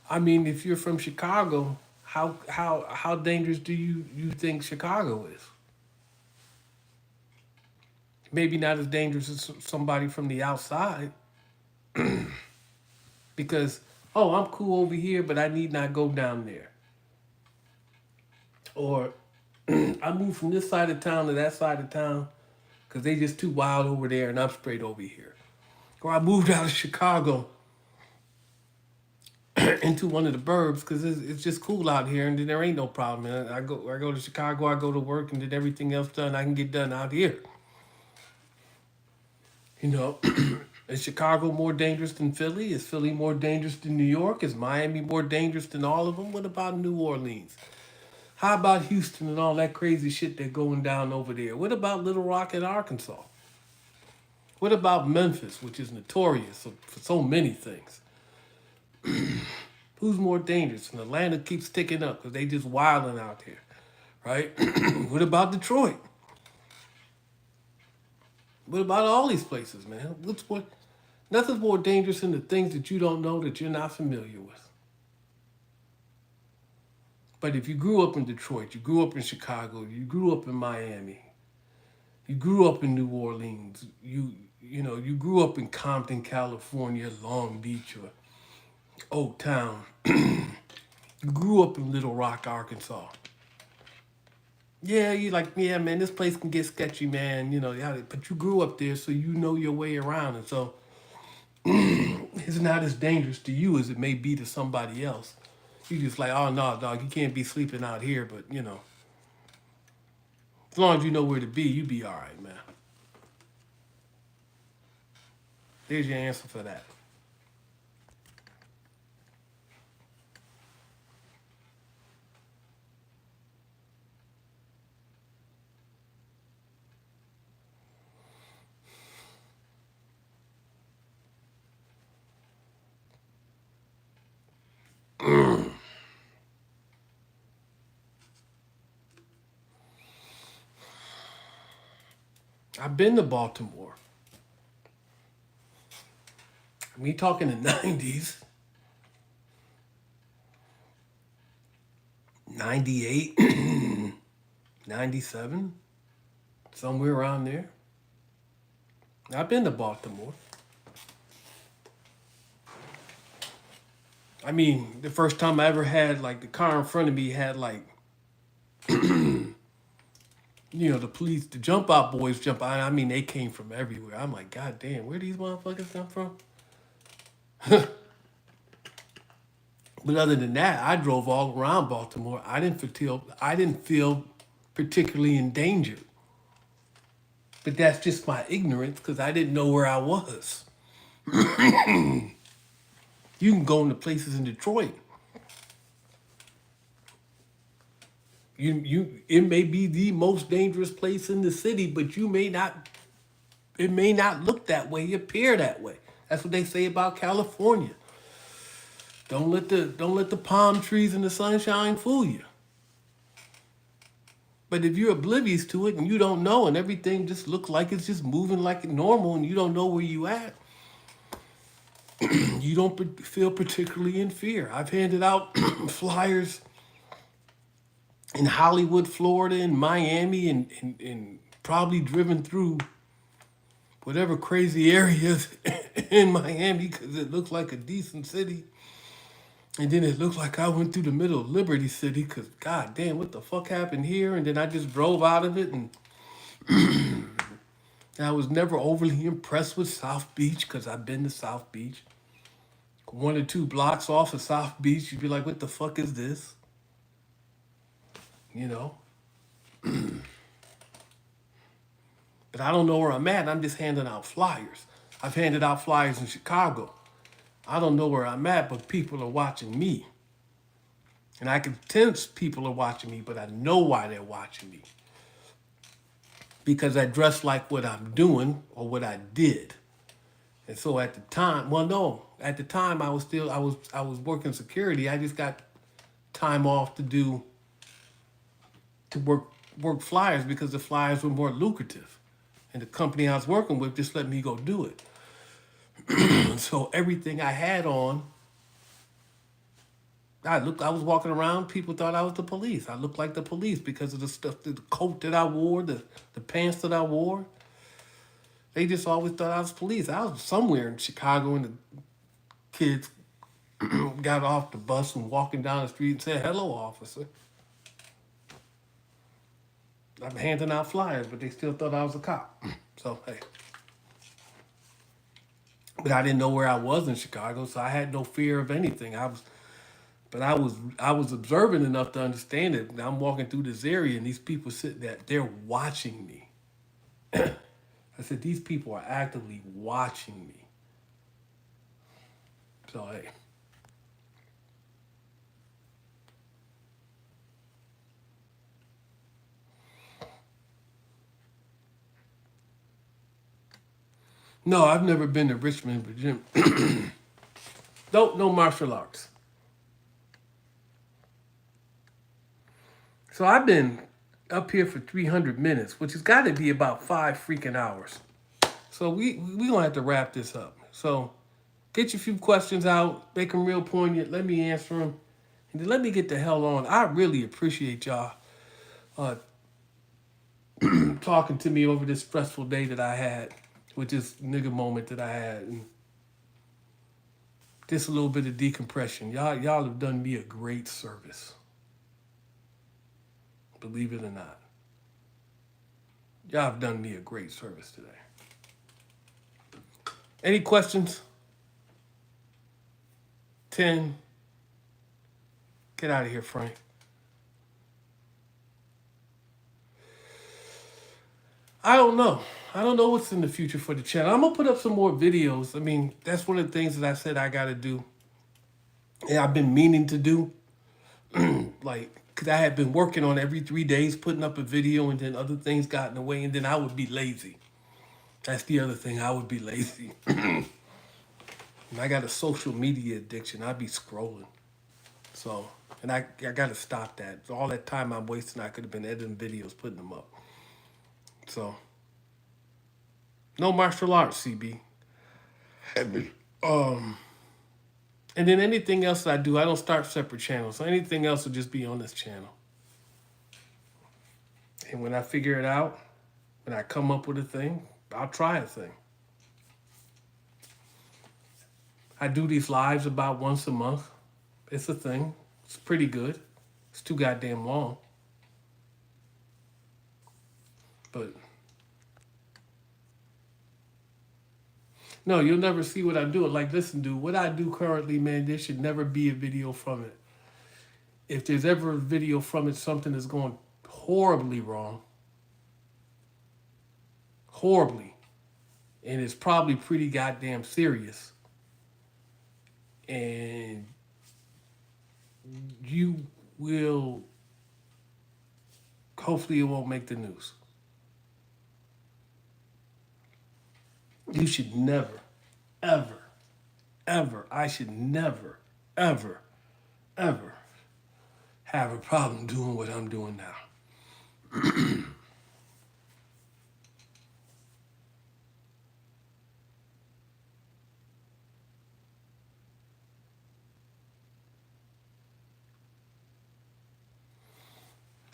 S1: I mean, if you're from Chicago, how dangerous do you think Chicago is? Maybe not as dangerous as somebody from the outside, because oh, I'm cool over here, but I need not go down there. Or I moved from this side of town to that side of town because they just too wild over there, and I'm straight over here. Or I moved out of Chicago into one of the burbs because it's just cool out here, and then there ain't no problem. And I go to Chicago, I go to work, and then everything else done I can get done out here. You know, is Chicago more dangerous than Philly? Is Philly more dangerous than New York? Is Miami more dangerous than all of them? What about New Orleans? How about Houston and all that crazy shit that's going down over there? What about Little Rock in Arkansas? What about Memphis, which is notorious for so many things? Who's more dangerous? And Atlanta keeps sticking up because they just wilding out here, right? What about Detroit? What about all these places, man? Nothing's more dangerous than the things that you don't know that you're not familiar with. But if you grew up in Detroit, you grew up in Chicago, you grew up in Miami, you grew up in New Orleans, you grew up in Compton, California, Long Beach, or Oak Town. You grew up in Little Rock, Arkansas. Yeah, you like, yeah, man, this place can get sketchy, man. Yeah, but you grew up there, so you know your way around, and so it's not as dangerous to you as it may be to somebody else. You just like, oh no, dog, you can't be sleeping out here, but as long as you know where to be, you be all right, man. There's your answer for that. I've been to Baltimore. We talking the 90s, 98, 97, somewhere around there. I've been to Baltimore. I mean, the first time I ever had, like, the car in front of me had, like, the police, the jump out boys jump out. I mean, they came from everywhere. I'm like, God damn, where these motherfuckers come from? But other than that, I drove all around Baltimore. I didn't feel particularly endangered. But that's just my ignorance because I didn't know where I was. You can go into places in Detroit. It may be the most dangerous place in the city, but you may not it may not look that way, appear that way. That's what they say about California. Don't let the palm trees and the sunshine fool you. But if you're oblivious to it and you don't know and everything just looks like it's just moving like normal and you don't know where you at, you don't feel particularly in fear. I've handed out flyers in Hollywood, Florida, and Miami, and probably driven through whatever crazy areas in Miami because it looks like a decent city. And then it looked like I went through the middle of Liberty City because, god damn, what the fuck happened here? And then I just drove out of it. And I was never overly impressed with South Beach because I've been to South Beach. 1 or 2 blocks off of South Beach, you'd be like, what the fuck is this? You know? But I don't know where I'm at. I'm just handing out flyers. I've handed out flyers in Chicago. I don't know where I'm at, but people are watching me. And I can sense people are watching me, but I know why they're watching me. Because I dress like what I'm doing or what I did. And so at the time, well, no, at the time I was working security. I just got time off to work flyers because the flyers were more lucrative. And the company I was working with just let me go do it. So everything I had on, I was walking around, people thought I was the police. I looked like the police because of the stuff, the coat that I wore, the pants that I wore. They just always thought I was police. I was somewhere in Chicago and the kids got off the bus and walking down the street and said, hello, officer. I'm handing out flyers, but they still thought I was a cop. So, hey. But I didn't know where I was in Chicago, so I had no fear of anything. I was observant enough to understand it. I'm walking through this area and these people sitting there, they're watching me. I said, these people are actively watching me. So, hey. No, I've never been to Richmond, Virginia. No martial arts. So I've been up here for 300 minutes, which has got to be about 5 freaking hours. So we gonna have to wrap this up. So get your few questions out, make them real poignant. Let me answer them, and then let me get the hell on. I really appreciate y'all uh, talking to me over this stressful day that I had, with this nigga moment that I had, and just a little bit of decompression. Y'all have done me a great service. Believe it or not. Y'all have done me a great service today. Any questions? 10. Get out of here, Frank. I don't know. I don't know what's in the future for the channel. I'm going to put up some more videos. I mean, that's one of the things that I said I got to do. And I've been meaning to do. Like, because I had been working on every 3 days, putting up a video, and then other things got in the way, and then I would be lazy. That's the other thing. I would be lazy. And I got a social media addiction. I'd be scrolling. So, and I got to stop that. All that time I'm wasting, I could have been editing videos, putting them up. So, no martial arts, CB. And then anything else that I do, I don't start separate channels. So anything else will just be on this channel. And when I figure it out, when I come up with a thing, I'll try a thing. I do these lives about once a month. It's a thing. It's pretty good. It's too goddamn long. But no, you'll never see what I do. Like, listen, dude, what I do currently, man, there should never be a video from it. If there's ever a video from it, something is going horribly wrong. Horribly. And it's probably pretty goddamn serious. And you will, hopefully it won't make the news. You should never, ever, ever, I should never, ever, ever have a problem doing what I'm doing now.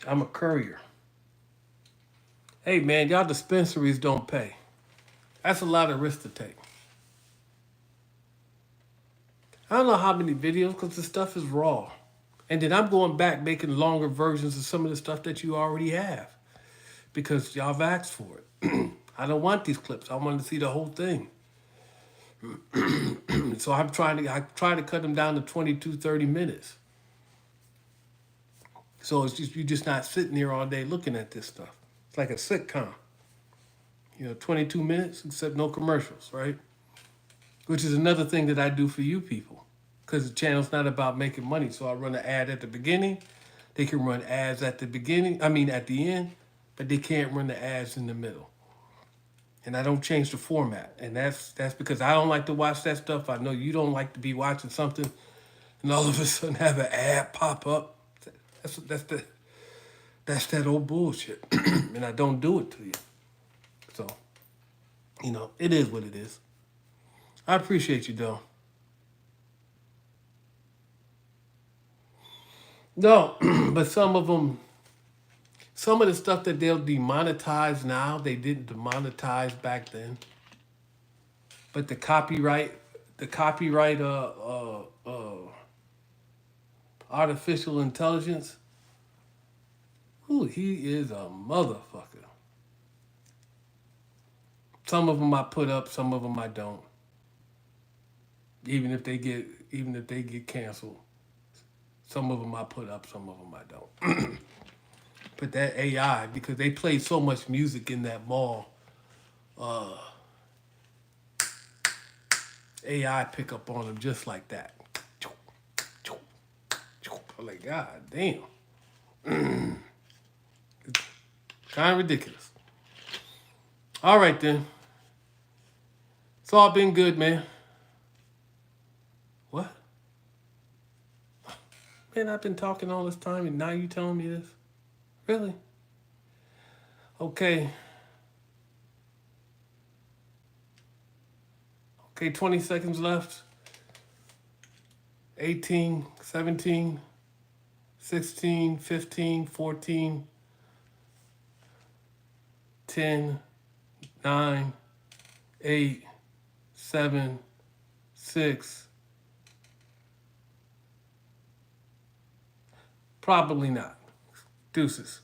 S1: I'm a courier. Hey, man, y'all dispensaries don't pay. That's a lot of risk to take. I don't know how many videos because the stuff is raw. And then I'm going back making longer versions of some of the stuff that you already have because y'all have asked for it. I don't want these clips. I want to see the whole thing. So I try to cut them down to 22, 30 minutes. So it's just, you're just not sitting here all day looking at this stuff. It's like a sitcom. 22 minutes, except no commercials, right? Which is another thing that I do for you people. Because the channel's not about making money. So I run an ad at the beginning. They can run ads at the beginning, at the end, but they can't run the ads in the middle. And I don't change the format. And that's because I don't like to watch that stuff. I know you don't like to be watching something and all of a sudden have an ad pop up. That's that old bullshit. And I don't do it to you. So, it is what it is. I appreciate you, though. No, but some of the stuff that they'll demonetize now, they didn't demonetize back then. But the copyright, artificial intelligence, ooh, he is a motherfucker. Some of them I put up, some of them I don't. Even if they get canceled, some of them I put up, some of them I don't. But that AI, because they play so much music in that mall, AI pick up on them just like that. I'm like, God damn. It's kind of ridiculous. All right, then. It's all been good, man. What? Man, I've been talking all this time, and now you telling me this? Really? Okay. Okay, 20 seconds left. 18, 17, 16, 15, 14, 10, 9, 8, 7, 6. Probably not. Deuces.